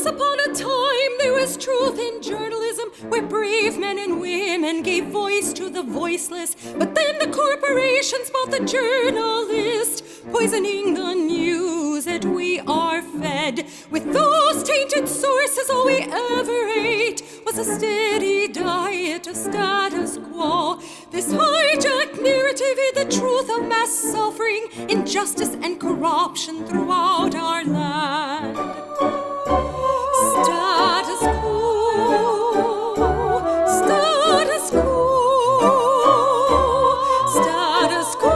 Once upon a time, there was truth in journalism, where brave men and women gave voice to the voiceless. But then the corporations bought the journalist, poisoning the news that we are fed. With those tainted sources, all we ever ate was a steady diet of status quo. This hijacked narrative is the truth of mass suffering, injustice, and corruption throughout our land. Status quo, status quo, status quo,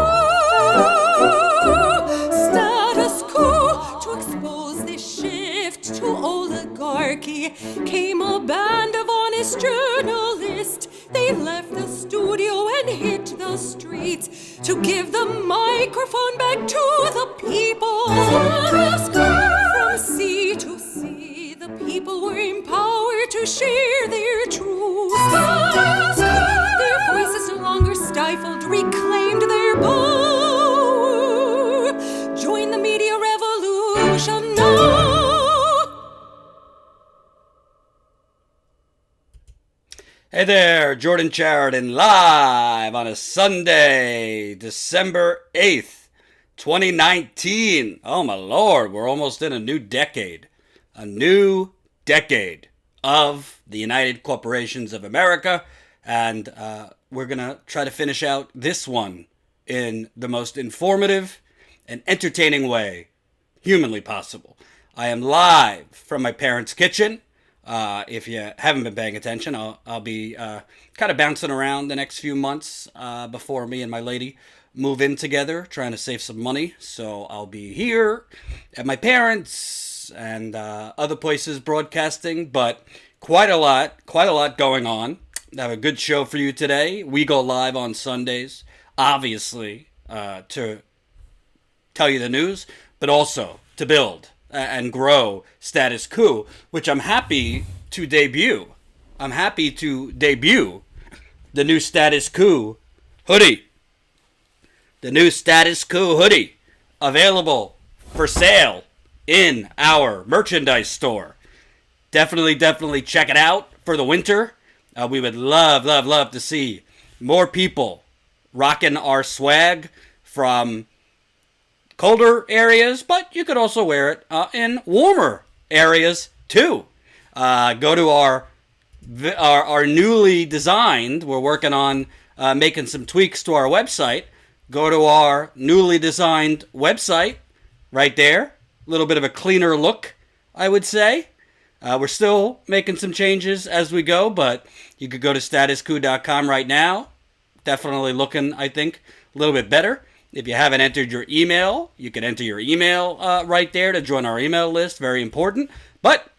status quo. To expose this shift to oligarchy came a band of honest journalists. They left the studio and hit the streets to give the microphone back to the people. From sea to sea, the people were empowered to share their truths. Their voices no longer stifled, reclaimed their power. Join the media revolution now. Hey there, Jordan Sheridan, live on a Sunday, December 8th, 2019. Oh my Lord, we're almost in a new decade. A new decade of the United Corporations of America. And we're going to try to finish out this one in the most informative and entertaining way humanly possible. I am live from my parents' kitchen. If you haven't been paying attention, I'll be kind of bouncing around the next few months before me and my lady move in together, trying to save some money. So I'll be here at my parents' and other places broadcasting, but quite a lot going on. I have a good show for you today. We go live on Sundays, obviously, to tell you the news, but also to build and grow Status Coup, which I'm happy to debut. I'm happy to debut the new Status Coup hoodie. The new Status Coup hoodie, available for sale in our merchandise store. Definitely check it out for the winter. We would love to see more people rocking our swag from colder areas, but you could also wear it in warmer areas too. Go to our newly designed, we're working on making some tweaks to our website. Go to our newly designed website right there. A little bit of a cleaner look, I would say. We're still making some changes as we go, but you could go to statuscoup.com right now. Definitely looking, I think, a little bit better. If you haven't entered your email, you can enter your email right there to join our email list. Very important. But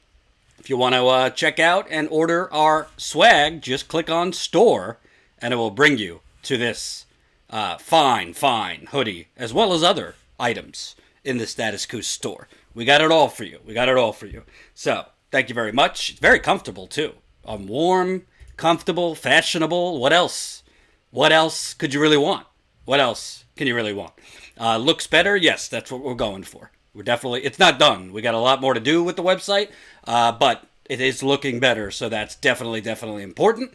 if you want to check out and order our swag, just click on store, and it will bring you to this fine hoodie, as well as other items in the Status Coup store. We got it all for you. So, thank you very much. It's very comfortable, too. Warm, comfortable, fashionable. What else? What else could you really want? What else can you really want? Looks better? Yes, that's what we're going for. It's not done. We got a lot more to do with the website, but it is looking better, so that's definitely important.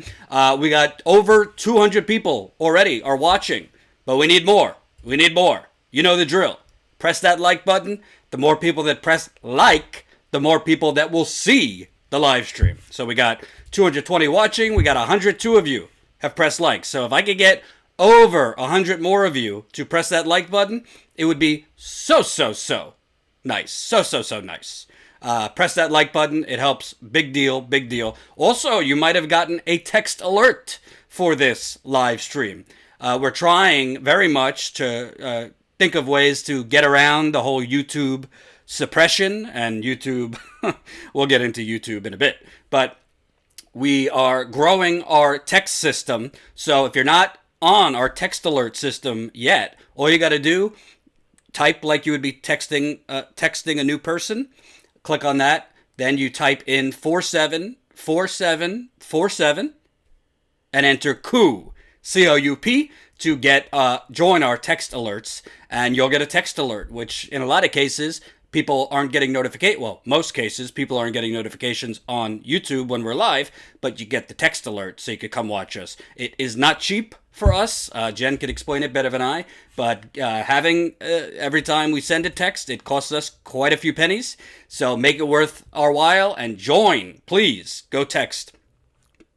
We got over 200 people already are watching, but we need more. You know the drill. Press that like button. The more people that press like, the more people that will see the live stream. So we got 220 watching. We got 102 of you have pressed like. So if I could get over 100 more of you to press that like button, it would be so nice. So nice. Press that like button. It helps. Big deal. Also, you might have gotten a text alert for this live stream. We're trying very much to think of ways to get around the whole YouTube suppression, and YouTube, we'll get into YouTube in a bit, but we are growing our text system. So if you're not on our text alert system yet, all you got to do, type like you would be texting a new person, click on that, then you type in 474747 and enter Coup, C-O-U-P, to get join our text alerts, and you'll get a text alert, which in a lot of cases people aren't getting most cases, people aren't getting notifications on YouTube when we're live, but you get the text alert so you could come watch us. It is not cheap for us. Jen could explain it better than I, but having every time we send a text, it costs us quite a few pennies. So make it worth our while and join. Please go text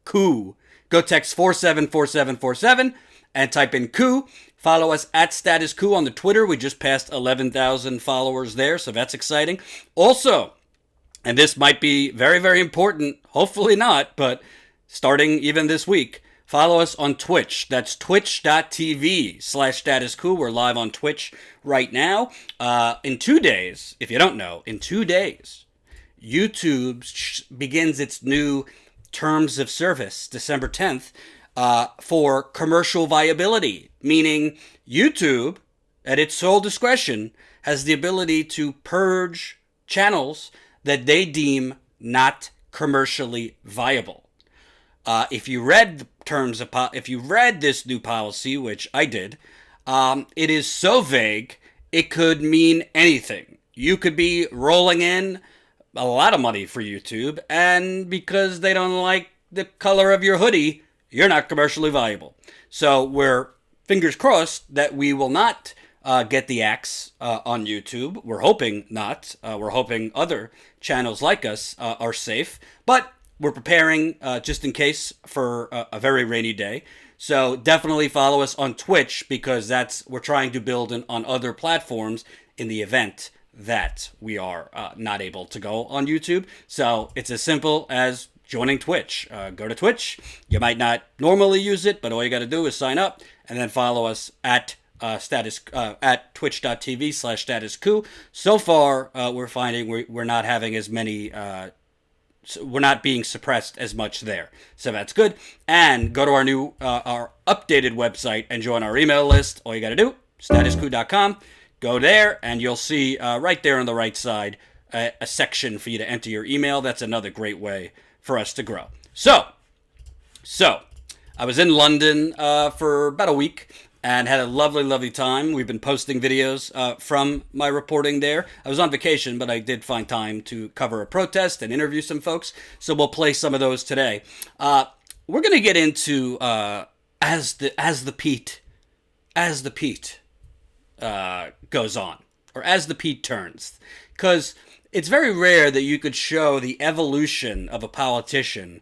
Coup. Go text 474747 and type in Coup. Follow us at Status Coup on the Twitter. We just passed 11,000 followers there, so that's exciting. Also, and this might be very, very important, hopefully not, but starting even this week, follow us on Twitch. That's twitch.tv/Status Coup. We're live on Twitch right now. In 2 days, if you don't know, in 2 days, YouTube begins its new terms of service, December 10th, for commercial viability, meaning YouTube, at its sole discretion, has the ability to purge channels that they deem not commercially viable. If you read this new policy, which I did, it is so vague it could mean anything. You could be rolling in a lot of money for YouTube, and because they don't like the color of your hoodie, you're not commercially viable. So we're fingers crossed that we will not get the axe on YouTube. We're hoping not. We're hoping other channels like us are safe. But we're preparing just in case for a very rainy day. So definitely follow us on Twitch, because we're trying to build on other platforms in the event that we are not able to go on YouTube. So it's as simple as joining Twitch. Go to Twitch. You might not normally use it, but all you got to do is sign up and then follow us at twitch.tv/Status Coup. So far, we're finding we're not having as many. We're not being suppressed as much there, so that's good. And go to our updated website and join our email list. All you got to do, statuscoup.com. Go there, and you'll see right there on the right side a section for you to enter your email. That's another great way for us to grow. So I was in London for about a week and had a lovely, lovely time. We've been posting videos from my reporting there. I was on vacation, but I did find time to cover a protest and interview some folks. So we'll play some of those today. We're going to get into as the Pete goes on, or as the Pete turns, because it's very rare that you could show the evolution of a politician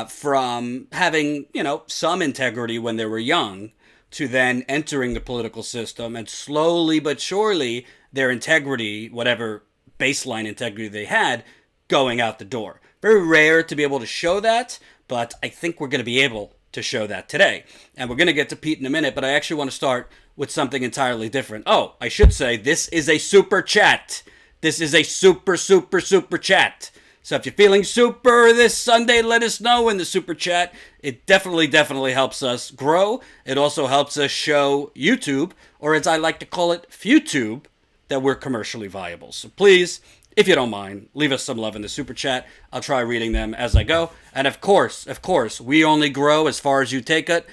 from having, some integrity when they were young to then entering the political system and slowly but surely their integrity, whatever baseline integrity they had, going out the door. Very rare to be able to show that, but I think we're going to be able to show that today. And we're going to get to Pete in a minute, but I actually want to start with something entirely different. Oh, I should say this is a super chat. This is a super chat. So if you're feeling super this Sunday, let us know in the super chat. It definitely helps us grow. It also helps us show YouTube, or as I like to call it, FuTube, that we're commercially viable. So please, if you don't mind, leave us some love in the super chat. I'll try reading them as I go. And of course, we only grow as far as you take us.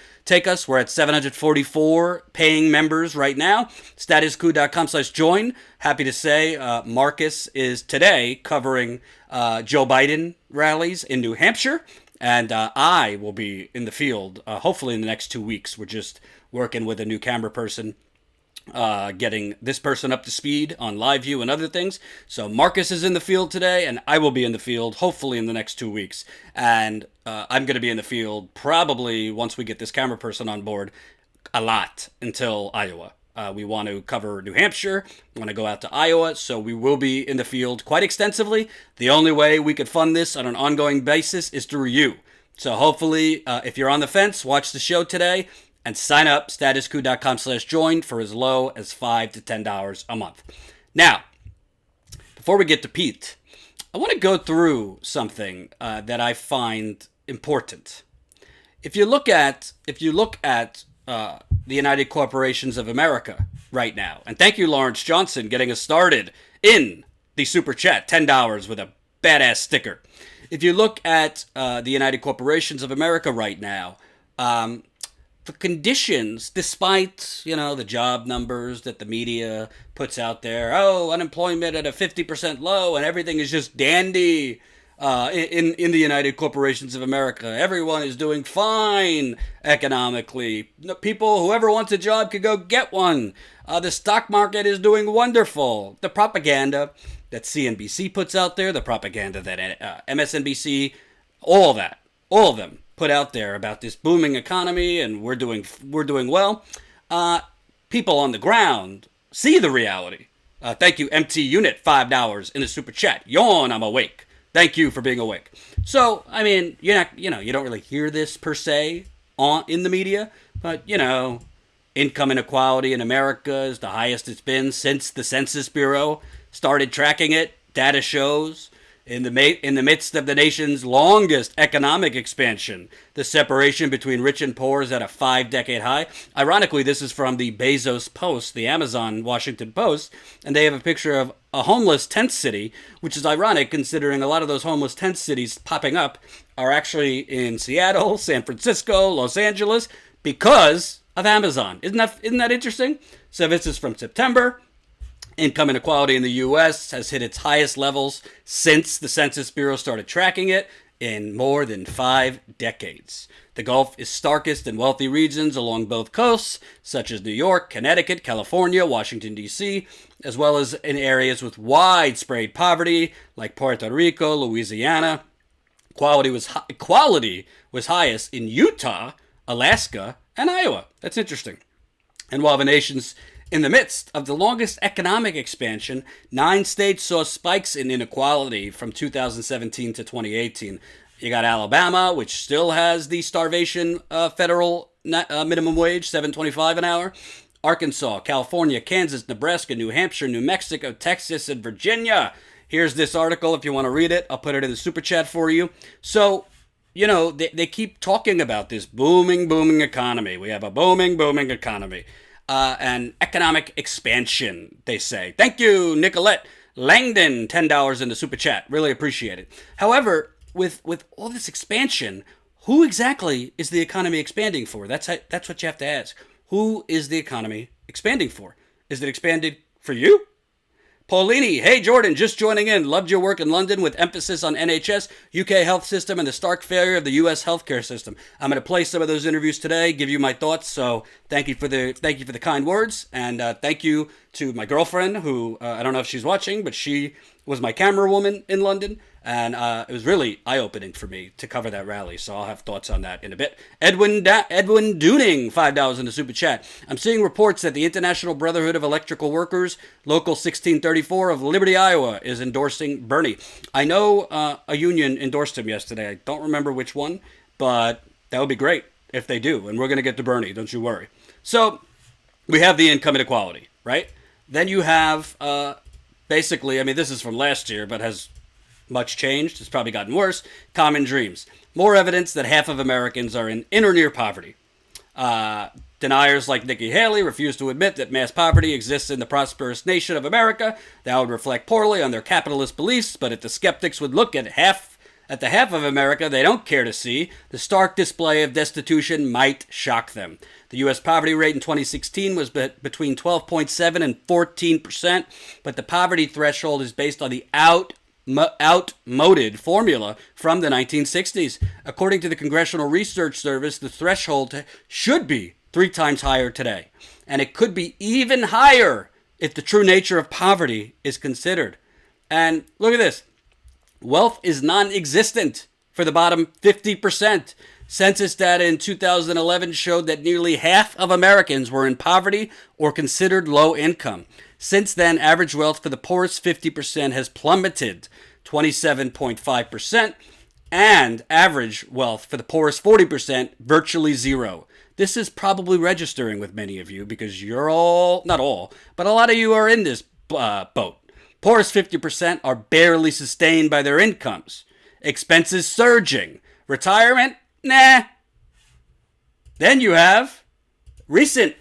We're at 744 paying members right now. Statuscoup.com/join. Happy to say Marcus is today covering Joe Biden rallies in New Hampshire. And I will be in the field, hopefully in the next 2 weeks. We're just working with a new camera person, getting this person up to speed on live view and other things. So Marcus is in the field today, and I will be in the field hopefully in the next 2 weeks. And I'm going to be in the field probably once we get this camera person on board a lot until Iowa. We want to cover New Hampshire, want to go out to Iowa, so we will be in the field quite extensively. The only way we could fund this on an ongoing basis is through you. So hopefully, if you're on the fence, watch the show today and sign up, statuscoup.com/join, for as low as $5 to $10 a month. Now, before we get to Pete, I want to go through something that I find important. If you look at the United Corporations of America right now, and thank you, Lawrence Johnson, getting us started in the super chat, $10 with a badass sticker. If you look at the United Corporations of America right now, the conditions, despite, the job numbers that the media puts out there. Oh, unemployment at a 50% low and everything is just dandy in the United Corporations of America. Everyone is doing fine economically. People, whoever wants a job could go get one. The stock market is doing wonderful. The propaganda that CNBC puts out there, the propaganda that MSNBC, all of them put out there about this booming economy and we're doing well. People on the ground see the reality. Thank you, MT Unit, $5 in the super chat. Yawn, I'm awake. Thank you for being awake. So, I mean, you don't really hear this per se in the media, but income inequality in America is the highest it's been since the Census Bureau started tracking it. Data shows. In the midst of the nation's longest economic expansion, the separation between rich and poor is at a 5-decade high. Ironically, this is from the Bezos Post, the Amazon Washington Post, and they have a picture of a homeless tent city, which is ironic considering a lot of those homeless tent cities popping up are actually in Seattle, San Francisco, Los Angeles, because of Amazon. Isn't that interesting? So this is from September. Income inequality in the U.S. has hit its highest levels since the Census Bureau started tracking it in more than 5 decades. The gulf is starkest in wealthy regions along both coasts, such as New York, Connecticut, California, Washington, D.C., as well as in areas with widespread poverty like Puerto Rico, Louisiana. Equality was highest in Utah, Alaska, and Iowa. That's interesting. And while the nation's in the midst of the longest economic expansion, 9 states saw spikes in inequality from 2017 to 2018. You got Alabama, which still has the starvation federal minimum wage, $7.25 an hour. Arkansas, California, Kansas, Nebraska, New Hampshire, New Mexico, Texas, and Virginia. Here's this article if you want to read it. I'll put it in the super chat for you. So, they keep talking about this booming economy. We have a booming economy. And economic expansion, they say. Thank you, Nicolette Langdon, $10 in the super chat. Really appreciate it. However, with all this expansion, who exactly is the economy expanding for? That's what you have to ask. Who is the economy expanding for? Is it expanded for you? Paulini, hey Jordan, just joining in. Loved your work in London with emphasis on NHS, UK health system, and the stark failure of the US healthcare system. I'm going to play some of those interviews today, give you my thoughts. So thank you for the kind words, and thank you to my girlfriend, who I don't know if she's watching, but she was my camera woman in London, and it was really eye-opening for me to cover that rally. So I'll have thoughts on that in a bit. Edwin Dooning, $5 in the super chat. I'm seeing reports that the International Brotherhood of Electrical Workers, Local 1634 of Liberty, Iowa, is endorsing Bernie. I know a union endorsed him yesterday. I don't remember which one, but that would be great if they do. And we're going to get to Bernie, don't you worry. So we have the income inequality, right? Then you have basically, this is from last year, but has much changed. It's probably gotten worse. Common dreams. More evidence that half of Americans are in or near poverty. Deniers like Nikki Haley refuse to admit that mass poverty exists in the prosperous nation of America. That would reflect poorly on their capitalist beliefs, but if the skeptics would look at the half of America they don't care to see, the stark display of destitution might shock them. The U.S. poverty rate in 2016 was between 12.7 and 14%, but the poverty threshold is based on the outmoded formula from the 1960s. According to the Congressional Research Service, the threshold should be 3 times higher today, and it could be even higher if the true nature of poverty is considered. And look at this. Wealth is non-existent for the bottom 50%. Census data in 2011 showed that nearly half of Americans were in poverty or considered low income. Since then, average wealth for the poorest 50% has plummeted 27.5%, and average wealth for the poorest 40% virtually zero. This is probably registering with many of you because you're all, not all, but a lot of you are in this boat. Poorest 50% are barely sustained by their incomes. Expenses surging. Retirement? Nah. Then you have recent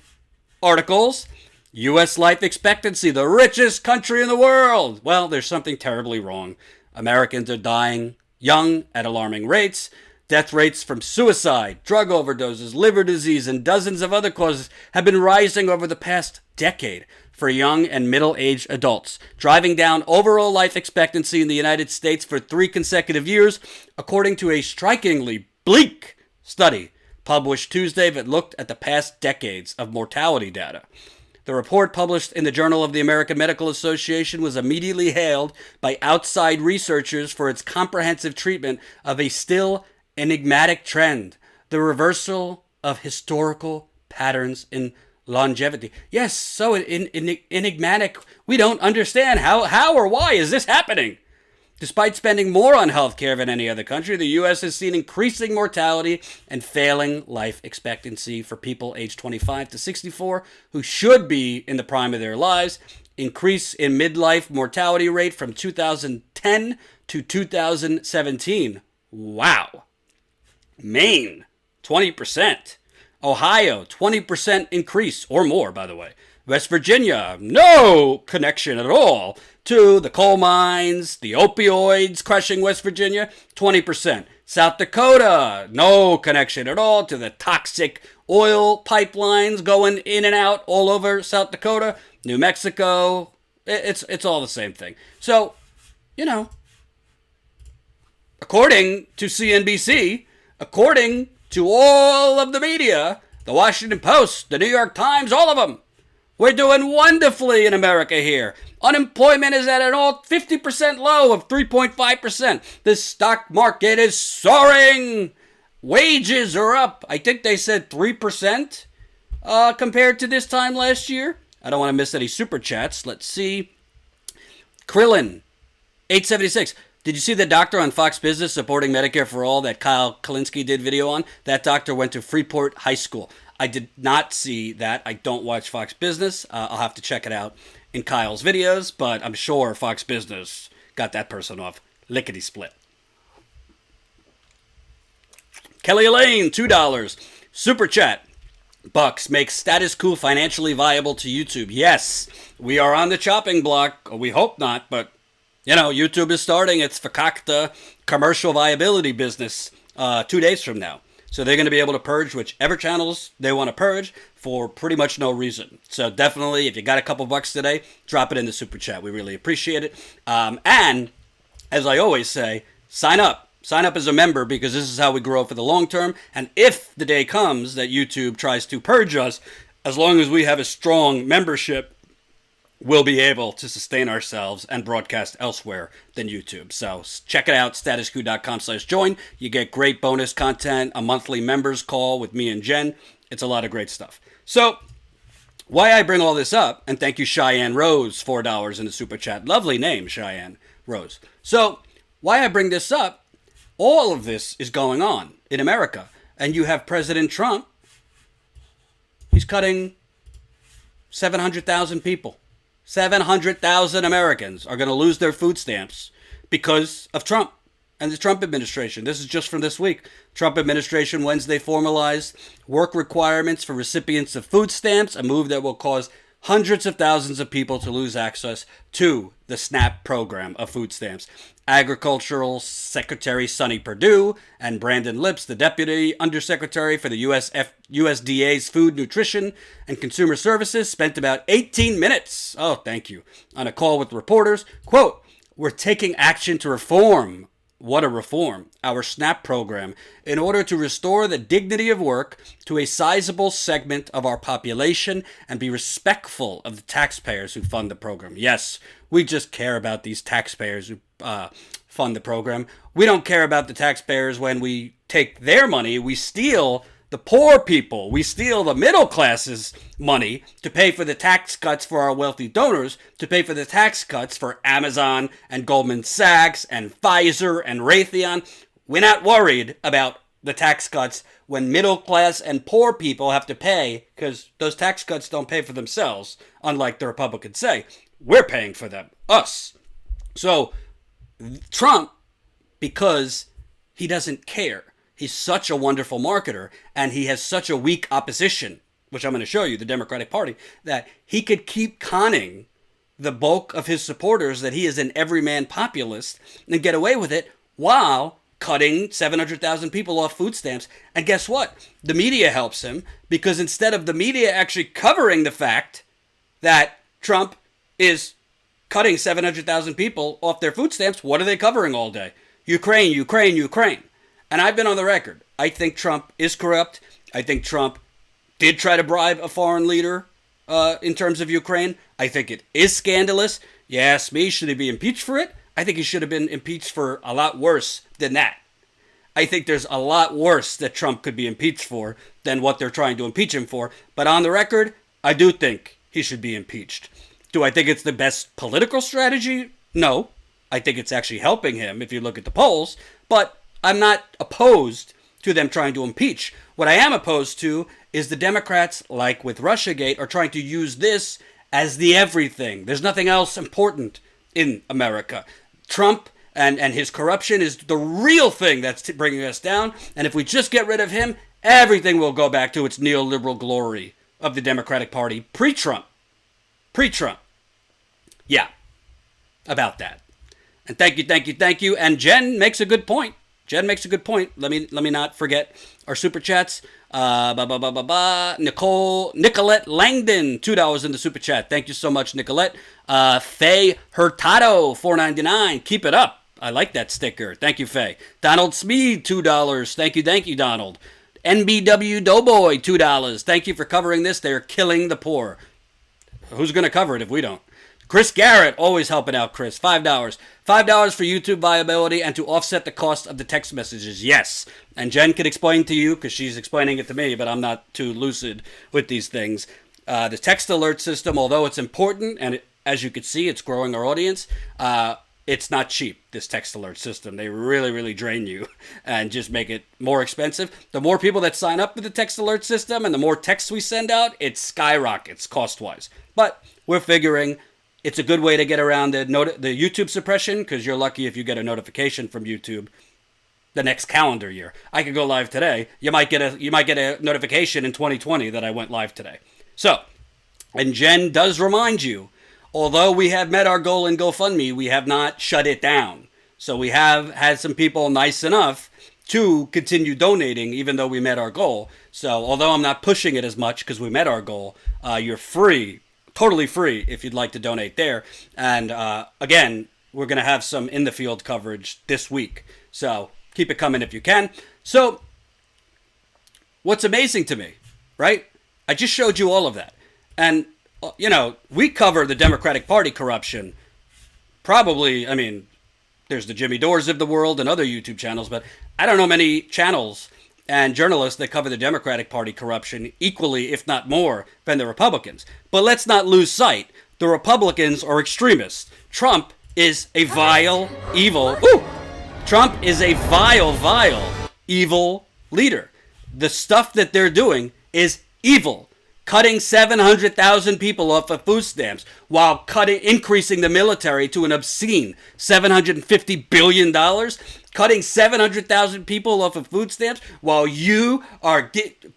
articles. U.S. life expectancy, the richest country in the world. Well, there's something terribly wrong. Americans are dying young at alarming rates. Death rates from suicide, drug overdoses, liver disease, and dozens of other causes have been rising over the past decade for young and middle-aged adults, driving down overall life expectancy in the United States for 3 consecutive years, according to a strikingly bleak study published Tuesday that looked at the past decades of mortality data. The report, published in the Journal of the American Medical Association, was immediately hailed by outside researchers for its comprehensive treatment of a still enigmatic trend, the reversal of historical patterns in longevity. Yes, so enigmatic. We don't understand how or why is this happening. Despite spending more on healthcare than any other country, the U.S. has seen increasing mortality and failing life expectancy for people aged 25 to 64 who should be in the prime of their lives. Increase in midlife mortality rate from 2010 to 2017. Wow. Maine, 20%. Ohio, 20% increase or more, by the way. West Virginia, no connection at all to the coal mines, the opioids crushing West Virginia, 20%. South Dakota, no connection at all to the toxic oil pipelines going in and out all over South Dakota. New Mexico, it's all the same thing. So, according to CNBC, according to all of the media, the Washington Post, the New York Times, all of them, we're doing wonderfully in America here. Unemployment is at an all 50% low of 3.5%. The stock market is soaring. Wages are up. I think they said 3% compared to this time last year. I don't want to miss any super chats. Let's see. Krillin, 876. Did you see the doctor on Fox Business supporting Medicare for All that Kyle Kalinske did video on? That doctor went to Freeport High School. I did not see that. I don't watch Fox Business. I'll have to check it out in Kyle's videos, but I'm sure Fox Business got that person off lickety-split. Kelly Elaine, $2. Super chat. Bucks makes status quo financially viable to YouTube. Yes, we are on the chopping block. We hope not, but YouTube is starting its fakakta commercial viability business 2 days from now. So they're going to be able to purge whichever channels they want to purge for pretty much no reason. So definitely, if you got a couple bucks today, drop it in the super chat. We really appreciate it. And as I always say, sign up. Sign up as a member because this is how we grow for the long term. And if the day comes that YouTube tries to purge us, as long as we have a strong membership, we'll be able to sustain ourselves and broadcast elsewhere than YouTube. So check it out, statusquo.com/join. You get great bonus content, a monthly members call with me and Jen. It's a lot of great stuff. So why I bring all this up, and thank you Cheyenne Rose, $4 in the super chat. Lovely name, Cheyenne Rose. So why I bring this up, all of this is going on in America. And you have President Trump. He's cutting 700,000 people. 700,000 Americans are going to lose their food stamps because of Trump and the Trump administration. This is just from this week. Trump administration Wednesday formalized work requirements for recipients of food stamps, a move that will cause hundreds of thousands of people to lose access to the SNAP program of food stamps. Agricultural Secretary Sonny Perdue and Brandon Lips, the Deputy Undersecretary for the USDA's Food, Nutrition, and Consumer Services, spent about 18 minutes, on a call with reporters. Quote, "We're taking action to reform," what a reform, "our SNAP program in order to restore the dignity of work to a sizable segment of our population and be respectful of the taxpayers who fund the program." Yes, we just care about these taxpayers who fund the program. We don't care about the taxpayers when we take their money. We steal the poor people. We steal the middle class's money to pay for the tax cuts for our wealthy donors, to pay for the tax cuts for Amazon and Goldman Sachs and Pfizer and Raytheon. We're not worried about the tax cuts when middle class and poor people have to pay, because those tax cuts don't pay for themselves, unlike the Republicans say. We're paying for them, us. So Trump, because he doesn't care. He's such a wonderful marketer, and he has such a weak opposition, which I'm going to show you, the Democratic Party, that he could keep conning the bulk of his supporters that he is an everyman populist and get away with it while cutting 700,000 people off food stamps. And guess what? The media helps him, because instead of the media actually covering the fact that Trump is cutting 700,000 people off their food stamps, what are they covering all day? Ukraine, Ukraine, Ukraine. And I've been on the record. I think Trump is corrupt. I think Trump did try to bribe a foreign leader in terms of Ukraine. I think it is scandalous. You ask me, should he be impeached for it? I think he should have been impeached for a lot worse than that. I think there's a lot worse that Trump could be impeached for than what they're trying to impeach him for. But on the record, I do think he should be impeached. Do I think it's the best political strategy? No. I think it's actually helping him if you look at the polls. But I'm not opposed to them trying to impeach. What I am opposed to is the Democrats, like with Russiagate, are trying to use this as the everything. There's nothing else important in America. Trump and his corruption is the real thing that's bringing us down. And if we just get rid of him, everything will go back to its neoliberal glory of the Democratic Party pre-Trump. Pre-Trump. Yeah, about that. And thank you. And Jen makes a good point. Let me not forget our super chats. Nicolette Langdon, $2 in the super chat. Thank you so much, Nicolette. Faye Hurtado, $4.99. Keep it up. I like that sticker. Thank you, Faye. Donald Smeed, $2. Thank you, Donald. NBW Doughboy, $2. Thank you for covering this. They're killing the poor. Who's going to cover it if we don't? Chris Garrett, always helping out, Chris. $5. $5 for YouTube viability and to offset the cost of the text messages. Yes. And Jen could explain to you, because she's explaining it to me, but I'm not too lucid with these things. The text alert system, although it's important, and as you can see, it's growing our audience, it's not cheap, this text alert system. They really, really drain you and just make it more expensive. The more people that sign up with the text alert system and the more texts we send out, it skyrockets cost-wise. But we're figuring it's a good way to get around the YouTube suppression, because you're lucky if you get a notification from YouTube the next calendar year. I could go live today. You might get a notification in 2020 that I went live today. So, and Jen does remind you, although we have met our goal in GoFundMe, we have not shut it down. So we have had some people nice enough to continue donating, even though we met our goal. So although I'm not pushing it as much because we met our goal, you're free. Totally free if you'd like to donate there. And again, we're going to have some in the field coverage this week. So keep it coming if you can. So what's amazing to me, right? I just showed you all of that. And, you know, we cover the Democratic Party corruption. Probably, I mean, there's the Jimmy Dores of the world and other YouTube channels, but I don't know many channels and journalists that cover the Democratic Party corruption equally, if not more, than the Republicans. But let's not lose sight. The Republicans are extremists. Trump is a vile, evil... Trump is a vile, evil leader. The stuff that they're doing is evil. Cutting 700,000 people off of food stamps while increasing the military to an obscene $750 billion. Cutting 700,000 people off of food stamps while you are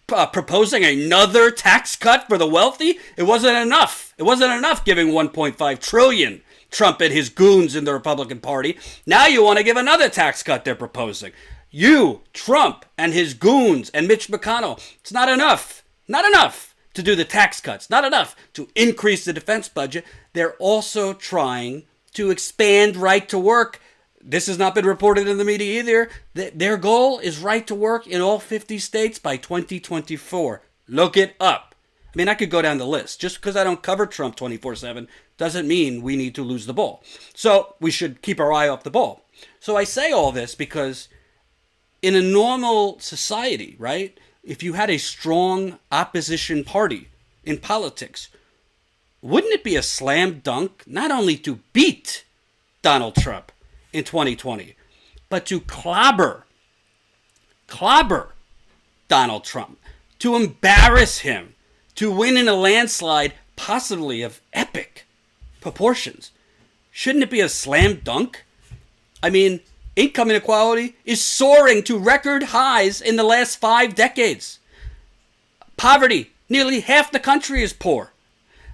proposing another tax cut for the wealthy. It wasn't enough. It wasn't enough giving $1.5 trillion. Trump and his goons in the Republican Party. Now you want to give another tax cut they're proposing. You, Trump, and his goons, and Mitch McConnell. It's not enough. Not enough to do the tax cuts. Not enough to increase the defense budget. They're also trying to expand right to work. This has not been reported in the media either. Their goal is right to work in all 50 states by 2024. Look it up. I mean, I could go down the list. Just because I don't cover Trump 24/7 doesn't mean we need to lose the ball. So we should keep our eye off the ball. So I say all this because in a normal society, right, if you had a strong opposition party in politics, wouldn't it be a slam dunk not only to beat Donald Trump in 2020, but to clobber Donald Trump, to embarrass him, to win in a landslide possibly of epic proportions? Shouldn't it be a slam dunk? I mean, income inequality is soaring to record highs in the last 5 decades. Poverty, nearly half the country is poor.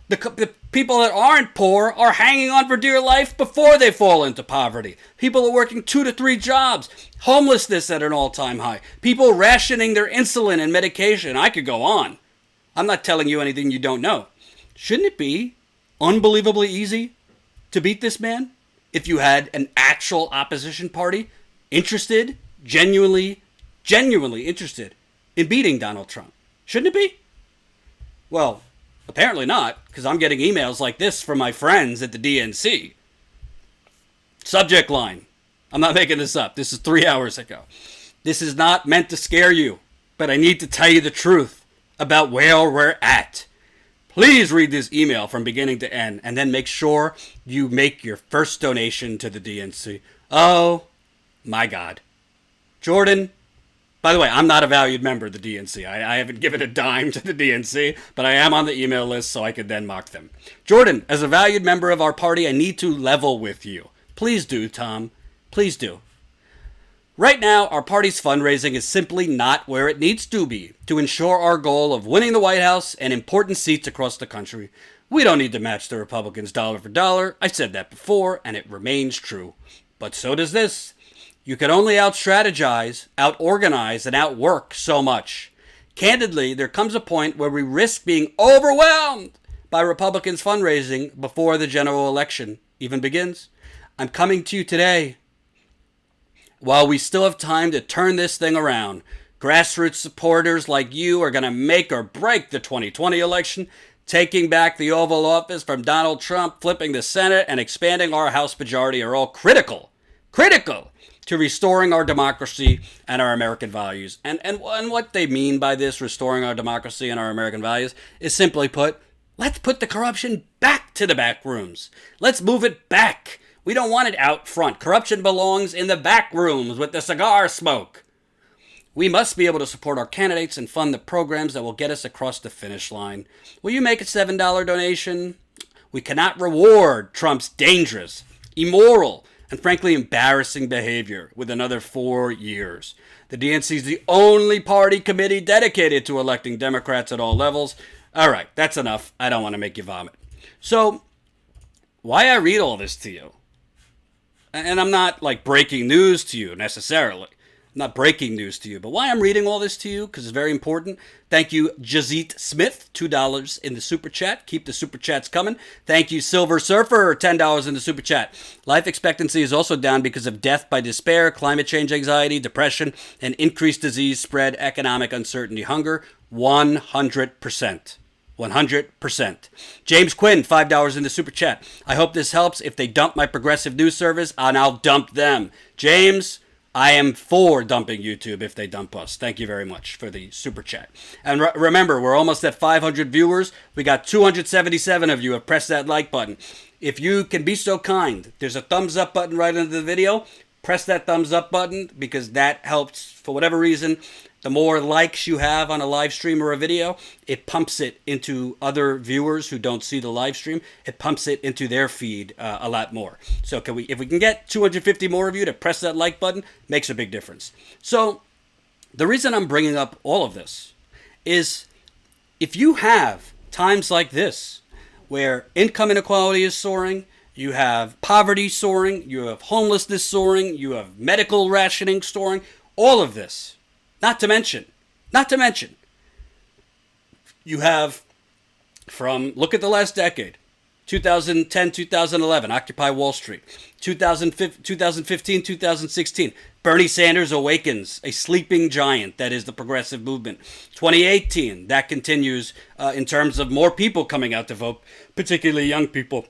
The people that aren't poor are hanging on for dear life before they fall into poverty. People are working 2 to 3 jobs. Homelessness at an all-time high. People rationing their insulin and medication. I could go on. I'm not telling you anything you don't know. Shouldn't it be unbelievably easy to beat this man if you had an actual opposition party interested, genuinely interested in beating Donald Trump? Shouldn't it be? Well, apparently not, because I'm getting emails like this from my friends at the DNC. Subject line. I'm not making this up. This is 3 hours ago. This is not meant to scare you, but I need to tell you the truth about where we're at. Please read this email from beginning to end, and then make sure you make your first donation to the DNC. Oh, my God. Jordan, by the way, I'm not a valued member of the DNC. I haven't given a dime to the DNC, but I am on the email list, so I could then mock them. Jordan, as a valued member of our party, I need to level with you. Please do, Tom. Please do. Right now, our party's fundraising is simply not where it needs to be to ensure our goal of winning the White House and important seats across the country. We don't need to match the Republicans dollar for dollar. I said that before, and it remains true. But so does this. You can only out-strategize, out-organize, and outwork so much. Candidly, there comes a point where we risk being overwhelmed by Republicans' fundraising before the general election even begins. I'm coming to you today while we still have time to turn this thing around. Grassroots supporters like you are going to make or break the 2020 election, taking back the Oval Office from Donald Trump, flipping the Senate, and expanding our House majority are all critical to restoring our democracy and our American values. And what they mean by this, restoring our democracy and our American values, is simply put, let's put the corruption back to the back rooms. Let's move it back. We don't want it out front. Corruption belongs in the back rooms with the cigar smoke. We must be able to support our candidates and fund the programs that will get us across the finish line. Will you make a $7 donation? We cannot reward Trump's dangerous, immoral, and frankly embarrassing behavior with another 4 years. The DNC is the only party committee dedicated to electing Democrats at all levels. All right, that's enough. I don't want to make you vomit. So, why I read all this to you? And I'm not like breaking news to you necessarily. I'm not breaking news to you. But why I'm reading all this to you, because it's very important. Thank you, Jazit Smith, $2 in the super chat. Keep the super chats coming. Thank you, Silver Surfer, $10 in the super chat. Life expectancy is also down because of death by despair, climate change anxiety, depression, and increased disease spread, economic uncertainty, hunger. 100%. 100%. James Quinn, $5 in the super chat. I hope this helps. If they dump my progressive news service, and I'll dump them. James, I am for dumping YouTube if they dump us. Thank you very much for the super chat. And remember, we're almost at 500 viewers. We got 277 of you have pressed that like button. If you can be so kind, there's a thumbs up button right under the video. Press that thumbs up button because that helps, for whatever reason. The more likes you have on a live stream or a video, it pumps it into other viewers who don't see the live stream. It pumps it into their feed a lot more. So if we can get 250 more of you to press that like button, makes a big difference. So the reason I'm bringing up all of this is if you have times like this where income inequality is soaring, you have poverty soaring, you have homelessness soaring, you have medical rationing soaring, all of this. Not to mention, you have look at the last decade, 2010, 2011, Occupy Wall Street, 2015, 2016, Bernie Sanders awakens a sleeping giant that is the progressive movement. 2018, that continues in terms of more people coming out to vote, particularly young people.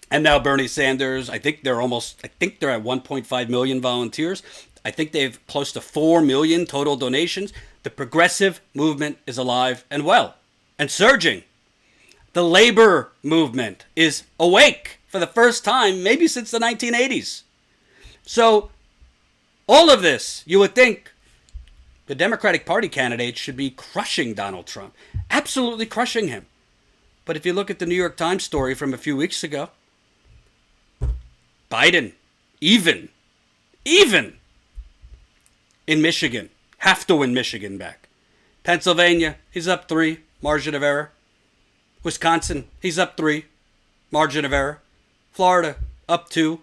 And now Bernie Sanders, I think they're at 1.5 million volunteers. I think they've close to 4 million total donations. The progressive movement is alive and well and surging. The labor movement is awake for the first time, maybe since the 1980s. So all of this, you would think the Democratic Party candidates should be crushing Donald Trump, absolutely crushing him. But if you look at the New York Times story from a few weeks ago, Biden, even in Michigan, have to win Michigan back. Pennsylvania, he's up 3, margin of error. Wisconsin, he's up 3, margin of error. Florida, up 2,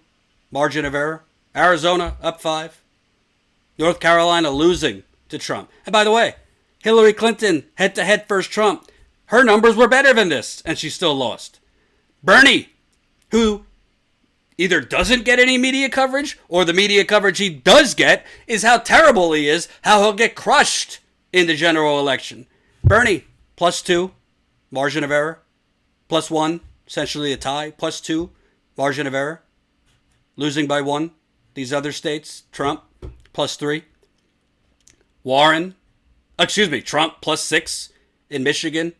margin of error. Arizona, up 5. North Carolina losing to Trump. And by the way, Hillary Clinton, head-to-head versus Trump, her numbers were better than this, and she still lost. Bernie, who either doesn't get any media coverage, or the media coverage he does get is how terrible he is, how he'll get crushed in the general election. Bernie, +2, margin of error. +1, essentially a tie. +2, margin of error. Losing by 1. These other states, Trump, +3. Trump, +6 in Michigan.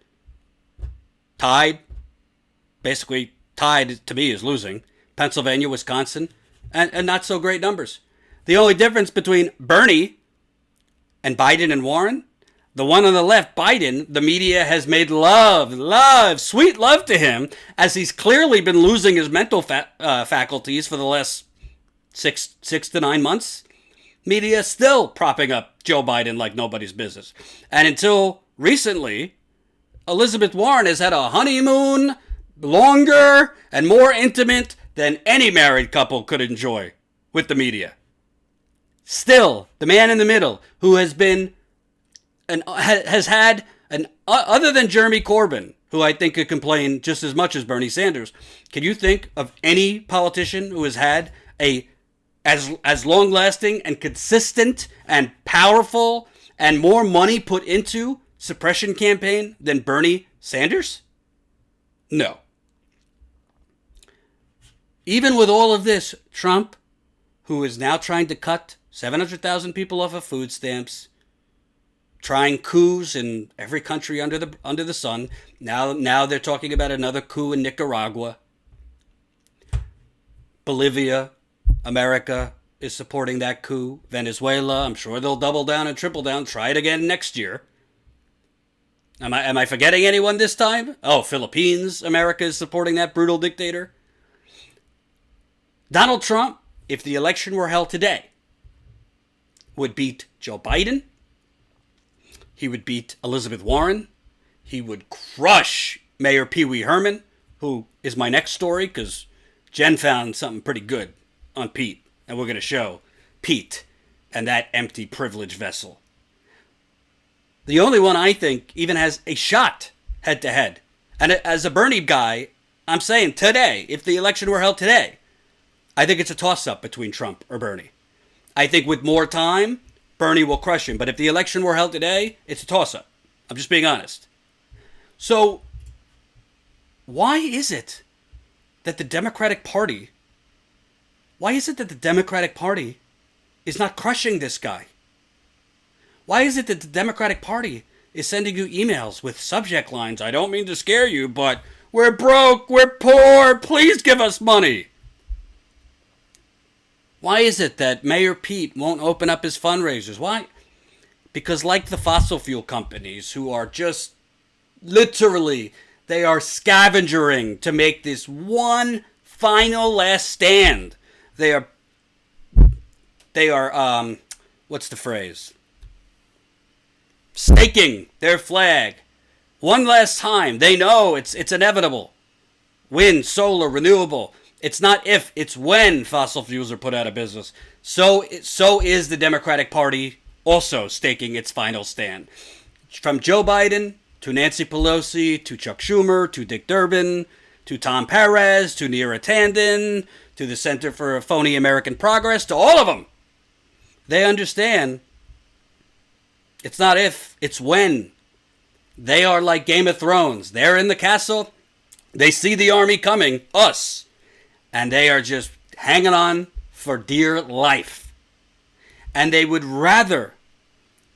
Tied. Basically, tied to me is losing. Pennsylvania, Wisconsin, and not so great numbers. The only difference between Bernie and Biden and Warren, the one on the left, Biden, the media has made sweet love to him, as he's clearly been losing his mental faculties for the last six to 9 months. Media still propping up Joe Biden like nobody's business. And until recently, Elizabeth Warren has had a honeymoon longer and more intimate than any married couple could enjoy with the media. Still, the man in the middle, who has had other than Jeremy Corbyn, who I think could complain just as much as Bernie Sanders, can you think of any politician who has had as long-lasting and consistent and powerful and more money put into suppression campaign than Bernie Sanders? No. Even with all of this, Trump, who is now trying to cut 700,000 people off of food stamps, trying coups in every country under the sun. Now they're talking about another coup in Nicaragua. Bolivia, America is supporting that coup. Venezuela, I'm sure they'll double down and triple down, try it again next year. Am I forgetting anyone this time? Oh, Philippines, America is supporting that brutal dictator. Donald Trump, if the election were held today, would beat Joe Biden. He would beat Elizabeth Warren. He would crush Mayor Pee Wee Herman, who is my next story, because Jen found something pretty good on Pete, and we're going to show Pete and that empty privilege vessel. The only one I think even has a shot head-to-head. And as a Bernie guy, I'm saying today, if the election were held today, I think it's a toss-up between Trump or Bernie. I think with more time, Bernie will crush him. But if the election were held today, it's a toss-up. I'm just being honest. So, why is it that the Democratic Party is not crushing this guy? Why is it that the Democratic Party is sending you emails with subject lines, I don't mean to scare you, but we're broke, we're poor, please give us money? Why is it that Mayor Pete won't open up his fundraisers? Why? Because like the fossil fuel companies, who are just literally, they are scavengering to make this one final last stand. They are what's the phrase? Staking their flag one last time. They know it's inevitable. Wind, solar, renewable. It's not if, it's when fossil fuels are put out of business. So is the Democratic Party also staking its final stand. From Joe Biden to Nancy Pelosi to Chuck Schumer to Dick Durbin to Tom Perez to Neera Tanden to the Center for Phony American Progress, to all of them. They understand it's not if, it's when. They are like Game of Thrones. They're in the castle. They see the army coming, us. And they are just hanging on for dear life. And they would rather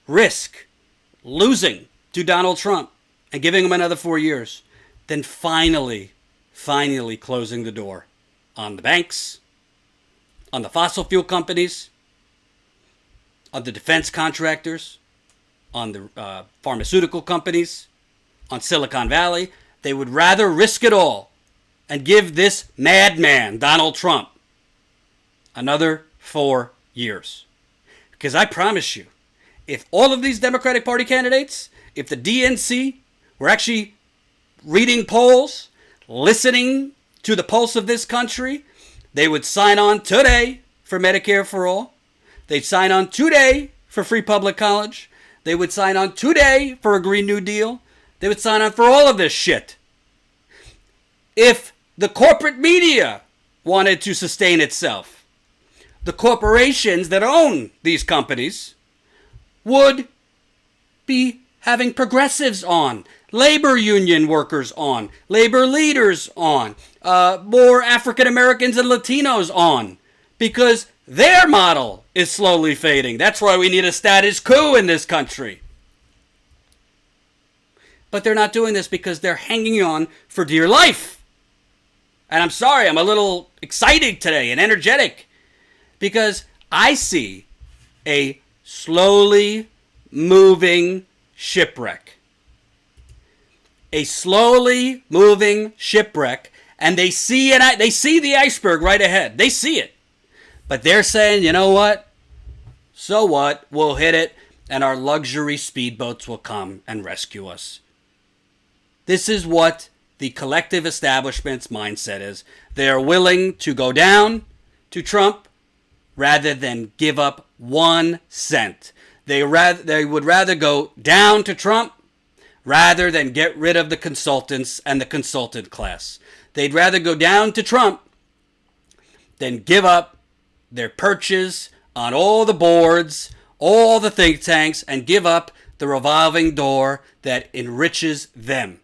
risk losing to Donald Trump and giving him another 4 years than finally closing the door on the banks, on the fossil fuel companies, on the defense contractors, on the pharmaceutical companies, on Silicon Valley. They would rather risk it all and give this madman, Donald Trump, another 4 years. Because I promise you, if all of these Democratic Party candidates, if the DNC were actually reading polls, listening to the pulse of this country, they would sign on today for Medicare for all. They'd sign on today for free public college. They would sign on today for a Green New Deal. They would sign on for all of this shit. If the corporate media wanted to sustain itself, the corporations that own these companies would be having progressives on, labor union workers on, labor leaders on, more African Americans and Latinos on, because their model is slowly fading. That's why we need a status quo in this country. But they're not doing this because they're hanging on for dear life. And I'm sorry, I'm a little excited today and energetic because I see a slowly moving shipwreck. A slowly moving shipwreck, and they see the iceberg right ahead. They see it. But they're saying, you know what? So what? We'll hit it, and our luxury speedboats will come and rescue us. This is what the collective establishment's mindset is. They are willing to go down to Trump rather than give up 1 cent. They would rather go down to Trump rather than get rid of the consultants and the consultant class. They'd rather go down to Trump than give up their perches on all the boards, all the think tanks, and give up the revolving door that enriches them.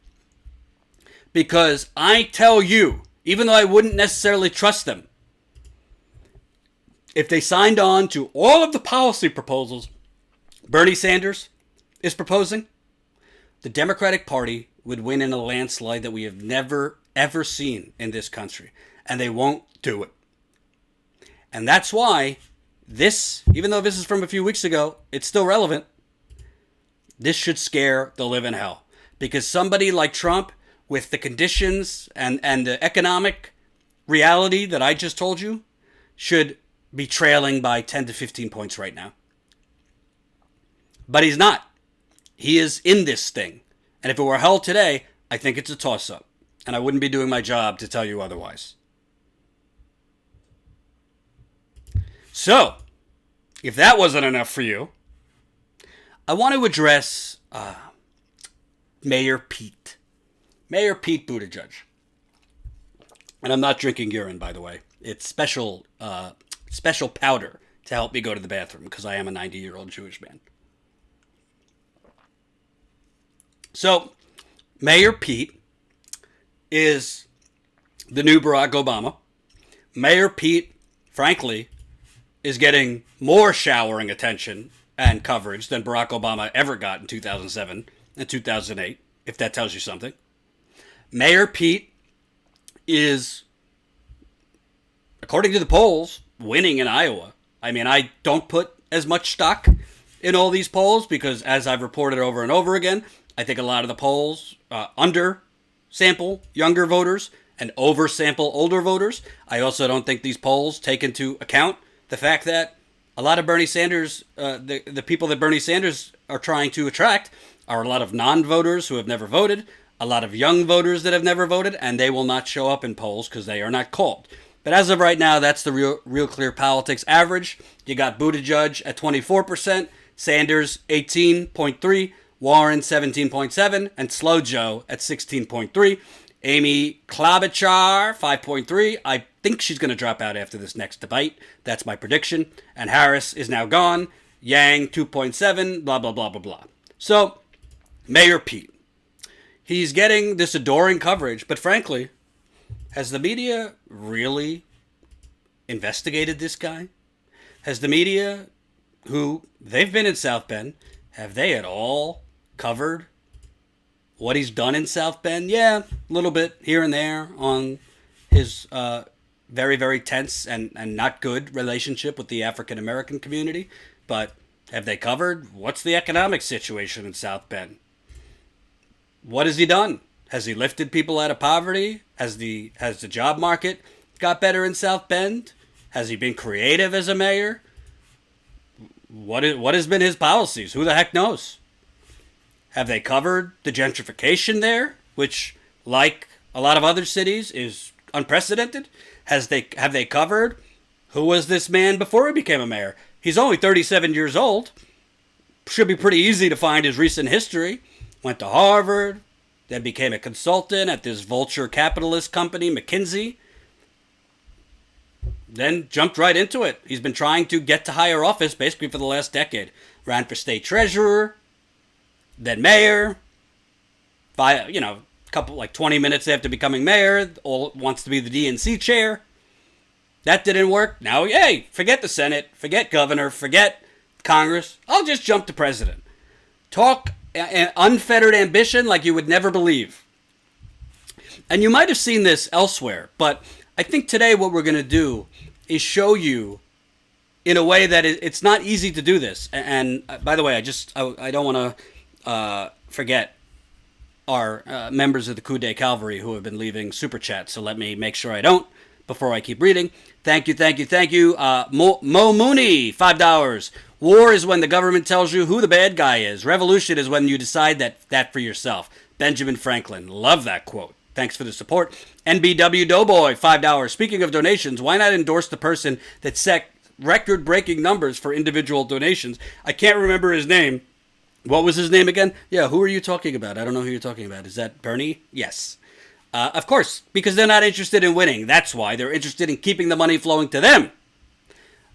Because I tell you, even though I wouldn't necessarily trust them, if they signed on to all of the policy proposals Bernie Sanders is proposing, the Democratic Party would win in a landslide that we have never, ever seen in this country. And they won't do it. And that's why this, even though this is from a few weeks ago, it's still relevant. This should scare the living hell. Because somebody like Trump, with the conditions and the economic reality that I just told you, should be trailing by 10 to 15 points right now. But he's not. He is in this thing. And if it were held today, I think it's a toss-up. And I wouldn't be doing my job to tell you otherwise. So, if that wasn't enough for you, I want to address Mayor Pete. Mayor Pete Buttigieg. And I'm not drinking urine, by the way. It's special powder to help me go to the bathroom because I am a 90-year-old Jewish man. So, Mayor Pete is the new Barack Obama. Mayor Pete, frankly, is getting more showering attention and coverage than Barack Obama ever got in 2007 and 2008, if that tells you something. Mayor Pete is, according to the polls, winning in Iowa. I mean, I don't put as much stock in all these polls because, as I've reported over and over again, I think a lot of the polls under-sample younger voters and over-sample older voters. I also don't think these polls take into account the fact that a lot of Bernie Sanders, the people that Bernie Sanders are trying to attract are a lot of non-voters who have never voted, a lot of young voters that have never voted, and they will not show up in polls because they are not called. But as of right now, that's the real clear politics average. You got Buttigieg at 24%, Sanders 18.3%, Warren 17.7%, and Slow Joe at 16.3%. Amy Klobuchar 5.3%. I think she's going to drop out after this next debate. That's my prediction. And Harris is now gone. Yang 2.7%, blah, blah, blah, blah, blah. So, Mayor Pete. He's getting this adoring coverage, but frankly, has the media really investigated this guy? Has the media, who, they've been in South Bend, have they at all covered what he's done in South Bend? Yeah, a little bit here and there on his very, very tense and not good relationship with the African American community. But have they covered what's the economic situation in South Bend? What has he done? Has he lifted people out of poverty? Has the job market got better in South Bend? Has he been creative as a mayor? What has been his policies? Who the heck knows? Have they covered the gentrification there? Which, like a lot of other cities, is unprecedented. Have they covered who was this man before he became a mayor? He's only 37 years old. Should be pretty easy to find his recent history. Went to Harvard, then became a consultant at this vulture capitalist company, McKinsey. Then jumped right into it. He's been trying to get to higher office basically for the last decade. Ran for state treasurer, then mayor. Couple 20 minutes after becoming mayor, wants to be the DNC chair. That didn't work. Now, hey, forget the Senate, forget governor, forget Congress. I'll just jump to president. Talk unfettered ambition like you would never believe. And you might have seen this elsewhere, but I think today what we're going to do is show you in a way that it's not easy to do this. And by the way, I don't want to forget our members of the Coup Cavalry who have been leaving super chats. So let me make sure I don't before I keep reading. Thank you. Mo Mooney, $5. War is when the government tells you who the bad guy is. Revolution is when you decide that for yourself. Benjamin Franklin. Love that quote. Thanks for the support. NBW Doughboy, $5. Speaking of donations, why not endorse the person that set record-breaking numbers for individual donations? I can't remember his name. What was his name again? Yeah, who are you talking about? I don't know who you're talking about. Is that Bernie? Yes. Of course, because they're not interested in winning. That's why. They're interested in keeping the money flowing to them.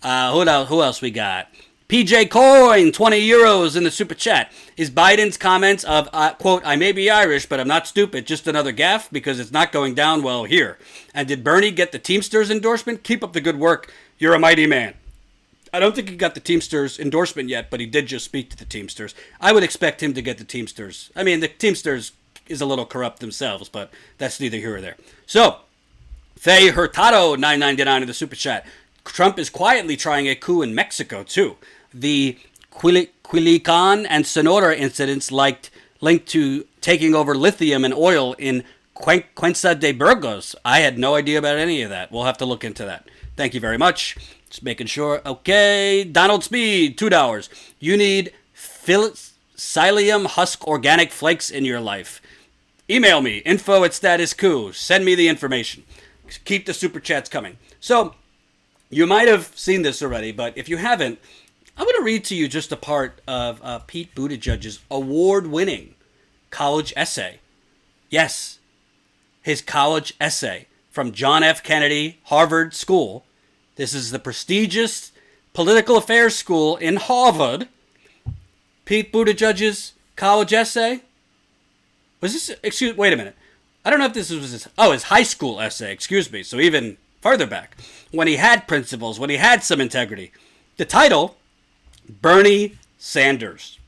Who else we got? PJ Coin, 20 euros in the super chat. Is Biden's comments of, quote, I may be Irish, but I'm not stupid, just another gaffe because it's not going down well here? And did Bernie get the Teamsters endorsement? Keep up the good work. You're a mighty man. I don't think he got the Teamsters endorsement yet, but he did just speak to the Teamsters. I would expect him to get the Teamsters. I mean, the Teamsters is a little corrupt themselves, but that's neither here or there. So, Faye Hurtado, $9.99 in the super chat. Trump is quietly trying a coup in Mexico, too. The Culiacan and Sonora incidents linked to taking over lithium and oil in Cuenca de Burgos. I had no idea about any of that. We'll have to look into that. Thank you very much. Just making sure. Okay. Donald Speed, $2. You need psyllium husk organic flakes in your life. Email me, info@statuscoup. Send me the information. Keep the super chats coming. So, you might have seen this already, but if you haven't, I'm going to read to you just a part of Pete Buttigieg's award-winning college essay. Yes, his college essay from John F. Kennedy Harvard School. This is the prestigious political affairs school in Harvard. Pete Buttigieg's college essay. Wait a minute. I don't know if this was his high school essay, excuse me. So even further back, when he had principles, when he had some integrity. The title, Bernie Sanders.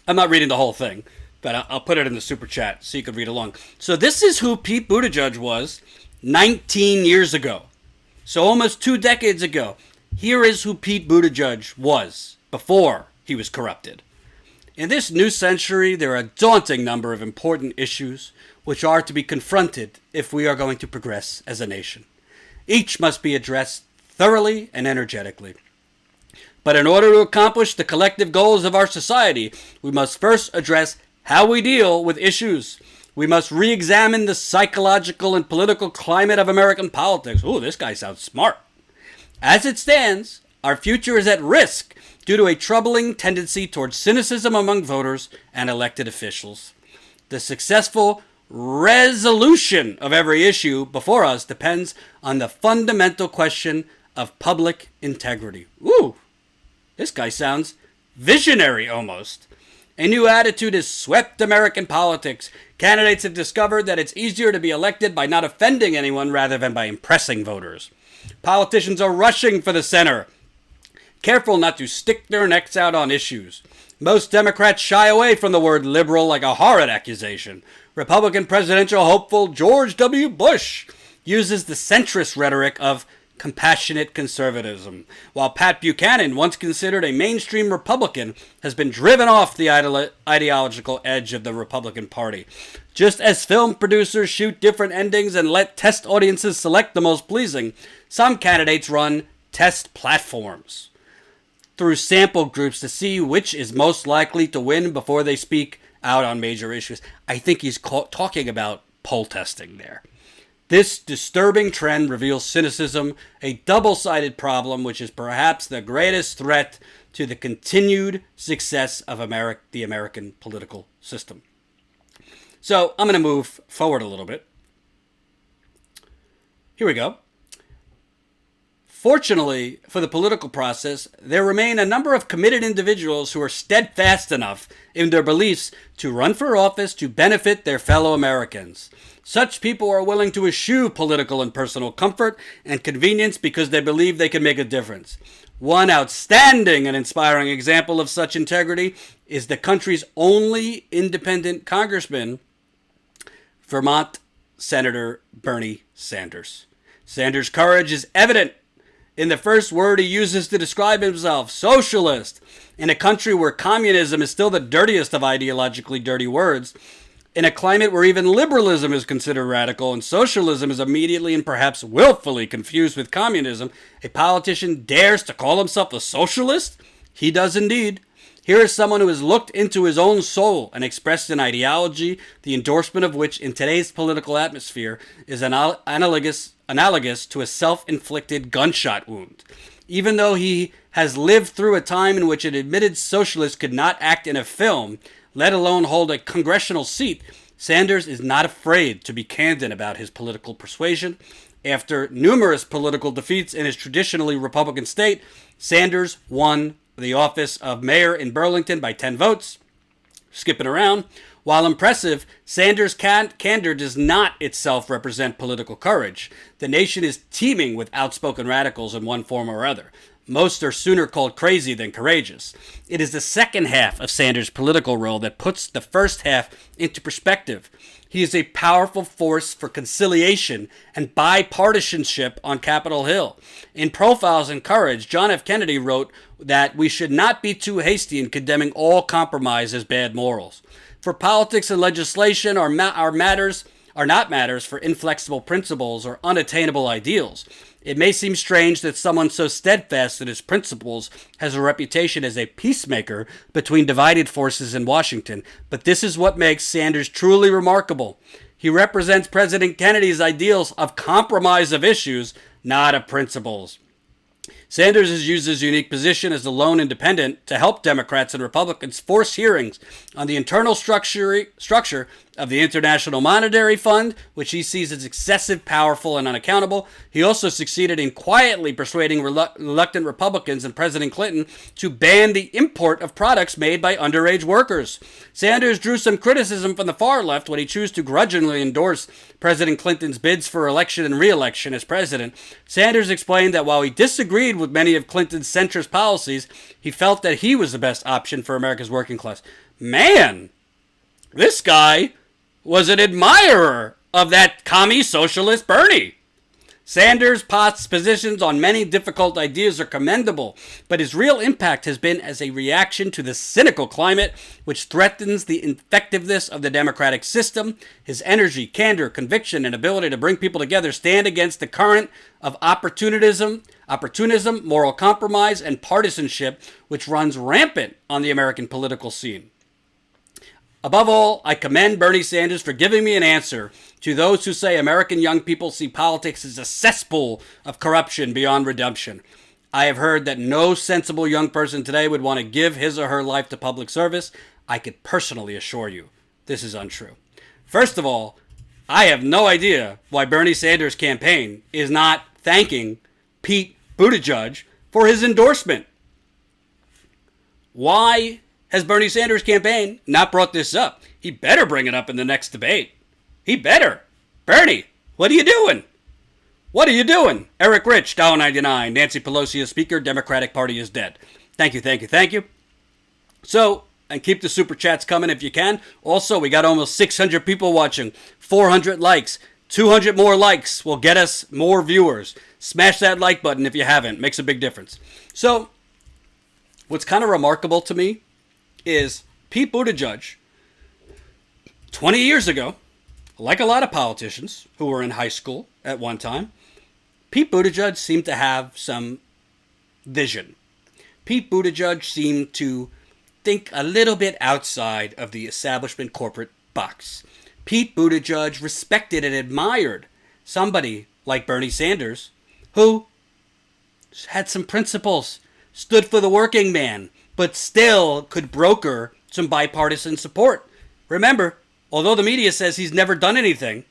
I'm not reading the whole thing, but I'll put it in the super chat so you can read along. So this is who Pete Buttigieg was 19 years ago. So almost 2 decades ago. Here is who Pete Buttigieg was before he was corrupted. In this new century, there are a daunting number of important issues which are to be confronted if we are going to progress as a nation. Each must be addressed thoroughly and energetically. But in order to accomplish the collective goals of our society, we must first address how we deal with issues. We must re-examine the psychological and political climate of American politics. Ooh, this guy sounds smart. As it stands, our future is at risk due to a troubling tendency towards cynicism among voters and elected officials. The successful resolution of every issue before us depends on the fundamental question of public integrity. Ooh, this guy sounds visionary almost. A new attitude has swept American politics. Candidates have discovered that it's easier to be elected by not offending anyone rather than by impressing voters. Politicians are rushing for the center, careful not to stick their necks out on issues. Most Democrats shy away from the word liberal like a horrid accusation. Republican presidential hopeful George W. Bush uses the centrist rhetoric of compassionate conservatism, while Pat Buchanan, once considered a mainstream Republican, has been driven off the ideological edge of the Republican Party. Just as film producers shoot different endings and let test audiences select the most pleasing, some candidates run test platforms through sample groups to see which is most likely to win before they speak out on major issues. I think he's talking about poll testing there. This disturbing trend reveals cynicism, a double-sided problem which is perhaps the greatest threat to the continued success of the American political system. So I'm going to move forward a little bit. Here we go. Fortunately for the political process, there remain a number of committed individuals who are steadfast enough in their beliefs to run for office to benefit their fellow Americans. Such people are willing to eschew political and personal comfort and convenience because they believe they can make a difference. One outstanding and inspiring example of such integrity is the country's only independent congressman, Vermont Senator Bernie Sanders. Sanders' courage is evident in the first word he uses to describe himself, socialist. In a country where communism is still the dirtiest of ideologically dirty words, in a climate where even liberalism is considered radical and socialism is immediately and perhaps willfully confused with communism, a politician dares to call himself a socialist? He does indeed. Here is someone who has looked into his own soul and expressed an ideology, the endorsement of which in today's political atmosphere is analogous to a self-inflicted gunshot wound. Even though he has lived through a time in which an admitted socialist could not act in a film, let alone hold a congressional seat, Sanders is not afraid to be candid about his political persuasion. After numerous political defeats in his traditionally Republican state, Sanders won the office of mayor in Burlington by 10 votes. Skipping around. While impressive, Sanders' candor does not itself represent political courage. The nation is teeming with outspoken radicals in one form or other. Most are sooner called crazy than courageous. It is the second half of Sanders' political role that puts the first half into perspective. He is a powerful force for conciliation and bipartisanship on Capitol Hill. In Profiles in Courage, John F. Kennedy wrote that we should not be too hasty in condemning all compromise as bad morals. For politics and legislation are not matters for inflexible principles or unattainable ideals. It may seem strange that someone so steadfast in his principles has a reputation as a peacemaker between divided forces in Washington, but this is what makes Sanders truly remarkable. He represents President Kennedy's ideals of compromise of issues, not of principles. Sanders has used his unique position as the lone independent to help Democrats and Republicans force hearings on the internal structure of the International Monetary Fund, which he sees as excessive, powerful, and unaccountable. He also succeeded in quietly persuading reluctant Republicans and President Clinton to ban the import of products made by underage workers. Sanders drew some criticism from the far left when he chose to grudgingly endorse President Clinton's bids for election and re-election as president. Sanders explained that while he disagreed with many of Clinton's centrist policies, he felt that he was the best option for America's working class. Man, this guy was an admirer of that commie socialist Bernie. Sanders' positions on many difficult ideas are commendable, but his real impact has been as a reaction to the cynical climate which threatens the effectiveness of the democratic system. His energy, candor, conviction, and ability to bring people together stand against the current of opportunism, moral compromise, and partisanship which runs rampant on the American political scene. Above all, I commend Bernie Sanders for giving me an answer to those who say American young people see politics as a cesspool of corruption beyond redemption. I have heard that no sensible young person today would want to give his or her life to public service. I could personally assure you this is untrue. First of all, I have no idea why Bernie Sanders' campaign is not thanking Pete Buttigieg for his endorsement. Why has Bernie Sanders' campaign not brought this up? He better bring it up in the next debate. He better. Bernie, what are you doing? What are you doing? Eric Rich, $1.99. Nancy Pelosi is Speaker. Democratic Party is dead. Thank you. So, and keep the super chats coming if you can. Also, we got almost 600 people watching. 400 likes. 200 more likes will get us more viewers. Smash that like button if you haven't. Makes a big difference. So, what's kind of remarkable to me is Pete Buttigieg, 20 years ago, like a lot of politicians who were in high school at one time, Pete Buttigieg seemed to have some vision. Pete Buttigieg seemed to think a little bit outside of the establishment corporate box. Pete Buttigieg respected and admired somebody like Bernie Sanders, who had some principles, stood for the working man, but still could broker some bipartisan support. Remember, although the media says he's never done anything,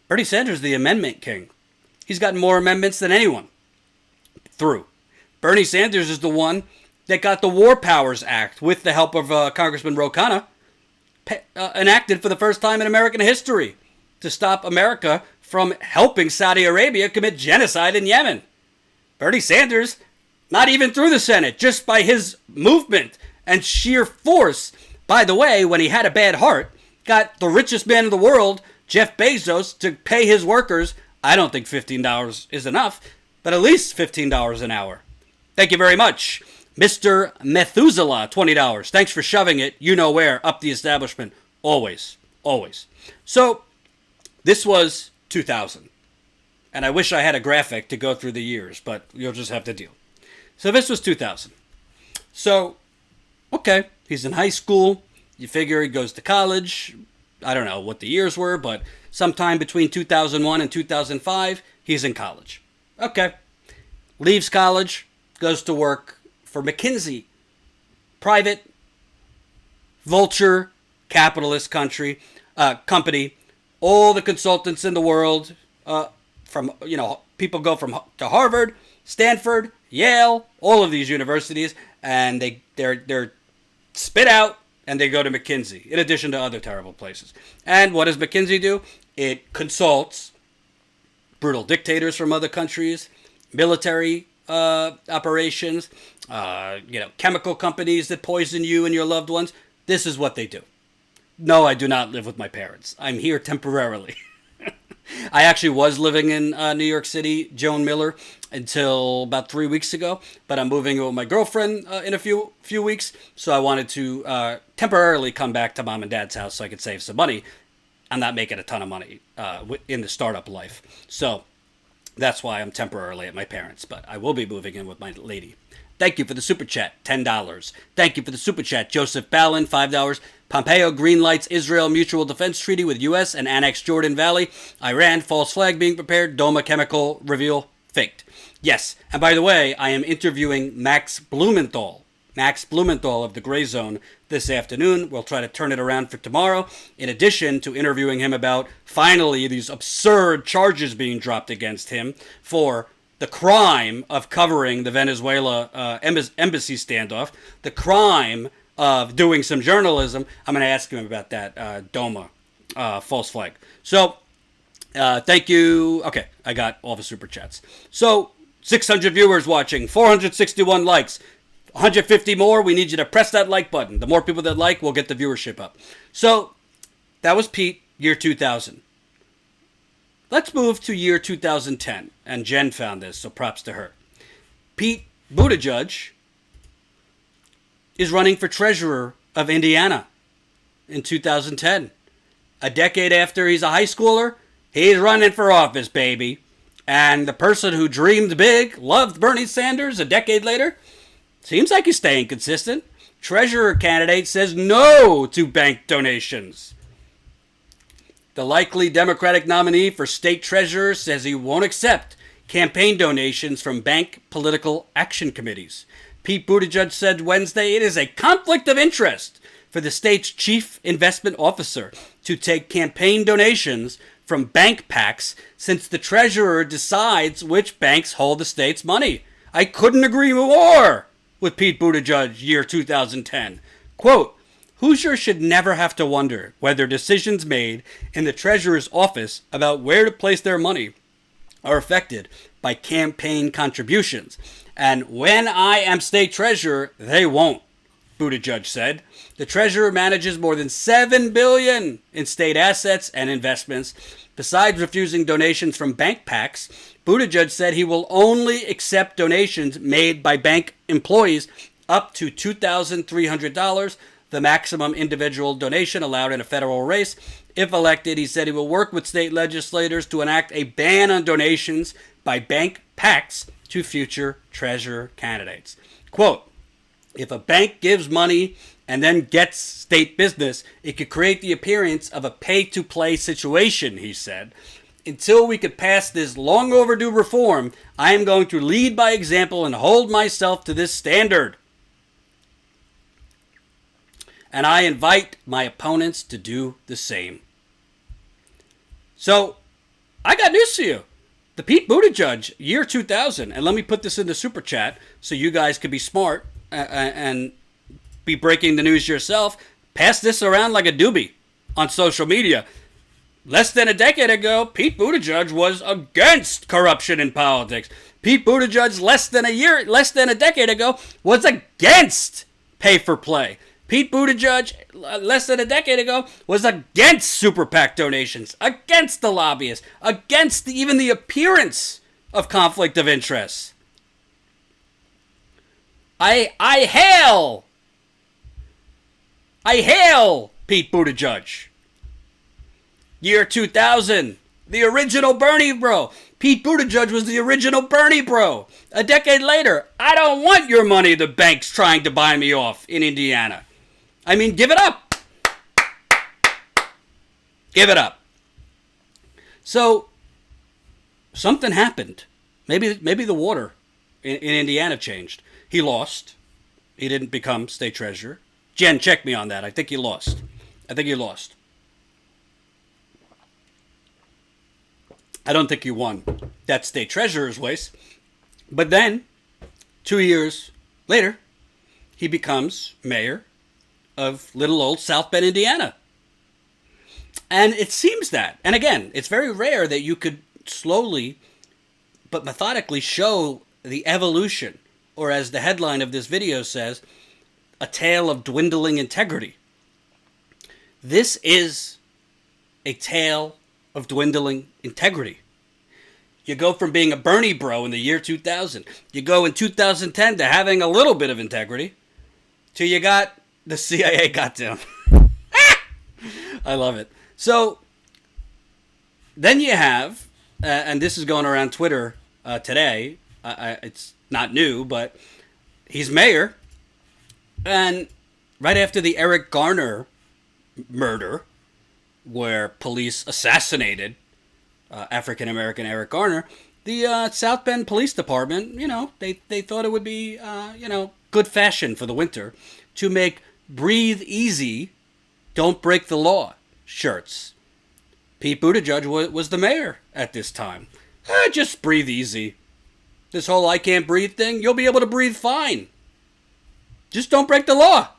Bernie Sanders is the amendment king. He's gotten more amendments than anyone through. Bernie Sanders is the one that got the War Powers Act, with the help of Congressman Ro Khanna, enacted for the first time in American history to stop America from helping Saudi Arabia commit genocide in Yemen. Bernie Sanders, not even through the Senate, just by his movement and sheer force. By the way, when he had a bad heart, got the richest man in the world, Jeff Bezos, to pay his workers, I don't think $15 is enough, but at least $15 an hour. Thank you very much. Mr. Methuselah, $20. Thanks for shoving it, you know where, up the establishment. Always. Always. So, this was 2000. And I wish I had a graphic to go through the years, but you'll just have to deal. So this was 2000. So, okay, he's in high school. You figure he goes to college. I don't know what the years were, but sometime between 2001 and 2005, he's in college. Okay. Leaves college, goes to work for McKinsey. Private, vulture, capitalist company. All the consultants in the world, people go to Harvard, Stanford, Yale, all of these universities, and they're spit out and they go to McKinsey, in addition to other terrible places. And what does McKinsey do? It consults brutal dictators from other countries, military operations, chemical companies that poison you and your loved ones. This is what they do. No, I do not live with my parents. I'm here temporarily. I actually was living in New York City, Joan Miller, until about 3 weeks ago. But I'm moving in with my girlfriend in a few weeks. So I wanted to temporarily come back to mom and dad's house so I could save some money. I'm not making a ton of money in the startup life. So that's why I'm temporarily at my parents'. But I will be moving in with my lady. Thank you for the super chat, $10. Thank you for the super chat, Joseph Ballin, $5. Pompeo greenlights Israel mutual defense treaty with U.S. and annex Jordan Valley. Iran, false flag being prepared. Doma chemical reveal faked. Yes, and by the way, I am interviewing Max Blumenthal of the Gray Zone this afternoon. We'll try to turn it around for tomorrow, in addition to interviewing him about, finally, these absurd charges being dropped against him for the crime of covering the Venezuela embassy standoff, the crime of doing some journalism. I'm going to ask him about that Doma false flag. So, thank you. Okay, I got all the super chats. So, 600 viewers watching, 461 likes, 150 more. We need you to press that like button. The more people that like, we'll get the viewership up. So, that was Pete, year 2000. Let's move to year 2010. And Jen found this, so props to her. Pete Buttigieg is running for treasurer of Indiana in 2010. A decade after he's a high schooler, he's running for office, baby. And the person who dreamed big, loved Bernie Sanders a decade later, seems like he's staying consistent. Treasurer candidate says no to bank donations. The likely Democratic nominee for state treasurer says he won't accept campaign donations from bank political action committees. Pete Buttigieg said Wednesday it is a conflict of interest for the state's chief investment officer to take campaign donations from bank PACs since the treasurer decides which banks hold the state's money. I couldn't agree more with Pete Buttigieg, year 2010. Quote, Hoosiers should never have to wonder whether decisions made in the treasurer's office about where to place their money are affected by campaign contributions. And when I am state treasurer, they won't, Buttigieg said. The treasurer manages more than $7 billion in state assets and investments. Besides refusing donations from bank PACs, Buttigieg said he will only accept donations made by bank employees up to $2,300, the maximum individual donation allowed in a federal race. If elected, he said he will work with state legislators to enact a ban on donations by bank PACs to future treasurer candidates. Quote, If a bank gives money and then gets state business, it could create the appearance of a pay-to-play situation, he said. Until we could pass this long overdue reform, I am going to lead by example and hold myself to this standard. And I invite my opponents to do the same. So, I got news for you. The Pete Buttigieg, year 2000, and let me put this in the super chat so you guys could be smart and be breaking the news yourself. Pass this around like a doobie on social media. Less than a decade ago, Pete Buttigieg was against corruption in politics. Pete Buttigieg, less than a decade ago, was against pay for play. Pete Buttigieg, less than a decade ago, was against super PAC donations, against the lobbyists, against even the appearance of conflict of interest. I hail Pete Buttigieg. Year 2000, the original Bernie bro. Pete Buttigieg was the original Bernie bro. A decade later, I don't want your money the bank's trying to buy me off in Indiana. I mean, give it up. Give it up. So, something happened. Maybe the water in Indiana changed. He lost. He didn't become state treasurer. Jen, check me on that. I think he lost. I don't think he won that state treasurer's race. But then, 2 years later, he becomes mayor of little old South Bend, Indiana. And it seems that, and again, it's very rare that you could slowly but methodically show the evolution, or as the headline of this video says, a tale of dwindling integrity. This is a tale of dwindling integrity. You go from being a Bernie bro in the year 2000, you go in 2010 to having a little bit of integrity, till you got the CIA got down. I love it. So, then you have, and this is going around Twitter today, it's not new, but he's mayor, and right after the Eric Garner murder, where police assassinated African-American Eric Garner, the South Bend Police Department, they thought it would be, good fashion for the winter to make Breathe Easy, Don't Break the Law shirts. Pete Buttigieg was the mayor at this time. Just breathe easy. This whole I can't breathe thing, you'll be able to breathe fine. Just don't break the law.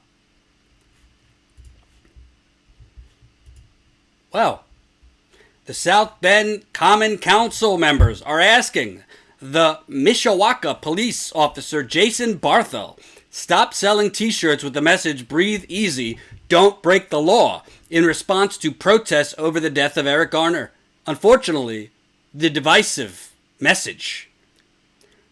Well, the South Bend Common Council members are asking the Mishawaka police officer Jason Barthel stop selling t-shirts with the message "Breathe Easy, Don't Break the Law" in response to protests over the death of Eric Garner. Unfortunately, the divisive message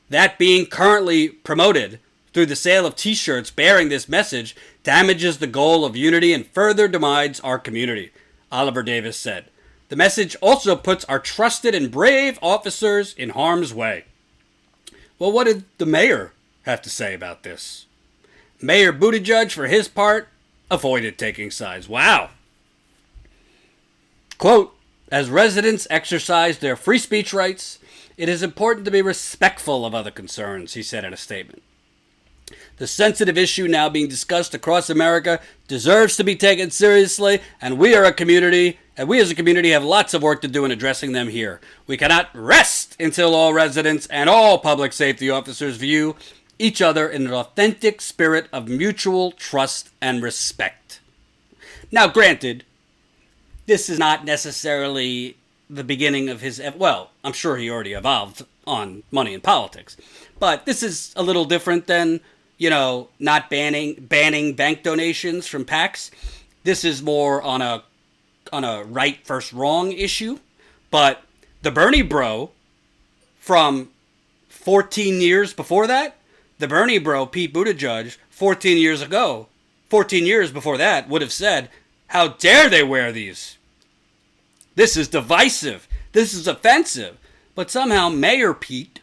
that being currently promoted through the sale of t-shirts bearing this message damages the goal of unity and further divides our community, Oliver Davis said. The message also puts our trusted and brave officers in harm's way. Well, what did the mayor have to say about this? Mayor Buttigieg, for his part, avoided taking sides. Wow. Quote, as residents exercise their free speech rights, it is important to be respectful of other concerns, he said in a statement. The sensitive issue now being discussed across America deserves to be taken seriously, and we as a community have lots of work to do in addressing them here. We cannot rest until all residents and all public safety officers view each other in an authentic spirit of mutual trust and respect. Now, granted, this is not necessarily the beginning of his, well, I'm sure he already evolved on money in politics, but this is a little different than, not banning bank donations from PACs. This is more on a right versus wrong issue. But the Bernie bro from 14 years before that, the Bernie bro, Pete Buttigieg, 14 years before that, would have said, how dare they wear these? This is divisive. This is offensive. But somehow Mayor Pete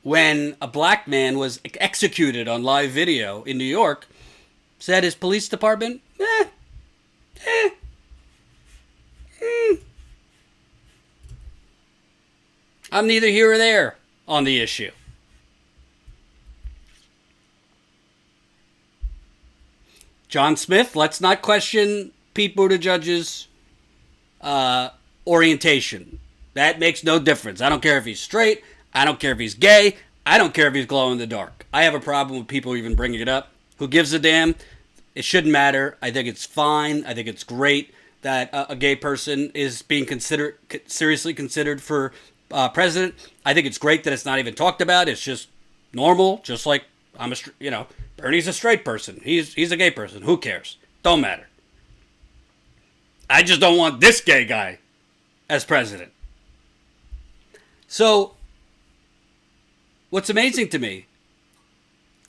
when a black man was executed on live video in New York, said his police department, I'm neither here or there on the issue. John Smith, let's not question Pete Buttigieg's orientation. That makes no difference. I don't care if he's straight. I don't care if he's gay. I don't care if he's glow in the dark. I have a problem with people even bringing it up. Who gives a damn? It shouldn't matter. I think it's fine. I think it's great that a gay person is being seriously considered for president. I think it's great that it's not even talked about. It's just normal. Just like Bernie's a straight person. He's a gay person. Who cares? Don't matter. I just don't want this gay guy as president. So, what's amazing to me,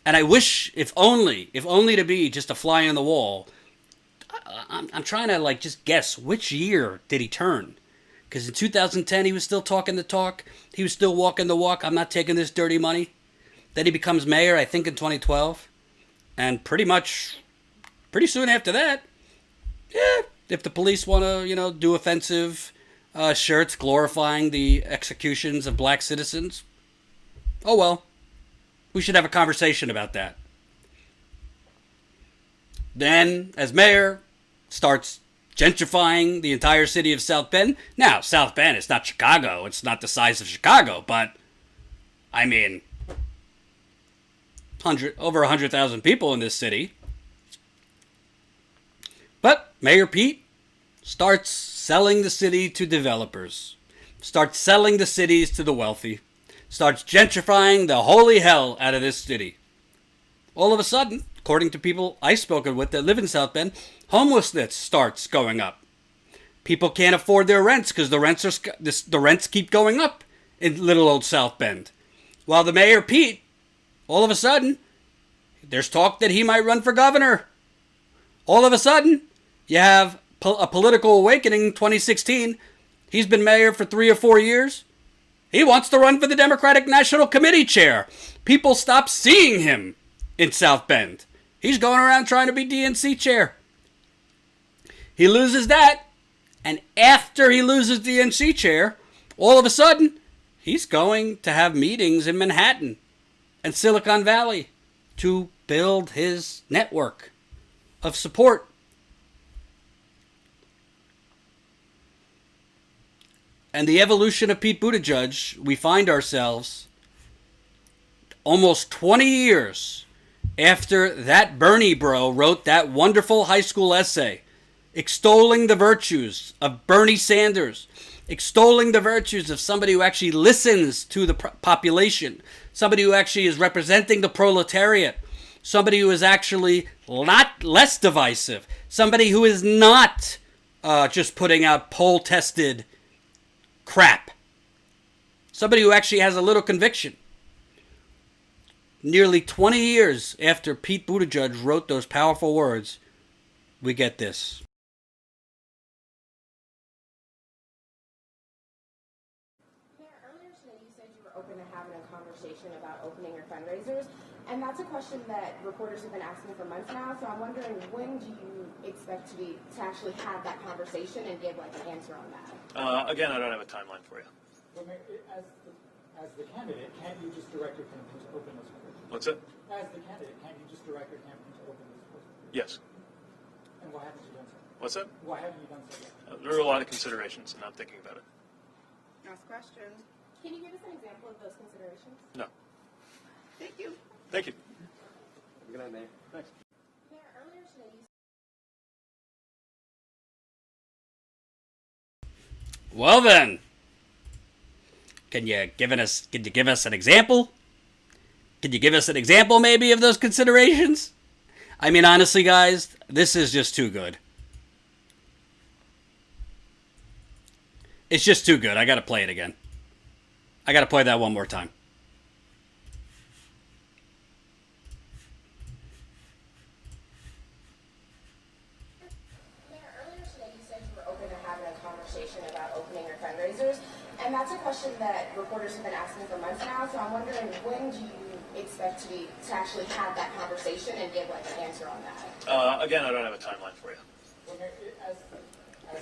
and I wish, if only to be just a fly on the wall, I'm trying to just guess which year did he turn? Because in 2010 he was still talking the talk, he was still walking the walk. I'm not taking this dirty money. Then he becomes mayor, I think in 2012, and pretty soon after that, if the police want to do offensive shirts glorifying the executions of black citizens, oh well, we should have a conversation about that. Then, as mayor, starts gentrifying the entire city of South Bend. Now, South Bend is not Chicago. It's not the size of Chicago, but, I mean, over 100,000 people in this city. But Mayor Pete starts selling the city to developers, starts selling the cities to the wealthy, starts gentrifying the holy hell out of this city. All of a sudden, according to people I've spoken with that live in South Bend, homelessness starts going up. People can't afford their rents because the rents keep going up in little old South Bend. While the Mayor Pete, all of a sudden, there's talk that he might run for governor. All of a sudden, you have a political awakening in 2016. He's been mayor for 3 or 4 years. He wants to run for the Democratic National Committee chair. People stop seeing him in South Bend. He's going around trying to be DNC chair. He loses that, and after he loses DNC chair, all of a sudden, he's going to have meetings in Manhattan and Silicon Valley to build his network of support. And the evolution of Pete Buttigieg, we find ourselves almost 20 years after that Bernie bro wrote that wonderful high school essay extolling the virtues of Bernie Sanders, extolling the virtues of somebody who actually listens to the population, somebody who actually is representing the proletariat, somebody who is actually less divisive, somebody who is not just putting out poll-tested crap, somebody who actually has a little conviction. Nearly 20 years after Pete Buttigieg wrote those powerful words, we get this. Earlier today you said you were open to having a conversation about opening your fundraisers, and that's a question that reporters have been asking for months now, so I'm wondering, when do you expect to actually have that conversation and give an answer on that? Again, I don't have a timeline for you. As the candidate, can't you just direct your campaign to open those fundraisers? What's that? As the candidate, can't you just direct your campaign to open those fundraisers? Yes. And why haven't you done so? What's that? Why haven't you done so yet? There are a lot of considerations, and I'm thinking about it. Last question. Can you give us an example of those considerations? No. Thank you. Thank you. Good night, Mayor. Thanks. Mayor, earlier today you Well then, can you give us an example? Can you give us an example maybe of those considerations? I mean, honestly, guys, this is just too good. It's just too good. I gotta play it again. I gotta play that one more time. Mayor, earlier today you said you were open to having a conversation about opening your fundraisers, And that's a question that reporters have been asking for months now, so I'm wondering when do you expect to actually have that conversation and give like an answer on that? Again, I don't have a timeline for you. Well, Mayor, as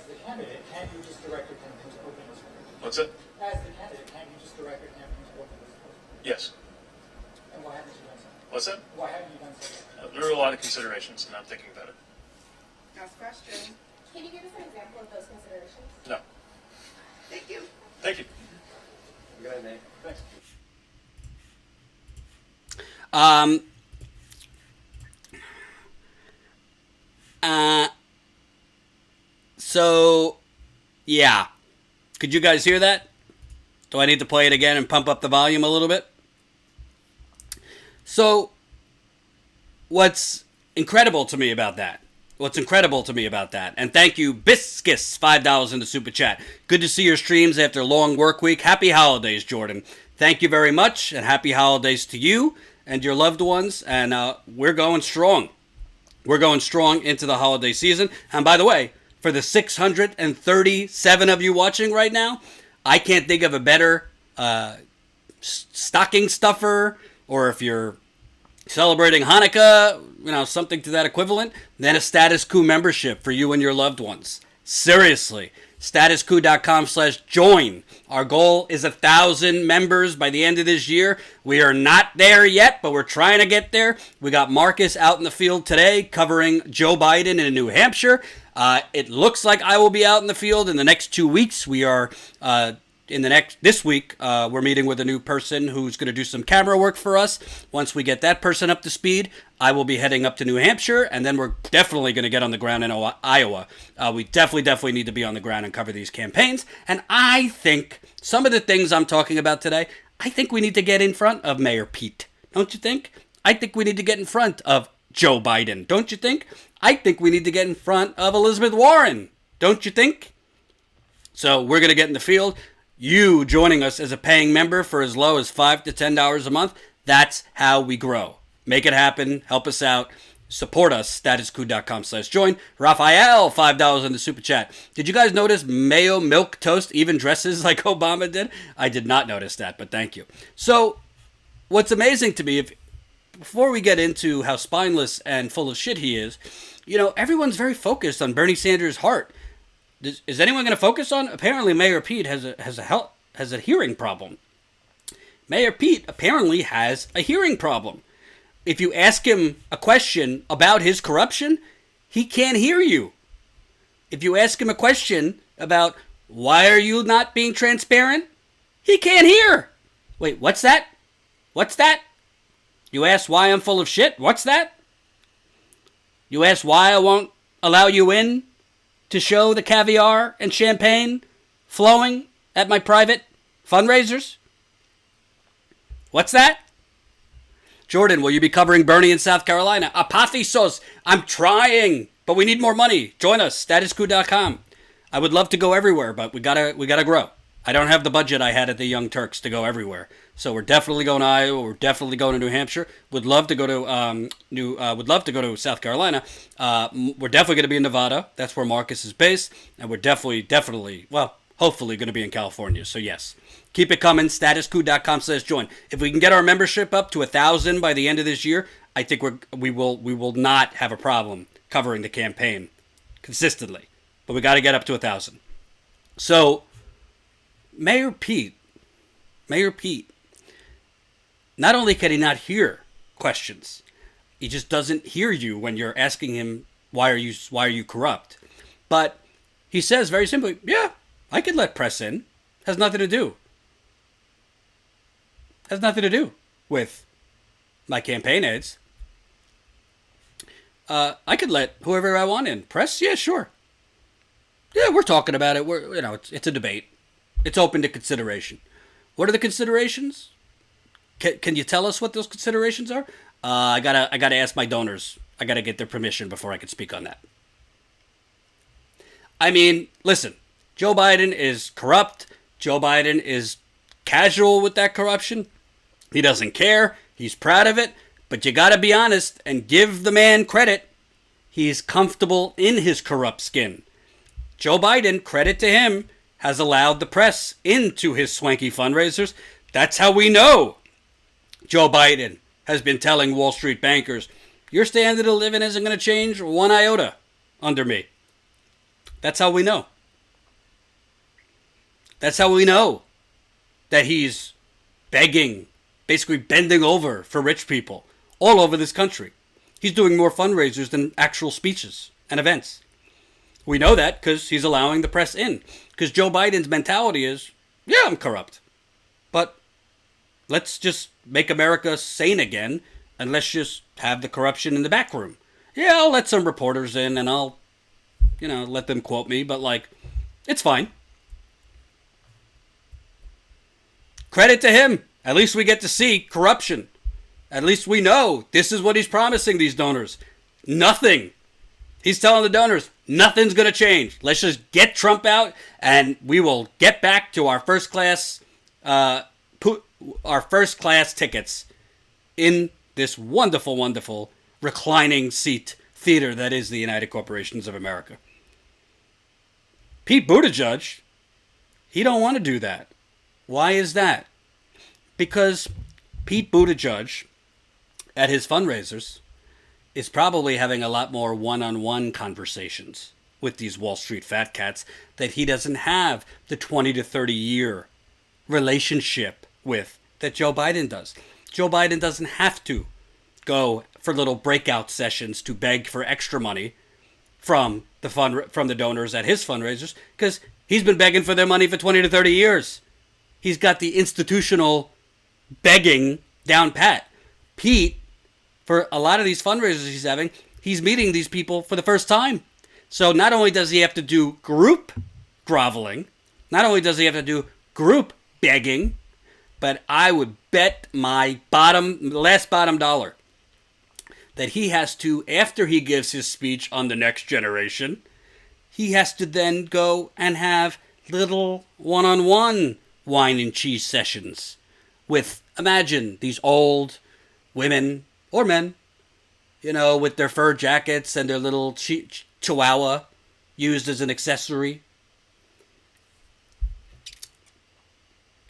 the candidate, can't you just direct your campaign to open this post? What's it? As the candidate, can't you just direct your campaign to open this post? Yes. And why haven't you done so? What's that? Why haven't you done so? There are a lot of considerations, and I'm thinking about it. Last question. Can you give us an example of those considerations? No. Thank you. Thank you. Good night, Mayor. Thanks. So, yeah. Could you guys hear that? Do I need to play it again and pump up the volume a little bit? So, what's incredible to me about that? And thank you, Biscus, $5 in the super chat. Good to see your streams after a long work week. Happy holidays, Jordan. Thank you very much, and happy holidays to you and your loved ones. And we're going strong. We're going strong into the holiday season. And by the way, for the 637 of you watching right now, I can't think of a better stocking stuffer, or if you're celebrating Hanukkah, something to that equivalent, than a Status Coup membership for you and your loved ones. Seriously. statuscoup.com/join. Our goal is 1,000 members by the end of this year. We are not there yet, but we're trying to get there. We got Marcus out in the field today covering Joe Biden in New Hampshire. It looks like I will be out in the field in the next 2 weeks. We are this week, we're meeting with a new person who's going to do some camera work for us. Once we get that person up to speed, I will be heading up to New Hampshire, and then we're definitely going to get on the ground in Iowa. We definitely need to be on the ground and cover these campaigns. And I think some of the things I'm talking about today, I think we need to get in front of Mayor Pete. Don't you think? I think we need to get in front of Joe Biden. Don't you think? I think we need to get in front of Elizabeth Warren. Don't you think? So we're going to get in the field. You joining us as a paying member for as low as $5 to $10 a month, that's how we grow. Make it happen. Help us out. Support us. statuscoup.com/join. Raphael, $5 in the super chat. Did you guys notice Mayo Milk Toast even dresses like Obama did? I did not notice that, but thank you. So what's amazing to me, before we get into how spineless and full of shit he is, everyone's very focused on Bernie Sanders' heart. Is anyone going to focus on? Apparently, Mayor Pete has a hearing problem. Mayor Pete apparently has a hearing problem. If you ask him a question about his corruption, he can't hear you. If you ask him a question about why are you not being transparent, he can't hear. Wait, what's that? What's that? You ask why I'm full of shit? What's that? You ask why I won't allow you in to show the caviar and champagne flowing at my private fundraisers? What's that? Jordan, will you be covering Bernie in South Carolina? Apotheosis. I'm trying, but we need more money. Join us, statuscoup.com. I would love to go everywhere, but we gotta grow. I don't have the budget I had at the Young Turks to go everywhere. So we're definitely going to Iowa. We're definitely going to New Hampshire. Would love to go to South Carolina. We're definitely going to be in Nevada. That's where Marcus is based, and we're definitely, hopefully going to be in California. So yes, keep it coming. statuscoup.com/join. If we can get our membership up to 1,000 by the end of this year, I think we will not have a problem covering the campaign consistently. But we got to get up to 1,000. So Mayor Pete, not only can he not hear questions, he just doesn't hear you when you're asking him, why are you corrupt? But he says very simply, yeah, I could let press in. Has nothing to do with my campaign ads. I could let whoever I want in. Press? Yeah, sure. Yeah, we're talking about it. It's a debate. It's open to consideration. What are the considerations? Can you tell us what those considerations are? I gotta ask my donors. I gotta get their permission before I can speak on that. I mean, listen, Joe Biden is corrupt. Joe Biden is casual with that corruption. He doesn't care. He's proud of it. But you gotta be honest and give the man credit. He's comfortable in his corrupt skin. Joe Biden, credit to him, has allowed the press into his swanky fundraisers. That's how we know Joe Biden has been telling Wall Street bankers, your standard of living isn't going to change one iota under me. That's how we know. That's how we know that he's begging, basically bending over for rich people all over this country. He's doing more fundraisers than actual speeches and events. We know that because he's allowing the press in. Because Joe Biden's mentality is, yeah, I'm corrupt. But let's just make America sane again, and let's just have the corruption in the back room. Yeah, I'll let some reporters in, and I'll, let them quote me, but, it's fine. Credit to him. At least we get to see corruption. At least we know this is what he's promising these donors. Nothing. He's telling the donors, nothing's going to change. Let's just get Trump out, and we will get back to our first class tickets in this wonderful, wonderful reclining seat theater that is the United Corporations of America. Pete Buttigieg, he don't want to do that. Why is that? Because Pete Buttigieg, at his fundraisers, is probably having a lot more one-on-one conversations with these Wall Street fat cats that he doesn't have the 20 to 30 year relationship with that Joe Biden does. Joe Biden doesn't have to go for little breakout sessions to beg for extra money from the donors at his fundraisers because he's been begging for their money for 20 to 30 years. He's got the institutional begging down pat. Pete, for a lot of these fundraisers he's having, he's meeting these people for the first time. So not only does he have to do group groveling, not only does he have to do group begging, but I would bet my last bottom dollar that he has to, after he gives his speech on the next generation, he has to then go and have little one-on-one wine and cheese sessions with, imagine, these old women or men, with their fur jackets and their little chihuahua used as an accessory.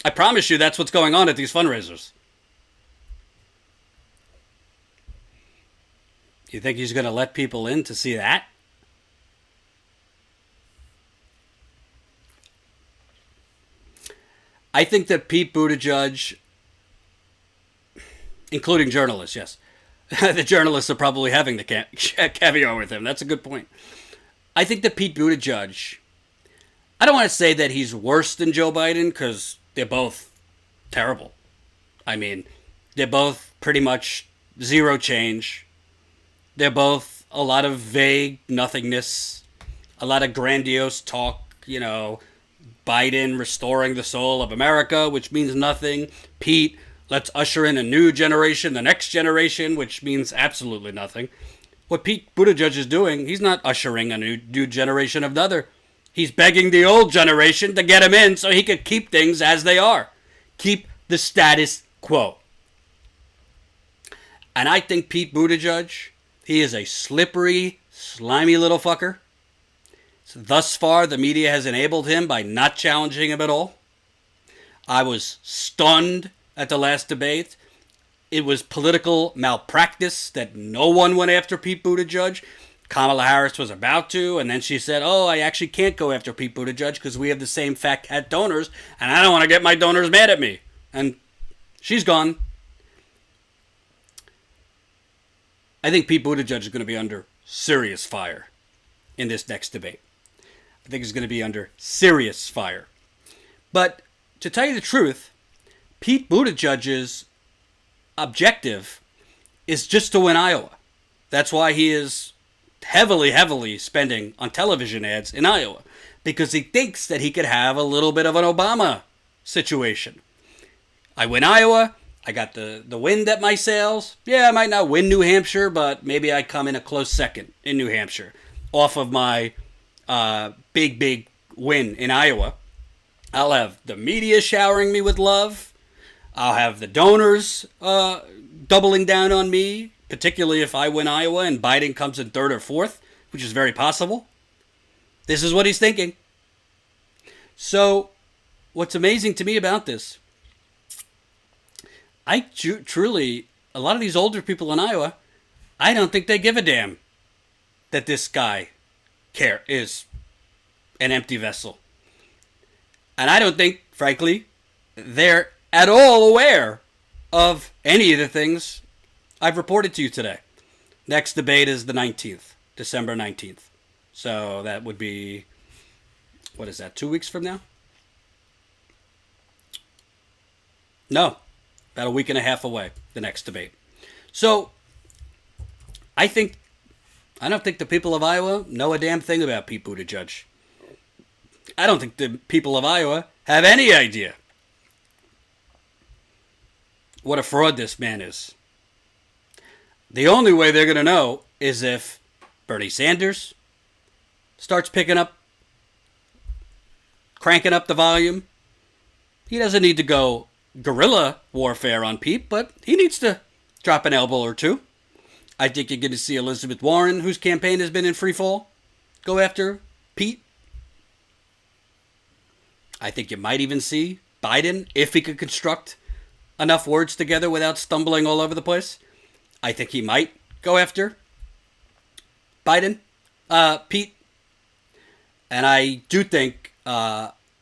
I promise you that's what's going on at these fundraisers. You think he's going to let people in to see that? I think that Pete Buttigieg, including journalists, yes. The journalists are probably having the caviar with him. That's a good point. I think that Pete Buttigieg, I don't want to say that he's worse than Joe Biden because they're both terrible. I mean, they're both pretty much zero change. They're both a lot of vague nothingness, a lot of grandiose talk, Biden restoring the soul of America, which means nothing. Pete, let's usher in a new generation, the next generation, which means absolutely nothing. What Pete Buttigieg is doing, he's not ushering a new generation of another. He's begging the old generation to get him in so he could keep things as they are. Keep the status quo. And I think Pete Buttigieg, he is a slippery, slimy little fucker. So thus far, the media has enabled him by not challenging him at all. I was stunned at the last debate. It was political malpractice that no one went after Pete Buttigieg. Kamala Harris was about to, and then she said, I actually can't go after Pete Buttigieg because we have the same fat cat donors, and I don't want to get my donors mad at me. And she's gone. I think Pete Buttigieg is going to be under serious fire in this next debate. I think he's going to be under serious fire. But to tell you the truth, Pete Buttigieg's objective is just to win Iowa. That's why he is heavily, heavily spending on television ads in Iowa, because he thinks that he could have a little bit of an Obama situation. I win Iowa. I got the wind at my sails. Yeah, I might not win New Hampshire, but maybe I come in a close second in New Hampshire off of my big win in Iowa. I'll have the media showering me with love. I'll have the donors doubling down on me, particularly if I win Iowa and Biden comes in third or fourth, which is very possible. This is what he's thinking. So, what's amazing to me about this, truly, a lot of these older people in Iowa, I don't think they give a damn that this guy is an empty vessel. And I don't think, frankly, they're at all aware of any of the things I've reported to you today. Next debate is the 19th, December 19th. So that would be, what is that, 2 weeks from now? No, about a week and a half away, the next debate. So I don't think the people of Iowa know a damn thing about Pete Buttigieg. I don't think the people of Iowa have any idea what a fraud this man is. The only way they're going to know is if Bernie Sanders starts cranking up the volume. He doesn't need to go guerrilla warfare on Pete, but he needs to drop an elbow or two. I think you're going to see Elizabeth Warren, whose campaign has been in free fall, go after Pete. I think you might even see Biden, if he could construct enough words together without stumbling all over the place. I think he might go after Pete. And I do think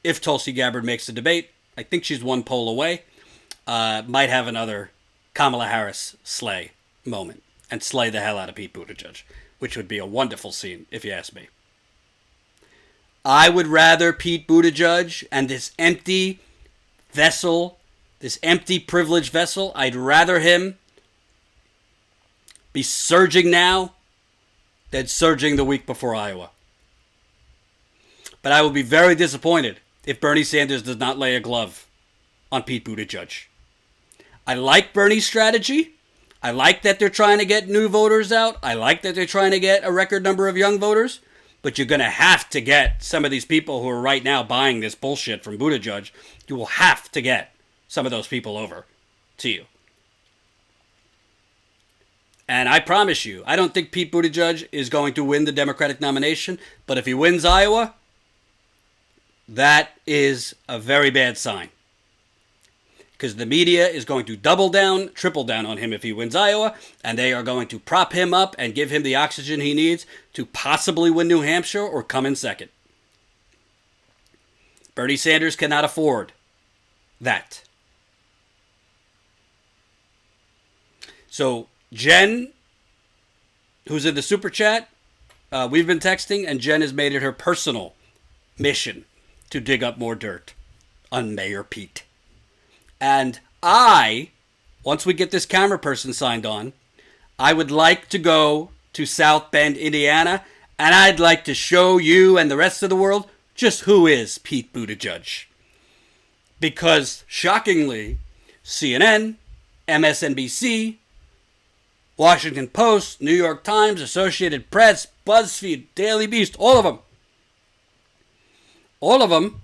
if Tulsi Gabbard makes the debate, I think she's one poll away, might have another Kamala Harris slay moment and slay the hell out of Pete Buttigieg, which would be a wonderful scene, if you ask me. I would rather Pete Buttigieg and this empty vessel, this empty privileged vessel, I'd rather him be surging now than surging the week before Iowa. But I will be very disappointed if Bernie Sanders does not lay a glove on Pete Buttigieg. I like Bernie's strategy. I like that they're trying to get new voters out. I like that they're trying to get a record number of young voters. But you're going to have to get some of these people who are right now buying this bullshit from Buttigieg. You will have to get some of those people over to you. And I promise you, I don't think Pete Buttigieg is going to win the Democratic nomination. But if he wins Iowa, that is a very bad sign. Because the media is going to double down, triple down on him if he wins Iowa, and they are going to prop him up and give him the oxygen he needs to possibly win New Hampshire or come in second. Bernie Sanders cannot afford that. So Jen, who's in the super chat, we've been texting, and Jen has made it her personal mission to dig up more dirt on Mayor Pete. And once we get this camera person signed on, I would like to go to South Bend, Indiana, and I'd like to show you and the rest of the world just who is Pete Buttigieg. Because, shockingly, CNN, MSNBC, Washington Post, New York Times, Associated Press, BuzzFeed, Daily Beast, all of them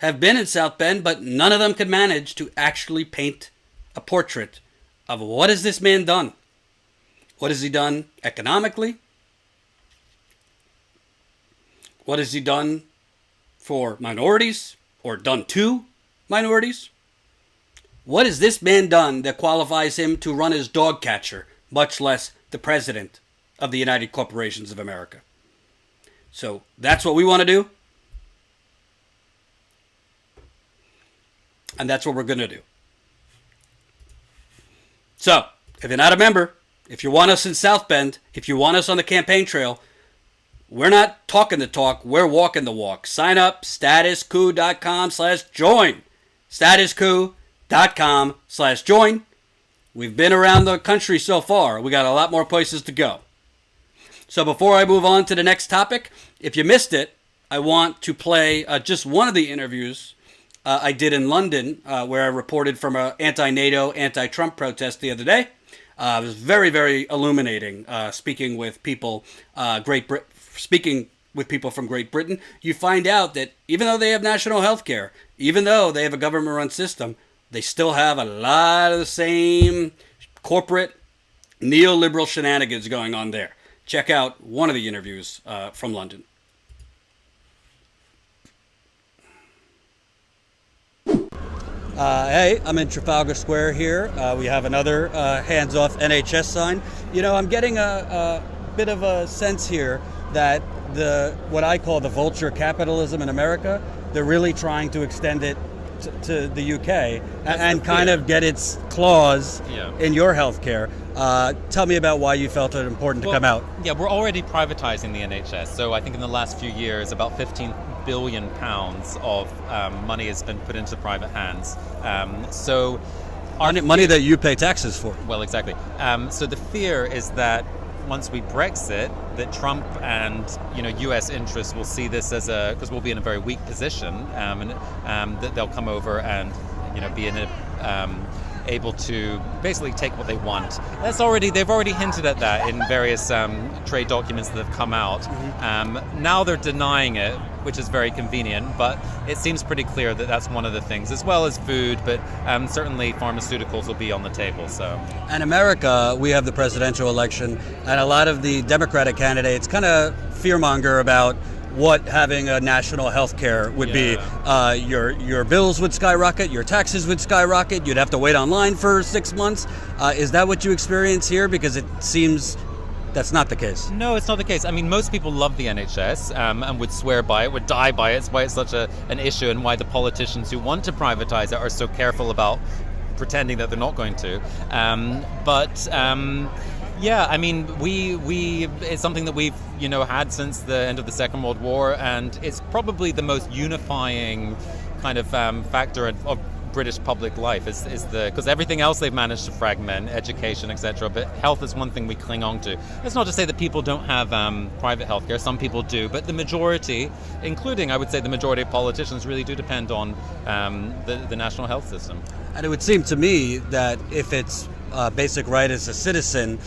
have been in South Bend, but none of them could manage to actually paint a portrait of what has this man done. What has he done economically? What has he done for minorities or done to minorities? What has this man done that qualifies him to run as dog catcher, much less the president of the United Corporations of America? So that's what we want to do. And that's what we're going to do. So, if you're not a member, if you want us in South Bend, if you want us on the campaign trail, we're not talking the talk, we're walking the walk. Sign up, statuscoup.com/join. Statuscoup.com/join. We've been around the country so far. We got a lot more places to go. So before I move on to the next topic, if you missed it, I want to play just one of the interviews I did in London, where I reported from an anti-NATO, anti-Trump protest the other day. It was very, very illuminating. Speaking with people, from Great Britain, you find out that even though they have national health care, even though they have a government-run system, they still have a lot of the same corporate neoliberal shenanigans going on there. Check out one of the interviews from London. Hey, I'm in Trafalgar Square here. We have another hands-off NHS sign. You know, I'm getting a bit of a sense here that what I call the vulture capitalism in America, they're really trying to extend it to the UK and kind of get its claws in your healthcare. Tell me about why you felt it important to come out. Yeah, we're already privatizing the NHS. So I think in the last few years, about 15 billion pounds of money has been put into private hands. So money that you pay taxes for. Well, exactly. So the fear is that once we Brexit, that Trump and U.S. interests will see this as because we'll be in a very weak position, and that they'll come over and be in a able to basically take what they want. They've already hinted at that in various trade documents that have come out. Now they're denying it, which is very convenient, but it seems pretty clear that that's one of the things, as well as food, but certainly pharmaceuticals will be on the table. So, in America, we have the presidential election, and a lot of the Democratic candidates kind of fearmonger about what having a national health care would be. Your bills would skyrocket, your taxes would skyrocket, you'd have to wait online for 6 months. Is that what you experience here? Because it seems that's not the case. No, it's not the case. I mean, most people love the NHS and would swear by it, would die by it. It's why it's such an issue, and why the politicians who want to privatize it are so careful about pretending that they're not going to. Yeah, I mean, it's something that we've had since the end of the Second World War, and it's probably the most unifying kind of factor of British public life is because everything else they've managed to fragment, education, etc. But health is one thing we cling on to. It's not to say that people don't have private healthcare. Some people do, but the majority, including I would say the majority of politicians, really do depend on the national health system. And it would seem to me that if it's basic right as a citizen,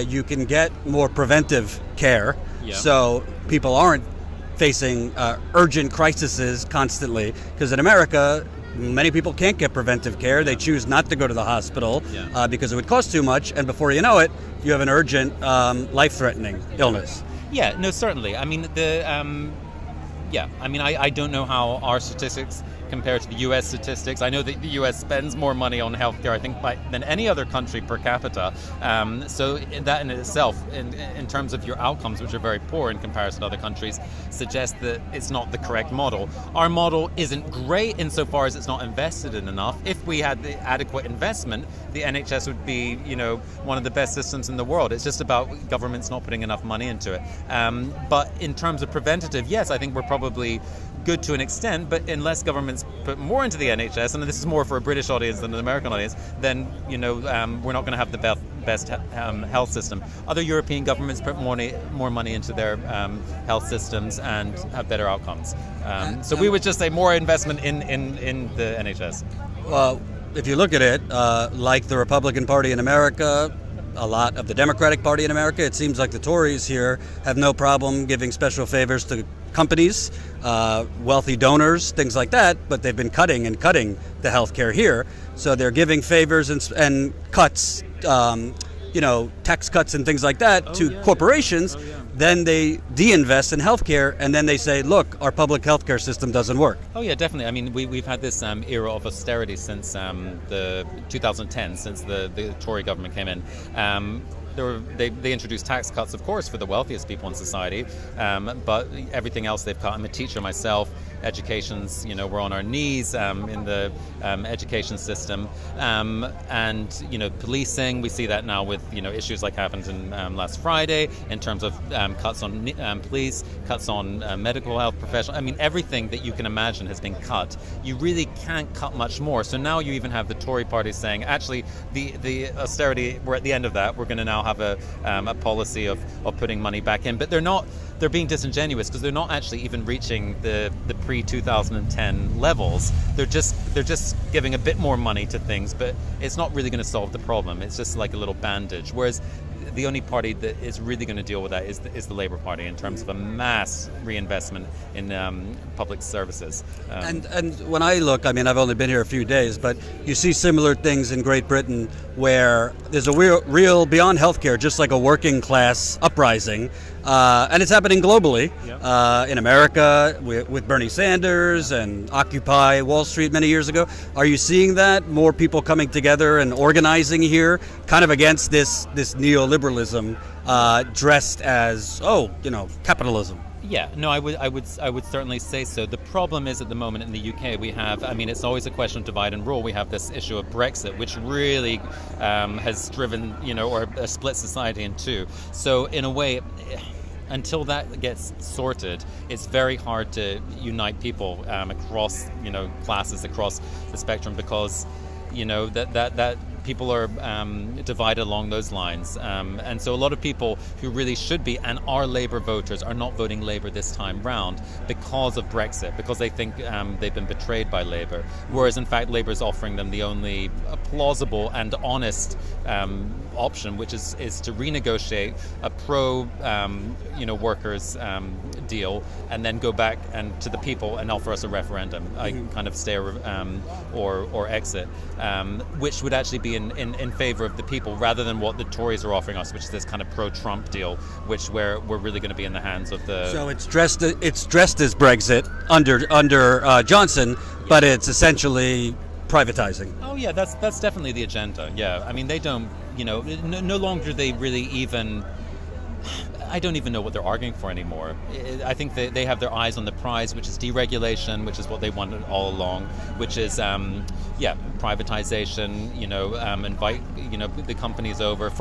you can get more preventive care, so people aren't facing urgent crises constantly. Because in America, many people can't get preventive care. They choose not to go to the hospital because it would cost too much, and before you know it, you have an urgent, life-threatening illness. Yeah, no, certainly. I mean, I don't know how our statistics compared to the U.S. statistics. I know that the U.S. spends more money on healthcare, I think, than any other country per capita. So that in itself, in terms of your outcomes, which are very poor in comparison to other countries, suggests that it's not the correct model. Our model isn't great insofar as it's not invested in enough. If we had the adequate investment, the NHS would be, one of the best systems in the world. It's just about governments not putting enough money into it. But in terms of preventative, yes, I think we're probably good to an extent, but unless governments put more into the NHS, and this is more for a British audience than an American audience, then we're not going to have the best health system. Other European governments put more money into their health systems and have better outcomes. So we would just say more investment in the NHS. Well, if you look at it, like the Republican Party in America, a lot of the Democratic Party in America, it seems like the Tories here have no problem giving special favors to companies, wealthy donors, things like that, but they've been cutting the health care here. So they're giving favors and cuts, tax cuts and things like that to corporations. Then they de-invest in healthcare, and then they say, look, our public healthcare system doesn't work. Oh yeah, definitely. I mean, we've had this era of austerity since the 2010, since the Tory government came in. They introduced tax cuts, of course, for the wealthiest people in society, but everything else they've cut. I'm a teacher myself. Education's, we're on our knees in the education system, and policing. We see that now with issues like happened in last Friday in terms of cuts on police, cuts on medical health professionals. I mean, everything that you can imagine has been cut. You really can't cut much more. So now you even have the Tory party saying, actually, the austerity, we're at the end of that. We're going to now have a policy of putting money back in, but they're being disingenuous because they're not actually even reaching the pre-2010 levels. They're just giving a bit more money to things, but it's not really going to solve the problem. It's just like a little bandage. Whereas the only party that is really going to deal with that is the Labour Party in terms of a mass reinvestment in public services. And when I look, I mean, I've only been here a few days, but you see similar things in Great Britain where there's a real beyond healthcare, just like a working class uprising. And it's happening globally. In America with Bernie Sanders and Occupy Wall Street many years ago. Are you seeing that? More people coming together and organizing here, kind of against this neoliberalism dressed as, capitalism. Yeah, no, I would certainly say so. The problem is at the moment in the UK we have, I mean, it's always a question of divide and rule. We have this issue of Brexit, which really has driven, or split society in two. So in a way, until that gets sorted, it's very hard to unite people across, classes, across the spectrum, because, that people are divided along those lines. And so a lot of people who really should be and are Labour voters are not voting Labour this time round because of Brexit, because they think they've been betrayed by Labour. Whereas in fact Labour is offering them the only plausible and honest option, which is to renegotiate a workers deal and then go back and to the people and offer us a referendum. I kind of stay or exit, which would actually be in favour of the people rather than what the Tories are offering us, which is this kind of pro-Trump deal, which we're really going to be in the hands of the. So it's dressed as Brexit under Johnson, but it's essentially privatizing. Oh yeah, that's definitely the agenda. Yeah, I mean they don't, no longer do they really even. I don't even know what they're arguing for anymore. I think they have their eyes on the prize, which is deregulation, which is what they wanted all along, which is, privatization, invite, the companies over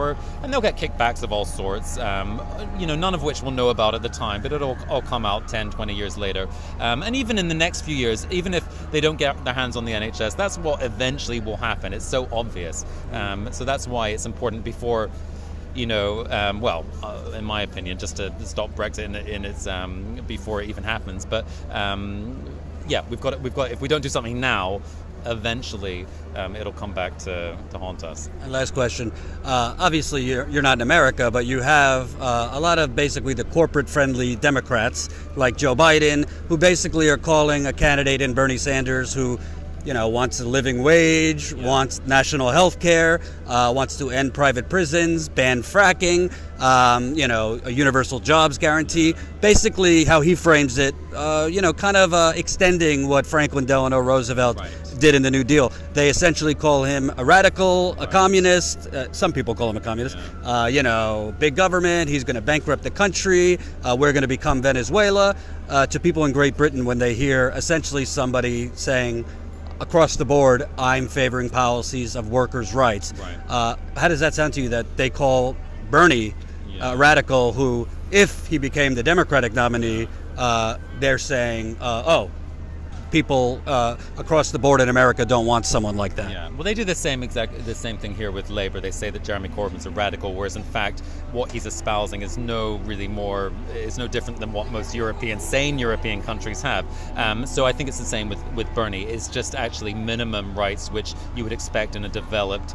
and they'll get kickbacks of all sorts, none of which we'll know about at the time, but it'll all come out 10, 20 years later. And even in the next few years, even if they don't get their hands on the NHS, that's what eventually will happen. It's so obvious. So that's why it's important before in my opinion, just to stop Brexit in its before it even happens. But we've got if we don't do something now, eventually it'll come back to haunt us. And last question. Obviously, you're not in America, but you have a lot of basically the corporate-friendly Democrats like Joe Biden, who basically are calling a candidate in Bernie Sanders who wants a living wage, wants national health care, wants to end private prisons, ban fracking, a universal jobs guarantee. Basically, how he frames it, extending what Franklin Delano Roosevelt did in the New Deal. They essentially call him a radical, a communist. Some people call him a communist. Big government. He's going to bankrupt the country. We're going to become Venezuela. To people in Great Britain, when they hear essentially somebody saying, across the board, I'm favoring policies of workers' rights. How does that sound to you, that they call Bernie a radical who, if he became the Democratic nominee, they're saying, people across the board in America don't want someone like that. Yeah, well, they do the same thing here with Labour. They say that Jeremy Corbyn's a radical, whereas in fact, what he's espousing is no different than what most sane European countries have. So I think it's the same with Bernie. It's just actually minimum rights, which you would expect in a developed,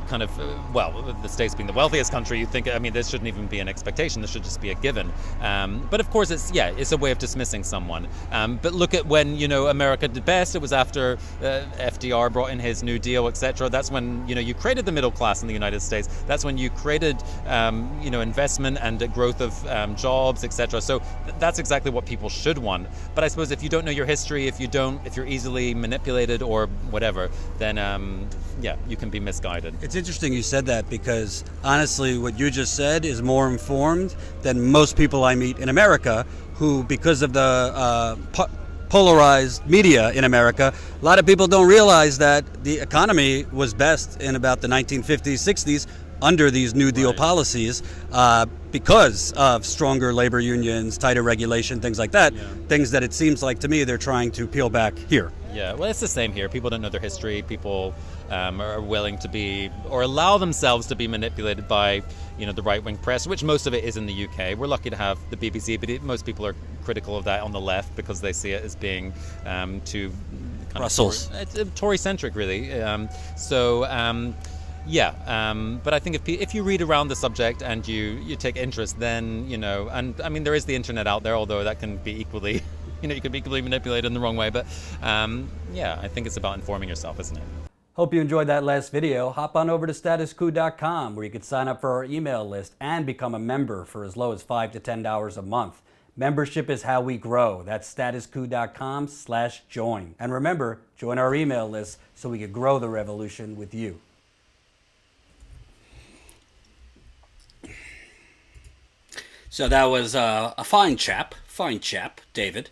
the States being the wealthiest country, you think, there shouldn't even be an expectation, this should just be a given. But of course, it's a way of dismissing someone. But look at when, America did best. It was after FDR brought in his New Deal, etc. That's when, you created the middle class in the United States. That's when you created, investment and growth of jobs, etc. So that's exactly what people should want. But I suppose if you don't know your history, if you're easily manipulated or whatever, then, you can be misguided. It's interesting you said that, because honestly what you just said is more informed than most people I meet in America, who, because of the polarized media in America, a lot of people don't realize that the economy was best in about the 1950s, 60s under these New Deal policies, because of stronger labor unions, tighter regulation, things like that, things that it seems like to me they're trying to peel back here. Yeah, well, it's the same here. People don't know their history. People are willing to be, or allow themselves to be manipulated by, the right-wing press, which most of it is in the UK. We're lucky to have the BBC, but most people are critical of that on the left because they see it as being too kind Brussels. of Tory-centric, really. Yeah, but I think if you read around the subject and you take interest, then, and I mean, there is the internet out there, although that can be equally, you can be equally manipulated in the wrong way. But yeah, I think it's about informing yourself, isn't it? Hope you enjoyed that last video. Hop on over to statuscoup.com where you can sign up for our email list and become a member for as low as $5 to $10 a month. Membership is how we grow. That's statuscoup.com/join. And remember, join our email list so we can grow the revolution with you. So that was a fine chap, David,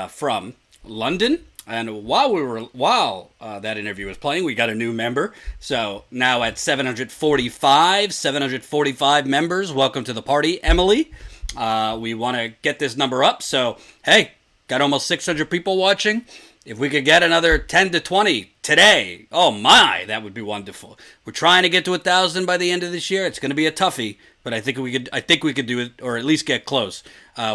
from London. And while that interview was playing, we got a new member. So now at 745 members. Welcome to the party, Emily. We want to get this number up. So, hey, got almost 600 people watching. If we could get another 10 to 20 today, oh my, that would be wonderful. We're trying to get to 1,000 by the end of this year. It's going to be a toughie, but I think we could do it, or at least get close.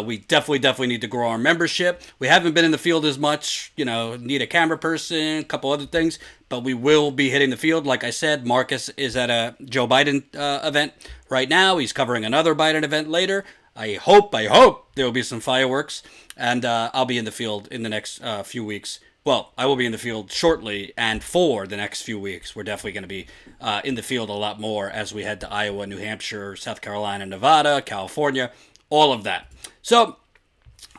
We definitely need to grow our membership. We haven't been in the field as much, need a camera person, a couple other things, but we will be hitting the field. Like I said, Marcus is at a Joe Biden event right now. He's covering another Biden event later. I hope there will be some fireworks, and I'll be in the field in the next few weeks. Well, I will be in the field shortly, and for the next few weeks, we're definitely going to be in the field a lot more as we head to Iowa, New Hampshire, South Carolina, Nevada, California, all of that. So,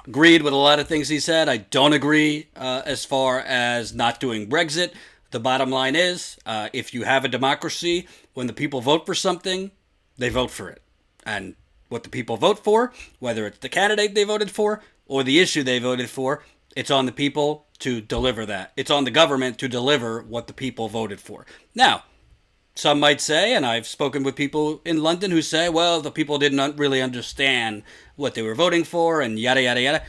agreed with a lot of things he said. I don't agree as far as not doing Brexit. The bottom line is, if you have a democracy, when the people vote for something, they vote for it. And what the people vote for, whether it's the candidate they voted for or the issue they voted for, it's on the people to deliver that. It's on the government to deliver what the people voted for. Now, some might say, and I've spoken with people in London who say, well, the people didn't really understand what they were voting for and yada, yada, yada.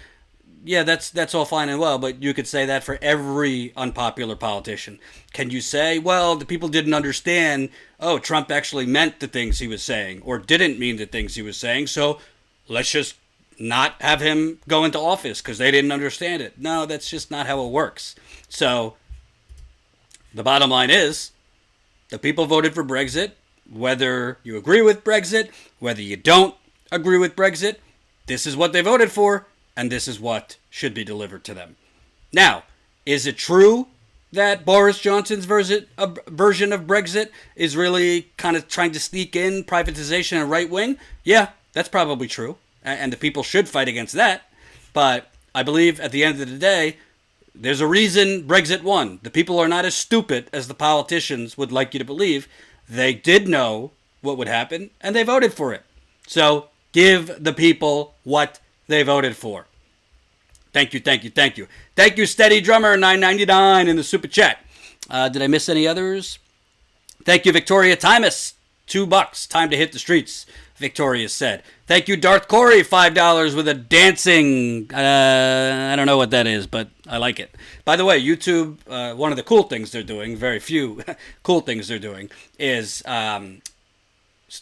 Yeah, that's all fine and well, but you could say that for every unpopular politician. Can you say, well, the people didn't understand, oh, Trump actually meant the things he was saying, or didn't mean the things he was saying, so let's just not have him go into office because they didn't understand it. No, that's just not how it works. So the bottom line is, the people voted for Brexit, whether you agree with Brexit, whether you don't agree with Brexit, this is what they voted for, and this is what should be delivered to them. Now, is it true that Boris Johnson's version of Brexit is really kind of trying to sneak in privatization and right wing? Yeah, that's probably true, and the people should fight against that. But I believe at the end of the day, there's a reason Brexit won. The people are not as stupid as the politicians would like you to believe. They did know what would happen, and they voted for it. So give the people what they voted for. Thank you. Thank you, Steady Drummer, $9.99 in the super chat. Did I miss any others? Thank you, Victoria Timus, $2. Time to hit the streets, Victoria said. Thank you, Darth Corey, $5 with a dancing. I don't know what that is, but I like it. By the way, YouTube, one of the cool things they're doing, very few cool things they're doing, is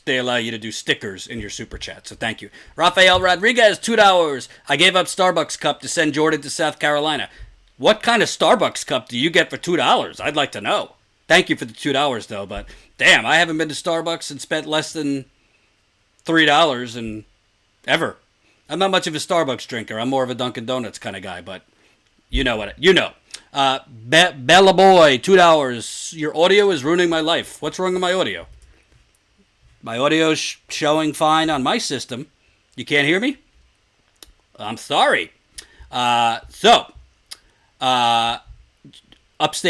they allow you to do stickers in your super chat. So thank you. Rafael Rodriguez, $2. I gave up Starbucks cup to send Jordan to South Carolina. What kind of Starbucks cup do you get for $2? I'd like to know. Thank you for the $2 though, but damn, I haven't been to Starbucks and spent less than $3 in ever. I'm not much of a Starbucks drinker. I'm more of a Dunkin' Donuts kind of guy, but you know what? You know. Bella Boy, $2. Your audio is ruining my life. What's wrong with my audio? My audio's showing fine on my system. You can't hear me? I'm sorry. Upstate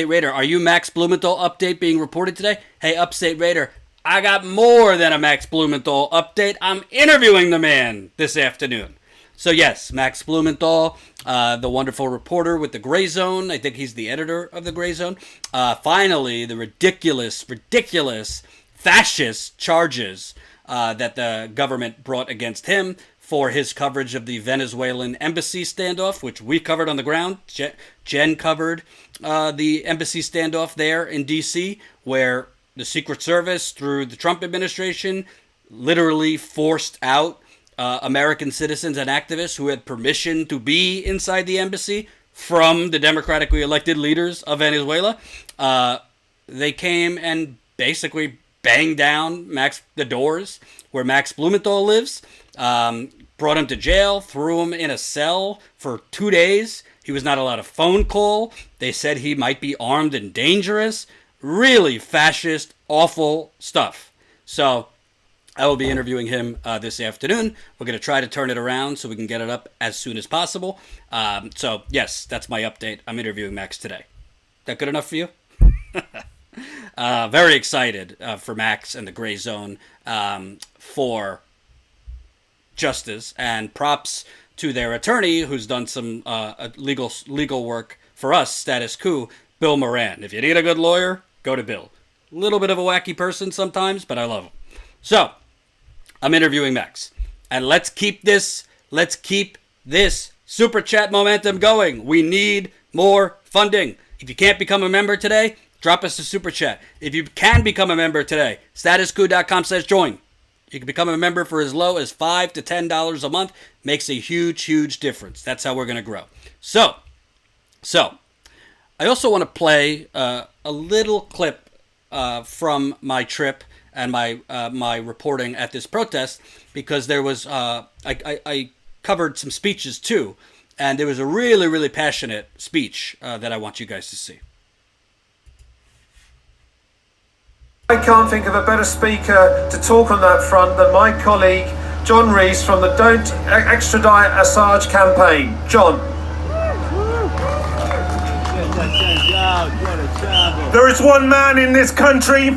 Raider, are you Max Blumenthal update being reported today? Hey, Upstate Raider, I got more than a Max Blumenthal update. I'm interviewing the man this afternoon. So yes, Max Blumenthal, the wonderful reporter with the Gray Zone. I think he's the editor of the Gray Zone. Finally, the ridiculous fascist charges that the government brought against him for his coverage of the Venezuelan embassy standoff, which we covered on the ground. Jen covered the embassy standoff there in D.C., where the Secret Service, through the Trump administration, literally forced out American citizens and activists who had permission to be inside the embassy from the democratically elected leaders of Venezuela. They came and basically banged down the doors where Max Blumenthal lives, brought him to jail, threw him in a cell for 2 days. He was not allowed a phone call. They said he might be armed and dangerous. Really fascist, awful stuff. So I will be interviewing him this afternoon. We're going to try to turn it around so we can get it up as soon as possible. So, yes, that's my update. I'm interviewing Max today. That good enough for you? Very excited for Max and the Gray Zone for justice, and props to their attorney who's done some legal work for us, Status Coup, Bill Moran. If you need a good lawyer, go to Bill. A little bit of a wacky person sometimes, but I love him. So, I'm interviewing Max. And let's keep this super chat momentum going. We need more funding. If you can't become a member today, drop us a super chat. If you can become a member today, statuscoup.com/join. You can become a member for as low as $5 to $10 a month. Makes a huge, huge difference. That's how we're going to grow. So, I also want to play a little clip from my trip and my reporting at this protest, because there was I covered some speeches too, and there was a really, really passionate speech that I want you guys to see. I can't think of a better speaker to talk on that front than my colleague John Rees from the Don't Extradite Assange campaign. John. There is one man in this country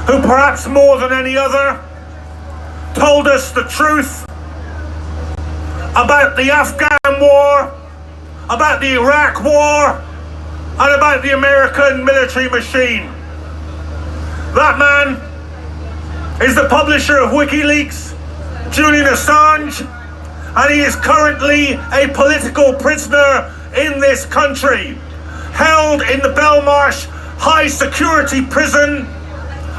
who, perhaps more than any other, told us the truth about the Afghan war, about the Iraq war, and about the American military machine. That man is the publisher of WikiLeaks, Julian Assange, and he is currently a political prisoner in this country, held in the Belmarsh high security prison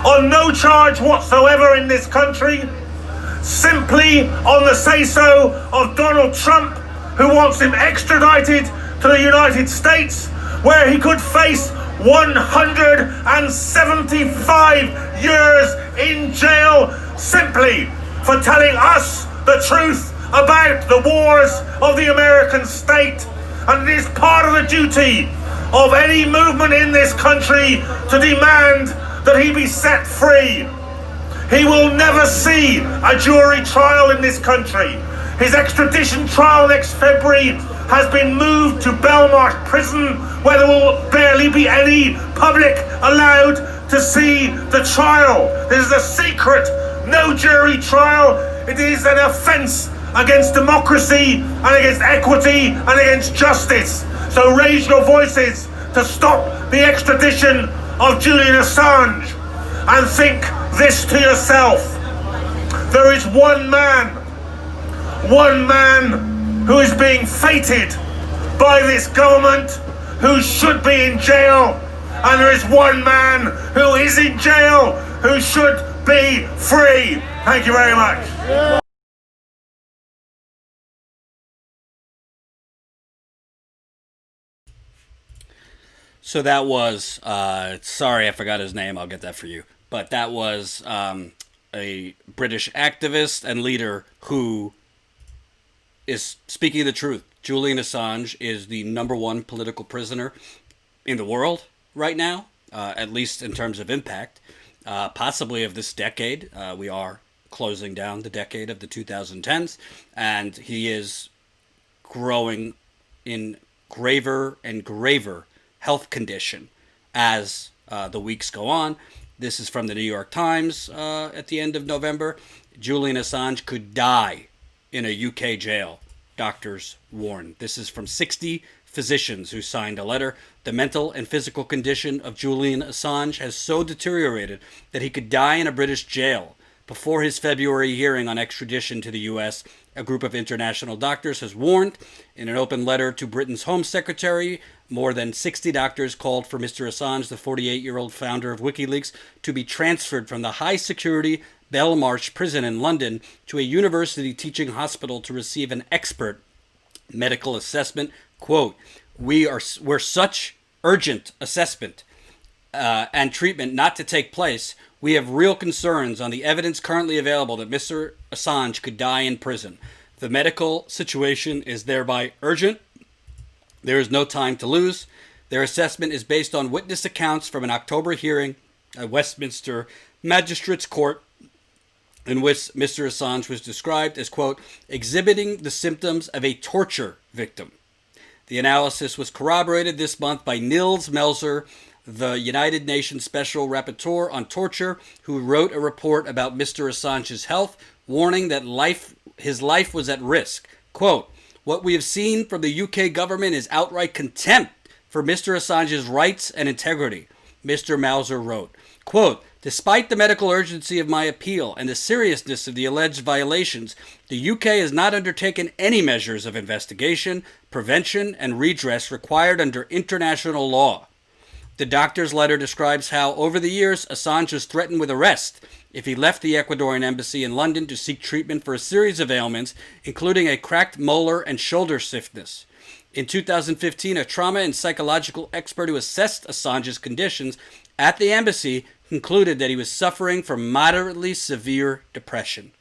on no charge whatsoever in this country, simply on the say-so of Donald Trump, who wants him extradited to the United States, where he could face 175 years in jail simply for telling us the truth about the wars of the American state. And it is part of the duty of any movement in this country to demand that he be set free. He will never see a jury trial in this country. His extradition trial next February has been moved to Belmarsh Prison, where there will barely be any public allowed to see the trial. This is a secret, no jury trial. It is an offence against democracy and against equity and against justice. So raise your voices to stop the extradition of Julian Assange, and think this to yourself. There is one man who is being feted by this government, who should be in jail, and there is one man who is in jail who should be free. Thank you very much. So that was, sorry I forgot his name, I'll get that for you. But that was a British activist and leader who is speaking the truth. Julian Assange is the #1 political prisoner in the world right now, at least in terms of impact, possibly of this decade. We are closing down the decade of the 2010s, and he is growing in graver and graver health condition as the weeks go on. This is from the New York Times at the end of November. Julian Assange could die in a UK jail, doctors warn. This is from 60 physicians who signed a letter. The mental and physical condition of Julian Assange has so deteriorated that he could die in a British jail. Before his February hearing on extradition to the U.S., a group of international doctors has warned. In an open letter to Britain's Home Secretary, more than 60 doctors called for Mr. Assange, the 48-year-old founder of WikiLeaks, to be transferred from the high-security Belmarsh prison in London to a university teaching hospital to receive an expert medical assessment. Quote, we're such urgent assessment and treatment not to take place, we have real concerns on the evidence currently available that Mr. Assange could die in prison. The medical situation is thereby urgent. There is no time to lose. Their assessment is based on witness accounts from an October hearing at Westminster Magistrates Court in which Mr. Assange was described as, quote, exhibiting the symptoms of a torture victim. The analysis was corroborated this month by Nils Melzer, the United Nations Special Rapporteur on Torture, who wrote a report about Mr. Assange's health, warning that his life was at risk. Quote, what we have seen from the UK government is outright contempt for Mr. Assange's rights and integrity, Mr. Melzer wrote. Quote, despite the medical urgency of my appeal and the seriousness of the alleged violations, the UK has not undertaken any measures of investigation, prevention, and redress required under international law. The doctor's letter describes how, over the years, Assange was threatened with arrest if he left the Ecuadorian embassy in London to seek treatment for a series of ailments, including a cracked molar and shoulder stiffness. In 2015, a trauma and psychological expert who assessed Assange's conditions at the embassy concluded that he was suffering from moderately severe depression.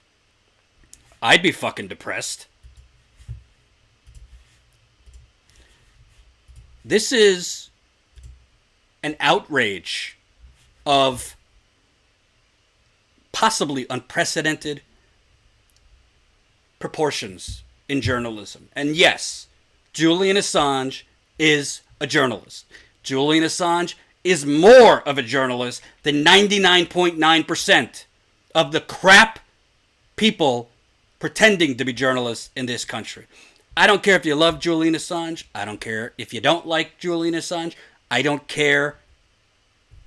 I'd be fucking depressed. This is an outrage of possibly unprecedented proportions in journalism. And yes, Julian Assange is a journalist. Julian Assange is more of a journalist than 99.9% of the crap people pretending to be journalists in this country. I don't care if you love Julian Assange. I don't care if you don't like Julian Assange. I don't care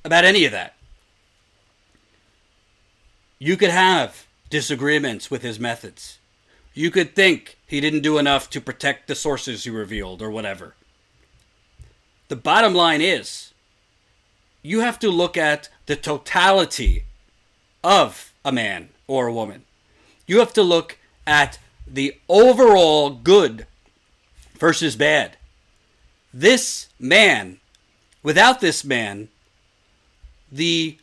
about any of that. You could have disagreements with his methods. You could think he didn't do enough to protect the sources he revealed or whatever. The bottom line is, you have to look at the totality of a man or a woman. You have to look at the overall good versus bad. This man, without this man, the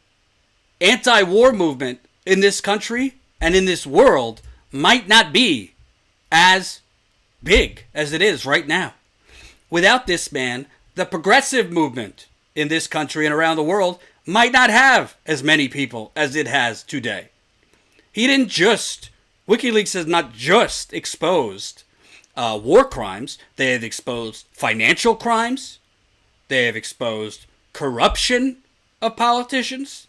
anti-war movement in this country and in this world might not be as big as it is right now. Without this man, the progressive movement in this country and around the world might not have as many people as it has today. WikiLeaks has not just exposed war crimes. They have exposed financial crimes. They have exposed corruption of politicians.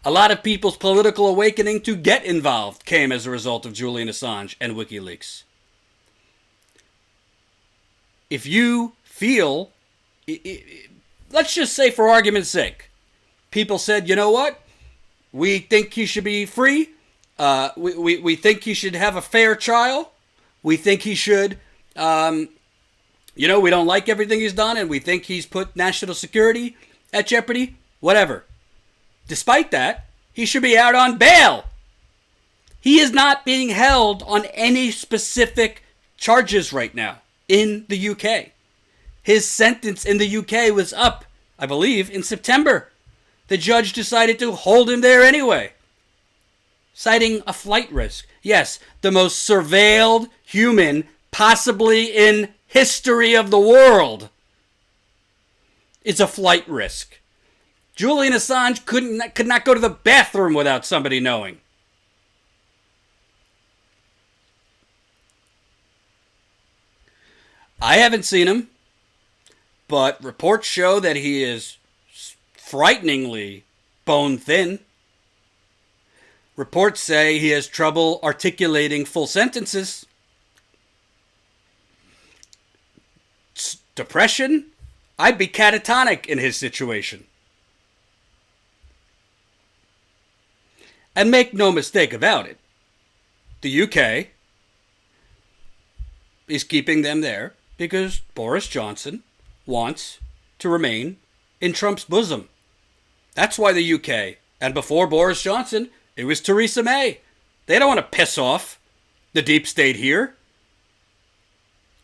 A lot of people's political awakening to get involved came as a result of Julian Assange and WikiLeaks. If you feel, let's just say for argument's sake, people said, you know what? We think he should be free. We think he should have a fair trial. We think he should, we don't like everything he's done and we think he's put national security at jeopardy. Whatever. Despite that, he should be out on bail. He is not being held on any specific charges right now in the UK. His sentence in the UK was up, I believe, in September. The judge decided to hold him there anyway, citing a flight risk. Yes, the most surveilled human possibly in history of the world is a flight risk. Julian Assange could not go to the bathroom without somebody knowing. I haven't seen him, but reports show that he is frighteningly bone thin. Reports say he has trouble articulating full sentences. Depression? I'd be catatonic in his situation. And make no mistake about it, the UK is keeping them there because Boris Johnson wants to remain in Trump's bosom. That's why the UK, and before Boris Johnson, it was Theresa May. They don't want to piss off the deep state here.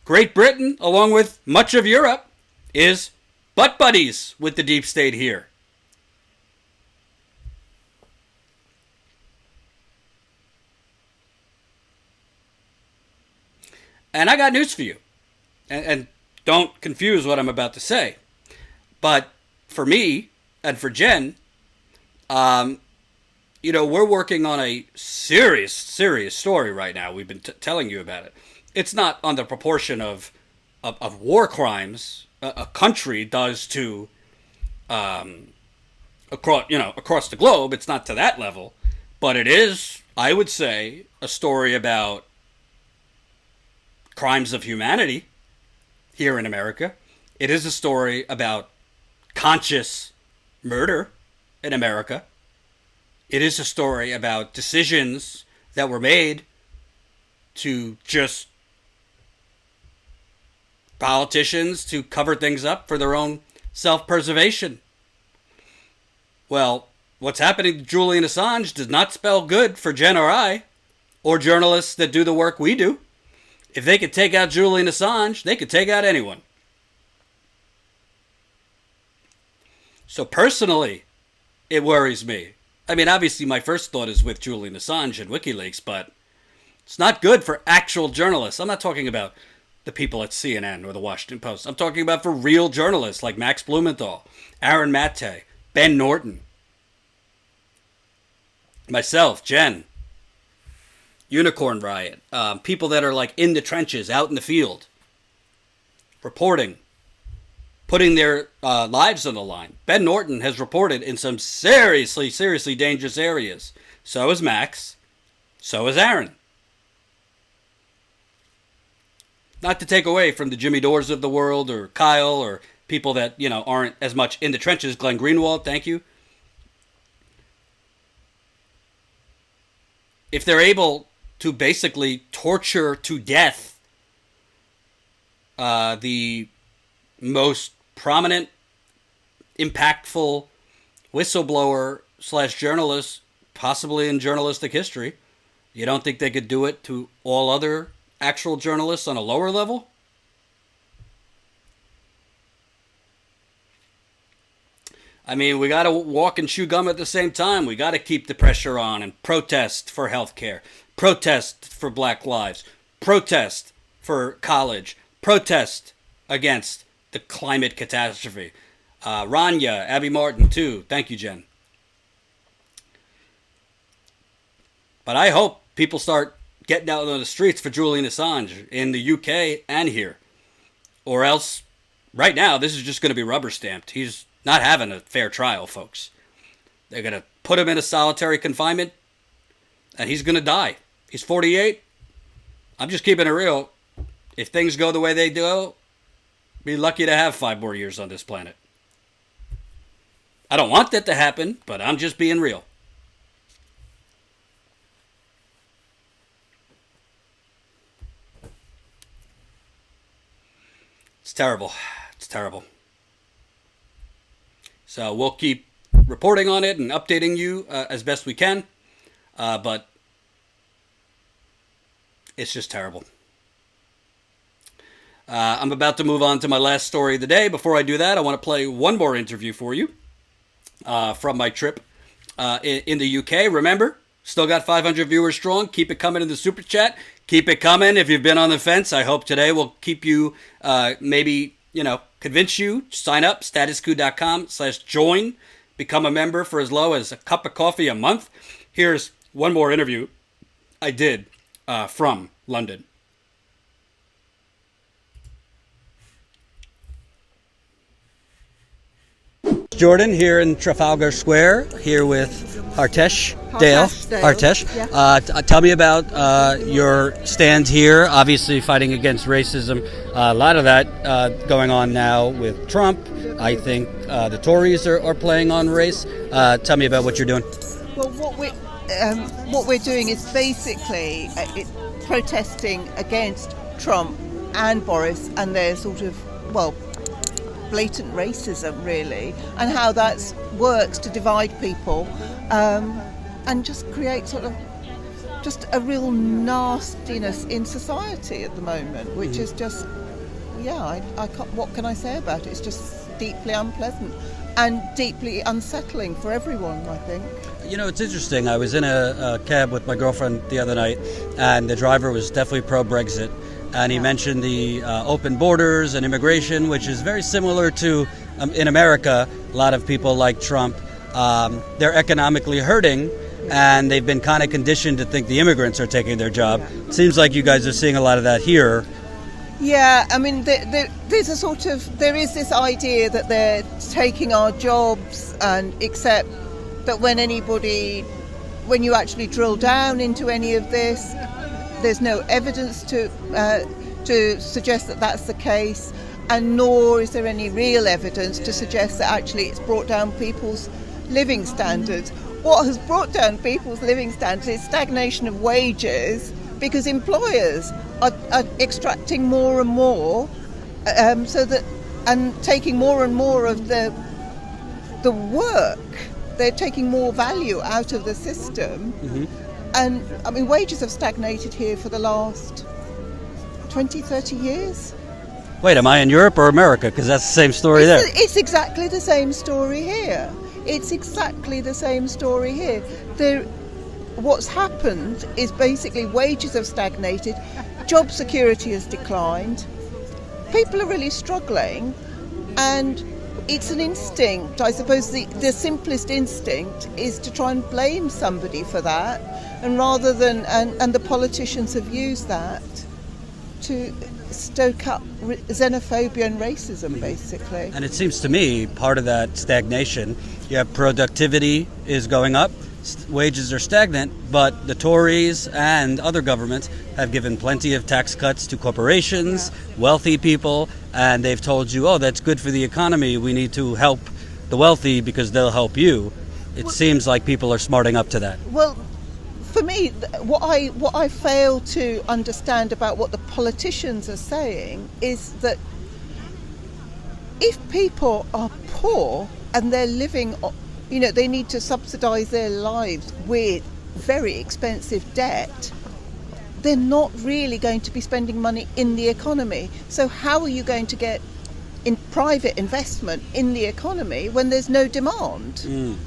Great Britain, along with much of Europe, is butt buddies with the deep state here. And I got news for you. And don't confuse what I'm about to say. But for me and for Jen, we're working on a serious story right now. We've been telling you about it. It's not on the proportion of war crimes a country does to across the globe. It's not to that level, but it is, I would say, a story about crimes of humanity here in America. It is a story about conscious murder in America. It is a story about decisions that were made to just politicians to cover things up for their own self-preservation. Well, what's happening to Julian Assange does not spell good for Jen or I, or journalists that do the work we do. If they could take out Julian Assange, they could take out anyone. So personally, it worries me. I mean, obviously my first thought is with Julian Assange and WikiLeaks, but it's not good for actual journalists. I'm not talking about the people at CNN or the Washington Post. I'm talking about for real journalists like Max Blumenthal, Aaron Maté, Ben Norton, myself, Jen, Unicorn Riot, people that are like in the trenches, out in the field, reporting, putting their lives on the line. Ben Norton has reported in some seriously dangerous areas. So is Max. So is Aaron. Not to take away from the Jimmy Dores of the world or Kyle or people that, aren't as much in the trenches. Glenn Greenwald, thank you. If they're able to basically torture to death the most prominent, impactful whistleblower / journalist, possibly in journalistic history, you don't think they could do it to all other actual journalists on a lower level? I mean, we got to walk and chew gum at the same time. We got to keep the pressure on and protest for healthcare, protest for Black lives, protest for college, protest against the climate catastrophe. Rania, Abby Martin, too. Thank you, Jen. But I hope people start getting out on the streets for Julian Assange in the UK and here. Or else, right now, this is just going to be rubber stamped. He's not having a fair trial, folks. They're going to put him in a solitary confinement, and he's going to die. He's 48. I'm just keeping it real. If things go the way they do, be lucky to have 5 more years on this planet. I don't want that to happen, but I'm just being real. It's terrible. It's terrible. So we'll keep reporting on it and updating you as best we can. But it's just terrible. I'm about to move on to my last story of the day. Before I do that, I want to play one more interview for you from my trip in the UK. Remember, still got 500 viewers strong. Keep it coming in the super chat. Keep it coming if you've been on the fence. I hope today will keep you, convince you. Sign up, statuscoup.com/join. Become a member for as low as a cup of coffee a month. Here's one more interview I did from London. Jordan here in Trafalgar Square, here with Hartesh Dale. Hartesh, yeah. Tell me about your stand here, obviously fighting against racism. A lot of that going on now with Trump. I think the Tories are playing on race. Tell me about what you're doing. Well, what we're doing is basically protesting against Trump and Boris and their sort of, blatant racism, really, and how that works to divide people and just create sort of just a real nastiness in society at the moment, which is just, I can't, what can I say about it? It's just deeply unpleasant and deeply unsettling for everyone, I think. You know, it's interesting. I was in a cab with my girlfriend the other night, and the driver was definitely pro-Brexit. And he mentioned the open borders and immigration, which is very similar to, in America, a lot of people like Trump. They're economically hurting, and they've been kind of conditioned to think the immigrants are taking their job. It seems like you guys are seeing a lot of that here. Yeah, I mean, there's a sort of, there is this idea that they're taking our jobs, and except that when you actually drill down into any of this, there's no evidence to suggest that that's the case, and nor is there any real evidence to suggest that actually it's brought down people's living standards. What has brought down people's living standards is stagnation of wages, because employers are extracting more and more, and taking more and more of the work. They're taking more value out of the system. Mm-hmm. And, I mean, wages have stagnated here for the last 20, 30 years. Wait, am I in Europe or America? Because that's the same story there. It's exactly the same story here. It's exactly the same story here. What's happened is basically wages have stagnated, job security has declined, people are really struggling, and it's an instinct. I suppose the simplest instinct is to try and blame somebody for that, and rather than and the politicians have used that to stoke up xenophobia and racism, basically. And it seems to me part of that stagnation, you have productivity is going up, wages are stagnant, but the Tories and other governments have given plenty of tax cuts to corporations, wealthy people, and they've told you, oh, that's good for the economy, we need to help the wealthy because they'll help you. It seems like people are smarting up to that. Well, for me, what I fail to understand about what the politicians are saying is that if people are poor and they're living, you know, they need to subsidise their lives with very expensive debt, they're not really going to be spending money in the economy. So how are you going to get in private investment in the economy when there's no demand? Mm.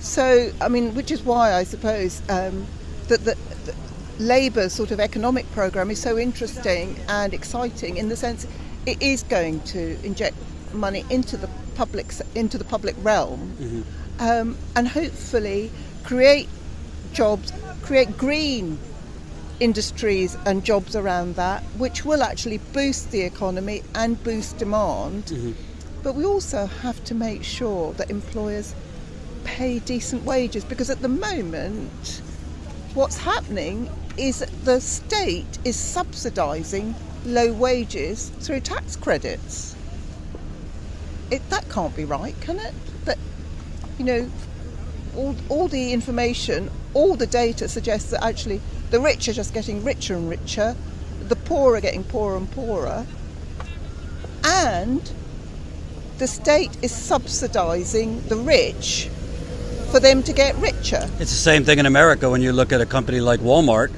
So, I mean, which is why I suppose that the Labour's sort of economic programme is so interesting and exciting, in the sense it is going to inject money into the public realm, mm-hmm. And hopefully create jobs, create green industries and jobs around that, which will actually boost the economy and boost demand. Mm-hmm. But we also have to make sure that employers pay decent wages, because at the moment what's happening is that the state is subsidising low wages through tax credits. That can't be right, can it? That, you know, all the information, all the data suggests that actually the rich are just getting richer and richer, the poor are getting poorer and poorer, and the state is subsidising the rich for them to get richer. It's the same thing in America when you look at a company like Walmart,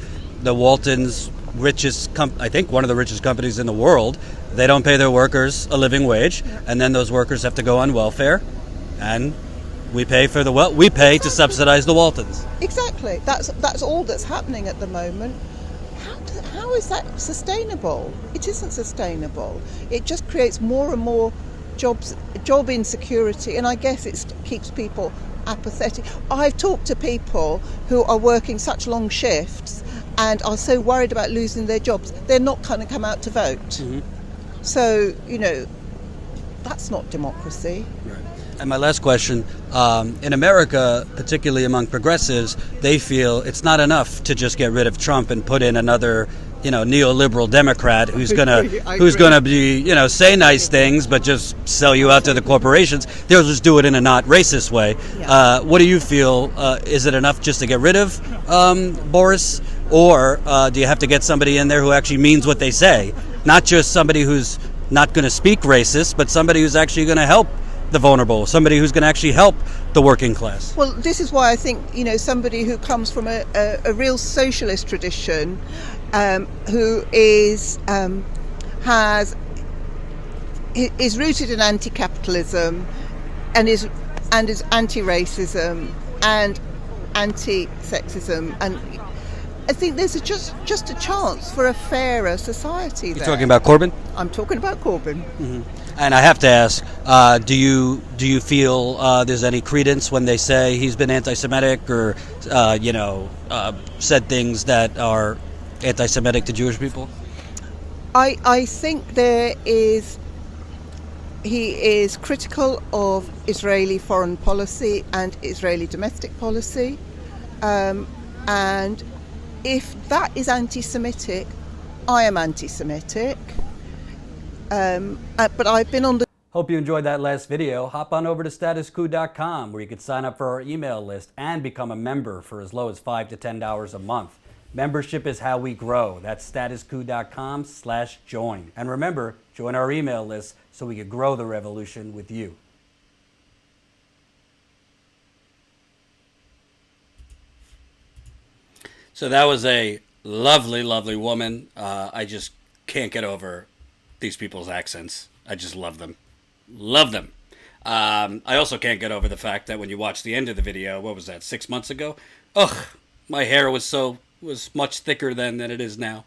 the Walton's richest, I think one of the richest companies in the world. They don't pay their workers a living wage, and then those workers have to go on welfare, and we pay for we pay to subsidize the Waltons. Exactly. That's all that's happening at the moment. How is that sustainable? It isn't sustainable. It just creates more and more job insecurity, and I guess it keeps people apathetic. I've talked to people who are working such long shifts and are so worried about losing their jobs, they're not going to come out to vote. Mm-hmm. So, you know, that's not democracy. Right. And my last question, in America, particularly among progressives, they feel it's not enough to just get rid of Trump and put in another, you know, neoliberal Democrat who's gonna be, you know, say nice things but just sell you out to the corporations. They'll just do it in a not racist way. Yeah. What do you feel? Is it enough just to get rid of Boris, or do you have to get somebody in there who actually means what they say, not just somebody who's not going to speak racist, but somebody who's actually going to help the vulnerable, somebody who's going to actually help the working class? Well, this is why I think, you know, somebody who comes from a real socialist tradition, who is has is rooted in anti-capitalism and is anti-racism and anti-sexism, and I think there's just a chance for a fairer society there. You're talking about Corbyn? I'm talking about Corbyn. Mm-hmm. And I have to ask, do you feel there's any credence when they say he's been anti-Semitic or said things that are anti-Semitic to Jewish people? I think he is critical of Israeli foreign policy and Israeli domestic policy, and if that is anti-Semitic, I am anti-Semitic. But I've been on the... Hope you enjoyed that last video. Hop on over to statuscoup.com where you can sign up for our email list and become a member for as low as $5 to $10 a month. Membership is how we grow. That's statuscoup.com/join. And remember, join our email list so we can grow the revolution with you. So that was a lovely, lovely woman. I just can't get over these people's accents. I just love them. Love them. I also can't get over the fact that when you watch the end of the video, what was that, 6 months ago? Ugh, my hair was much thicker then than it is now.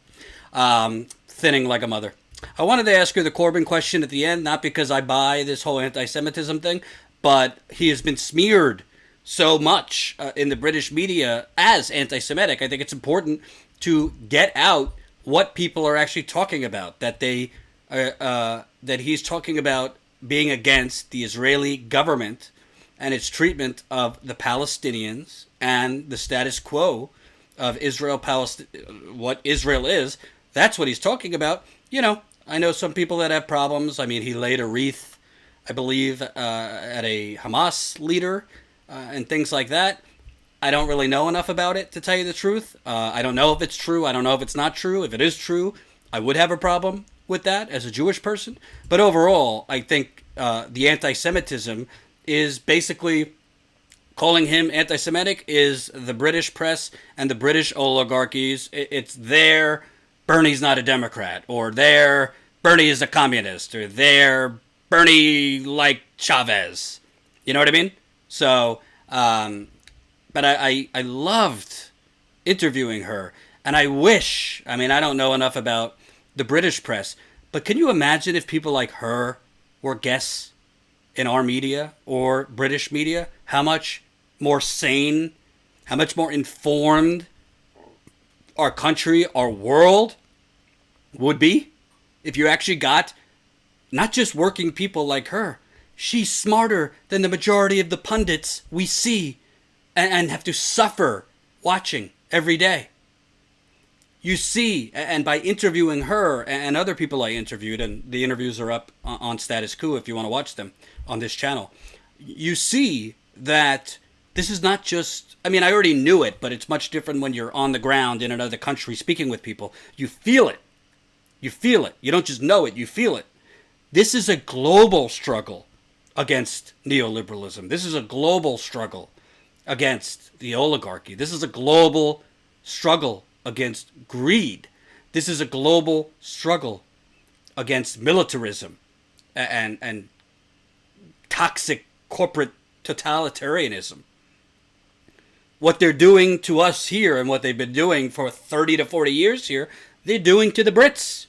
Thinning like a mother. I wanted to ask her the Corbyn question at the end, not because I buy this whole anti-Semitism thing, but he has been smeared so much in the British media as anti-Semitic. I think it's important to get out what people are actually talking about, that he's talking about being against the Israeli government and its treatment of the Palestinians and the status quo of what Israel is. That's what he's talking about. You know, I know some people that have problems. I mean, he laid a wreath, I believe, at a Hamas leader and things like that. I don't really know enough about it, to tell you the truth. I don't know if it's true. I don't know if it's not true. If it is true, I would have a problem with that as a Jewish person. But overall, I think the anti-Semitism is basically calling him anti-Semitic is the British press and the British oligarchies. It's their Bernie's not a Democrat, or their Bernie is a communist, or their Bernie like Chavez. You know what I mean? So, but I loved interviewing her, and I don't know enough about the British press, but can you imagine if people like her were guests in our media or British media? How much more sane, how much more informed our country, our world would be if you actually got not just working people like her. She's smarter than the majority of the pundits we see and have to suffer watching every day. You see, and by interviewing her and other people I interviewed, and the interviews are up on Status Coup if you want to watch them on this channel, you see that this is not just, I mean, I already knew it, but it's much different when you're on the ground in another country speaking with people. You feel it. You feel it. You don't just know it, you feel it. This is a global struggle against neoliberalism. This is a global struggle against the oligarchy. This is a global struggle against greed. This is a global struggle against militarism and toxic corporate totalitarianism. What they're doing to us here and what they've been doing for 30 to 40 years here, they're doing to the Brits.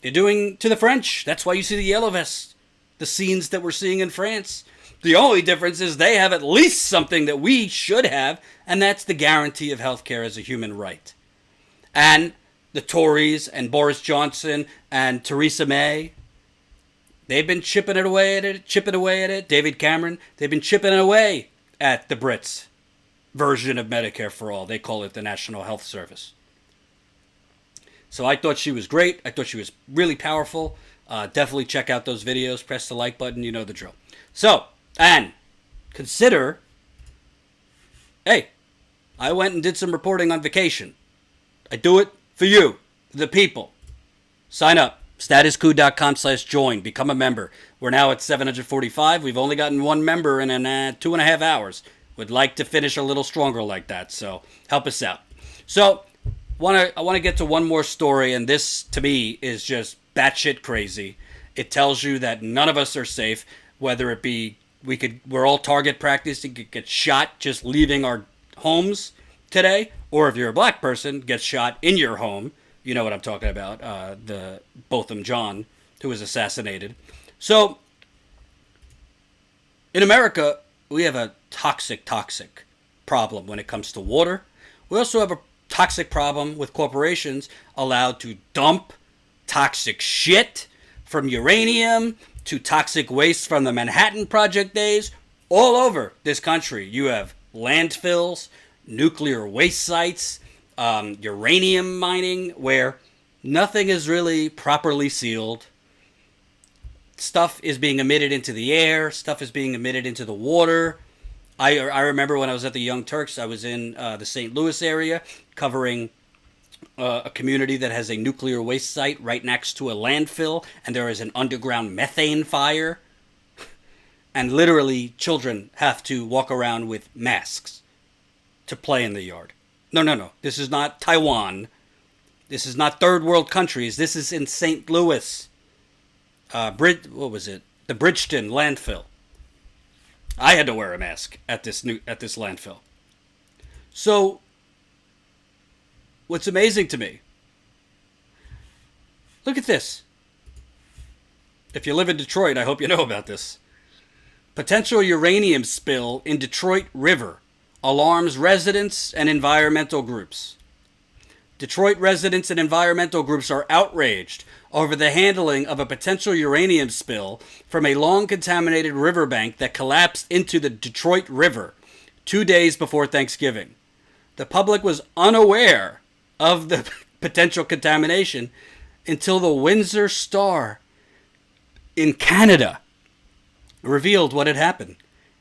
They're doing to the French. That's why you see the yellow vests, the scenes that we're seeing in France. The only difference is they have at least something that we should have, and that's the guarantee of healthcare as a human right. And the Tories and Boris Johnson and Theresa May, they've been chipping away at it. David Cameron, they've been chipping away at the Brits' version of Medicare for All. They call it the National Health Service. So I thought she was great. I thought she was really powerful. Definitely check out those videos. Press the like button. You know the drill. So, and consider, hey, I went and did some reporting on vacation. I do it for you, the people. Sign up. statuscoup.com/join. Become a member. We're now at 745. We've only gotten one member in 2.5 hours. Would like to finish a little stronger like that. So help us out. So I want to get to one more story, and this to me is just batshit crazy. It tells you that none of us are safe, whether it be we're all target practice and could get shot just leaving our homes today, or if you're a black person, gets shot in your home. You know what I'm talking about, the Botham John, who was assassinated. So, in America, we have a toxic problem when it comes to water. We also have a toxic problem with corporations allowed to dump toxic shit, from uranium to toxic waste from the Manhattan Project days. All over this country, you have landfills, nuclear waste sites, uranium mining, where nothing is really properly sealed. Stuff is being emitted into the air. Stuff is being emitted into the water. I remember when I was at the Young Turks, I was in the St. Louis area covering a community that has a nuclear waste site right next to a landfill, and there is an underground methane fire. And literally, children have to walk around with masks to play in the yard. No. This is not Taiwan. This is not third world countries. This is in St. Louis. What was it? The Bridgeton landfill. I had to wear a mask at this landfill. So, what's amazing to me, look at this. If you live in Detroit, I hope you know about this. Potential uranium spill in Detroit River alarms residents and environmental groups. Detroit residents and environmental groups are outraged over the handling of a potential uranium spill from a long-contaminated riverbank that collapsed into the Detroit River 2 days before Thanksgiving. The public was unaware of the potential contamination until the Windsor Star in Canada revealed what had happened.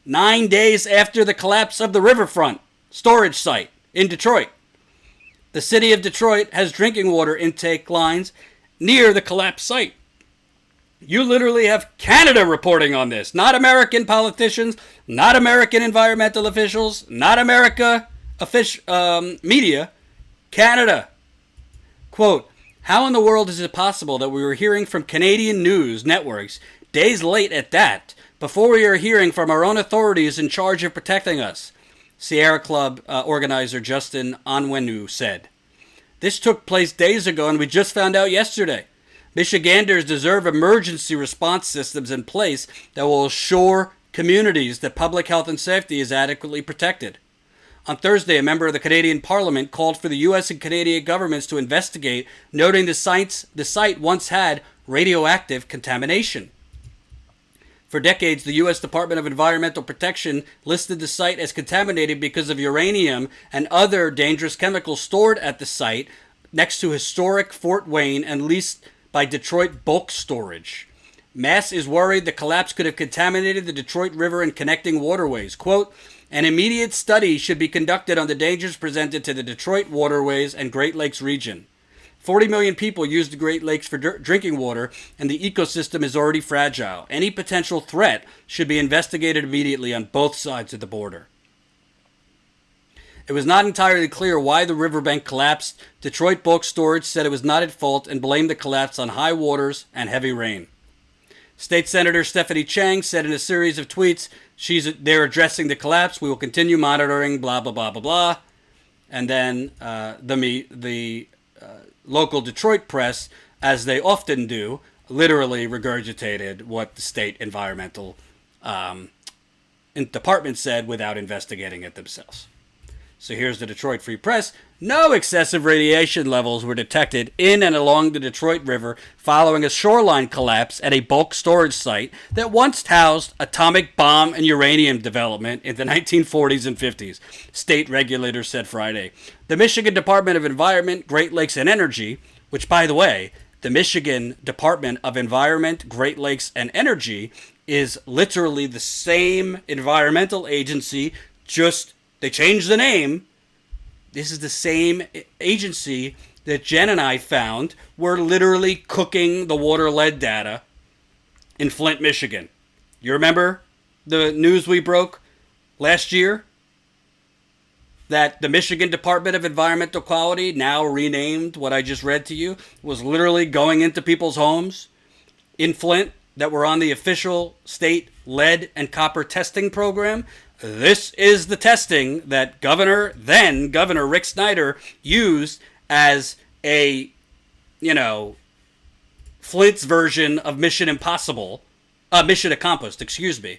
9 days after the collapse of the riverfront storage site in Detroit. The city of Detroit has drinking water intake lines near the collapsed site. You literally have Canada reporting on this, not American politicians, not American environmental officials, not America media, Canada. Quote, how in the world is it possible that we were hearing from Canadian news networks, days late at that, before we are hearing from our own authorities in charge of protecting us? Sierra Club organizer Justin Onwenu said. This took place days ago and we just found out yesterday. Michiganders deserve emergency response systems in place that will assure communities that public health and safety is adequately protected. On Thursday, a member of the Canadian Parliament called for the U.S. and Canadian governments to investigate, noting the site once had radioactive contamination. For decades, the U.S. Department of Environmental Protection listed the site as contaminated because of uranium and other dangerous chemicals stored at the site next to historic Fort Wayne and leased by Detroit Bulk Storage. Mass is worried the collapse could have contaminated the Detroit River and connecting waterways. Quote, an immediate study should be conducted on the dangers presented to the Detroit waterways and Great Lakes region. 40 million people use the Great Lakes for drinking water, and the ecosystem is already fragile. Any potential threat should be investigated immediately on both sides of the border. It was not entirely clear why the riverbank collapsed. Detroit Bulk Storage said it was not at fault and blamed the collapse on high waters and heavy rain. State Senator Stephanie Chang said in a series of tweets, they're addressing the collapse. We will continue monitoring, blah, blah, blah, blah, blah. And then the local Detroit press, as they often do, literally regurgitated what the state environmental department said without investigating it themselves. So here's the Detroit Free Press. No excessive radiation levels were detected in and along the Detroit River following a shoreline collapse at a bulk storage site that once housed atomic bomb and uranium development in the 1940s and 50s, state regulators said Friday. The Michigan Department of Environment, Great Lakes and Energy, which, by the way, the Michigan Department of Environment, Great Lakes and Energy is literally the same environmental agency, just they changed the name. This is the same agency that Jen and I found were literally cooking the water lead data in Flint, Michigan. You remember the news we broke last year? That the Michigan Department of Environmental Quality, now renamed what I just read to you, was literally going into people's homes in Flint that were on the official state lead and copper testing program. This is the testing that then Governor Rick Snyder used as a, Flint's version of Mission Accomplished, excuse me.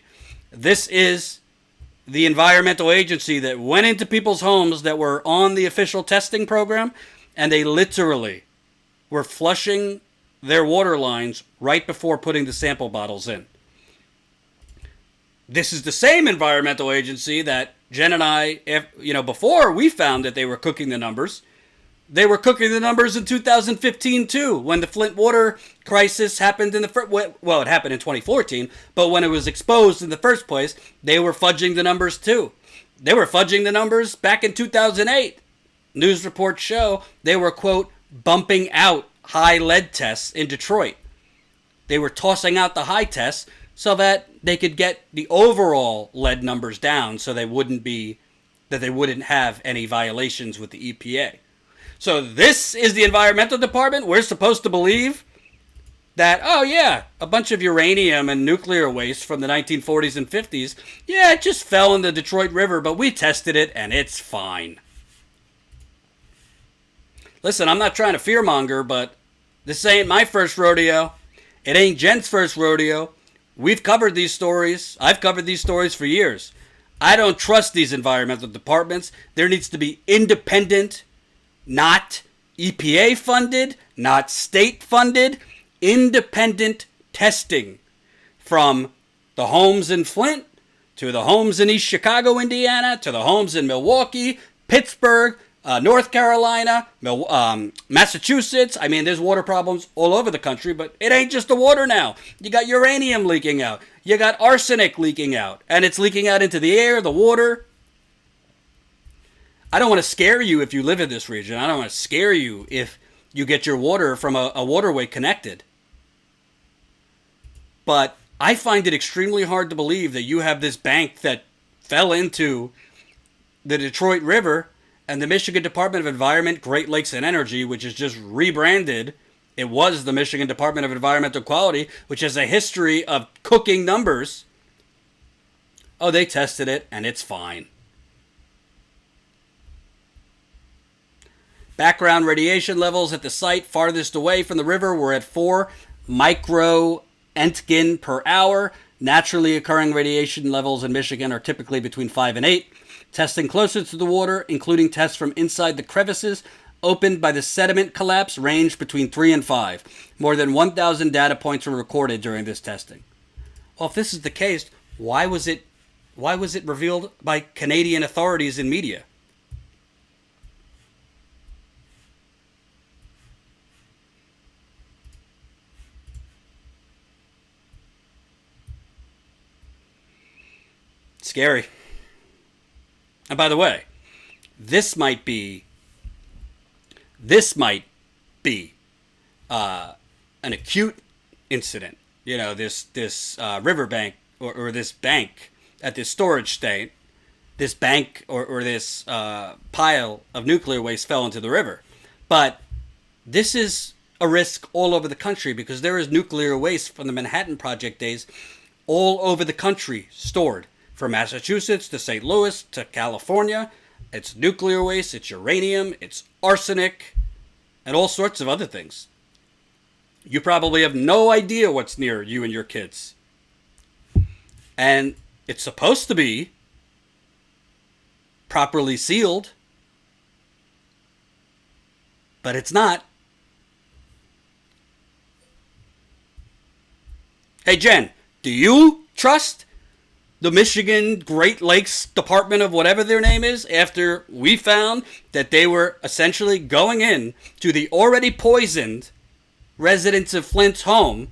This is the environmental agency that went into people's homes that were on the official testing program, and they literally were flushing their water lines right before putting the sample bottles in. This is the same environmental agency that Jen and I, before we found that they were cooking the numbers, they were cooking the numbers in 2015 too, when the Flint water crisis happened it happened in 2014, but when it was exposed in the first place, they were fudging the numbers too. They were fudging the numbers back in 2008. News reports show they were, quote, bumping out high lead tests in Detroit. They were tossing out the high tests so that they could get the overall lead numbers down so they wouldn't have any violations with the EPA. So this is the environmental department. We're supposed to believe that, a bunch of uranium and nuclear waste from the 1940s and 50s, it just fell in the Detroit River, but we tested it and it's fine. Listen, I'm not trying to fearmonger, but this ain't my first rodeo. It ain't Jen's first rodeo. We've covered these stories. I've covered these stories for years. I don't trust these environmental departments. There needs to be independent, not EPA funded, not state funded, independent testing from the homes in Flint to the homes in East Chicago, Indiana, to the homes in Milwaukee, Pittsburgh, North Carolina, Massachusetts. I mean, there's water problems all over the country, but it ain't just the water now. You got uranium leaking out. You got arsenic leaking out. And it's leaking out into the air, the water. I don't want to scare you if you live in this region. I don't want to scare you if you get your water from a waterway connected. But I find it extremely hard to believe that you have this bank that fell into the Detroit River, and the Michigan Department of Environment, Great Lakes and Energy, which is just rebranded. It was the Michigan Department of Environmental Quality, which has a history of cooking numbers. Oh, they tested it, and it's fine. Background radiation levels at the site farthest away from the river were at 4 microentgen per hour. Naturally occurring radiation levels in Michigan are typically between 5 and 8. Testing closer to the water, including tests from inside the crevices opened by the sediment collapse, ranged between 3 and 5. More than 1,000 data points were recorded during this testing. Well, if this is the case, why was it revealed by Canadian authorities in media? Scary. And by the way, this might be an acute incident. This riverbank or this bank at this storage state, this bank or this pile of nuclear waste fell into the river. But this is a risk all over the country because there is nuclear waste from the Manhattan Project days all over the country stored. From Massachusetts to St. Louis to California. It's nuclear waste, it's uranium, it's arsenic, and all sorts of other things. You probably have no idea what's near you and your kids. And it's supposed to be properly sealed, but it's not. Hey, Jen, do you trust the Michigan Great Lakes Department of whatever their name is after we found that they were essentially going in to the already poisoned residents of Flint's home,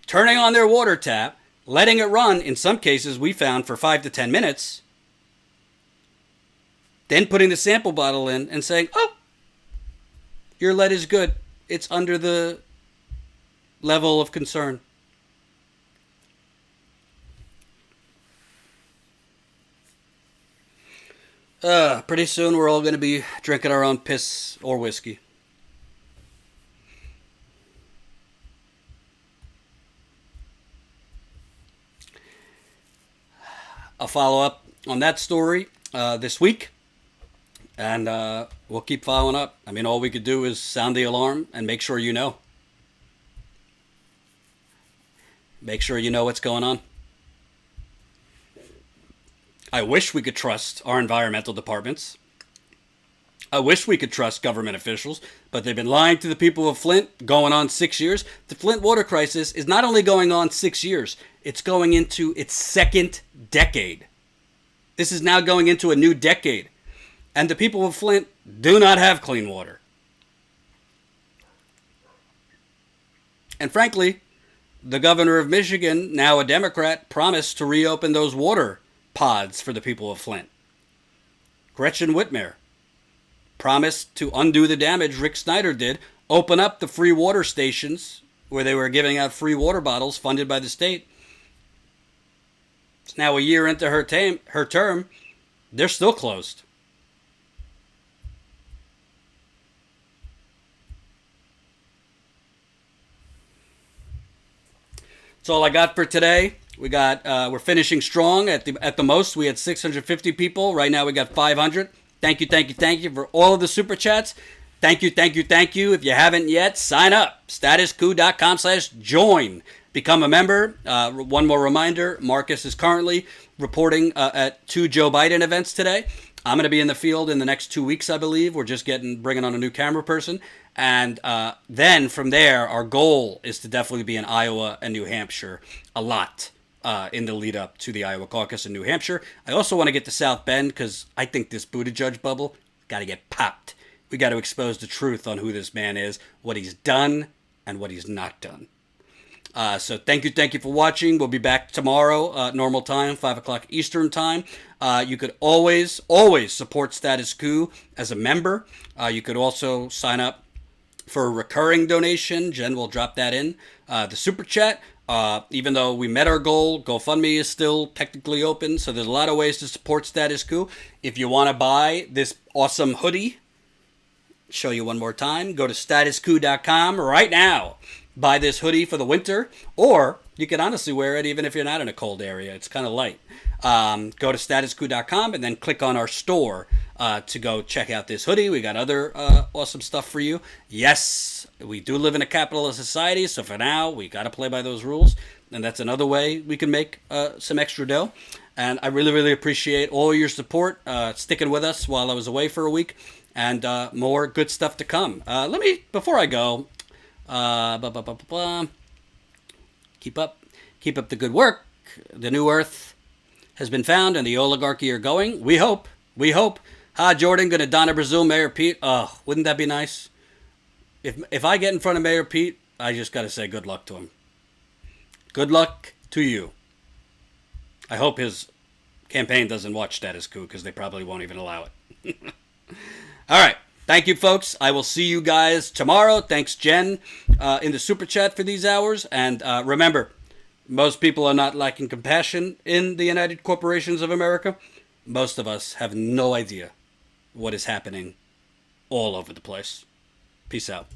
turning on their water tap, letting it run, in some cases we found for 5 to 10 minutes, then putting the sample bottle in and saying, oh, your lead is good. It's under the level of concern. Pretty soon we're all going to be drinking our own piss or whiskey. I'll follow up on that story this week. And we'll keep following up. I mean, all we could do is sound the alarm and make sure you know. Make sure you know what's going on. I wish we could trust our environmental departments. I wish we could trust government officials, but they've been lying to the people of Flint going on 6 years. The Flint water crisis is not only going on 6 years, it's going into its second decade. This is now going into a new decade. And the people of Flint do not have clean water. And frankly, the governor of Michigan, now a Democrat, promised to reopen those water pods for the people of Flint. Gretchen Whitmer promised to undo the damage Rick Snyder did, open up the free water stations where they were giving out free water bottles funded by the state. It's now a year into her term. They're still closed. That's all I got for today. We're finishing strong. At the most, we had 650 people. Right now, we got 500. Thank you for all of the super chats. Thank you. If you haven't yet, sign up. statuscoup.com/join. Become a member. One more reminder: Marcus is currently reporting at 2 Joe Biden events today. I'm going to be in the field in the next 2 weeks, I believe. We're just bringing on a new camera person. And then from there, our goal is to definitely be in Iowa and New Hampshire a lot in the lead up to the Iowa caucus in New Hampshire. I also want to get to South Bend because I think this Buttigieg bubble got to get popped. We got to expose the truth on who this man is, what he's done, and what he's not done. So thank you for watching. We'll be back tomorrow, normal time, 5 o'clock Eastern time. You could always support Status Coup as a member. You could also sign up for a recurring donation. Jen will drop that in the super chat. Even though we met our goal, GoFundMe is still technically open. So there's a lot of ways to support Status Coup. If you want to buy this awesome hoodie, show you one more time. Go to statuscoup.com right now. Buy this hoodie for the winter, or you can honestly wear it even if you're not in a cold area. It's kind of light. Go to statuscoup.com and then click on our store to go check out this hoodie. We got other awesome stuff for you. Yes, we do live in a capitalist society, so for now, we got to play by those rules. And that's another way we can make some extra dough. And I really appreciate all your support, sticking with us while I was away for a week. And more good stuff to come. Before I go, keep up the good work. The new earth has been found and the oligarchy are going. We hope. Jordan gonna Donna Brazil, Mayor Pete. Oh, wouldn't that be nice? If I get in front of Mayor Pete, I just gotta say good luck to him. Good luck to you. I hope his campaign doesn't watch Status Coup because they probably won't even allow it. All right. Thank you, folks. I will see you guys tomorrow. Thanks, Jen, in the super chat for these hours. And remember, most people are not lacking compassion in the United Corporations of America. Most of us have no idea what is happening all over the place. Peace out.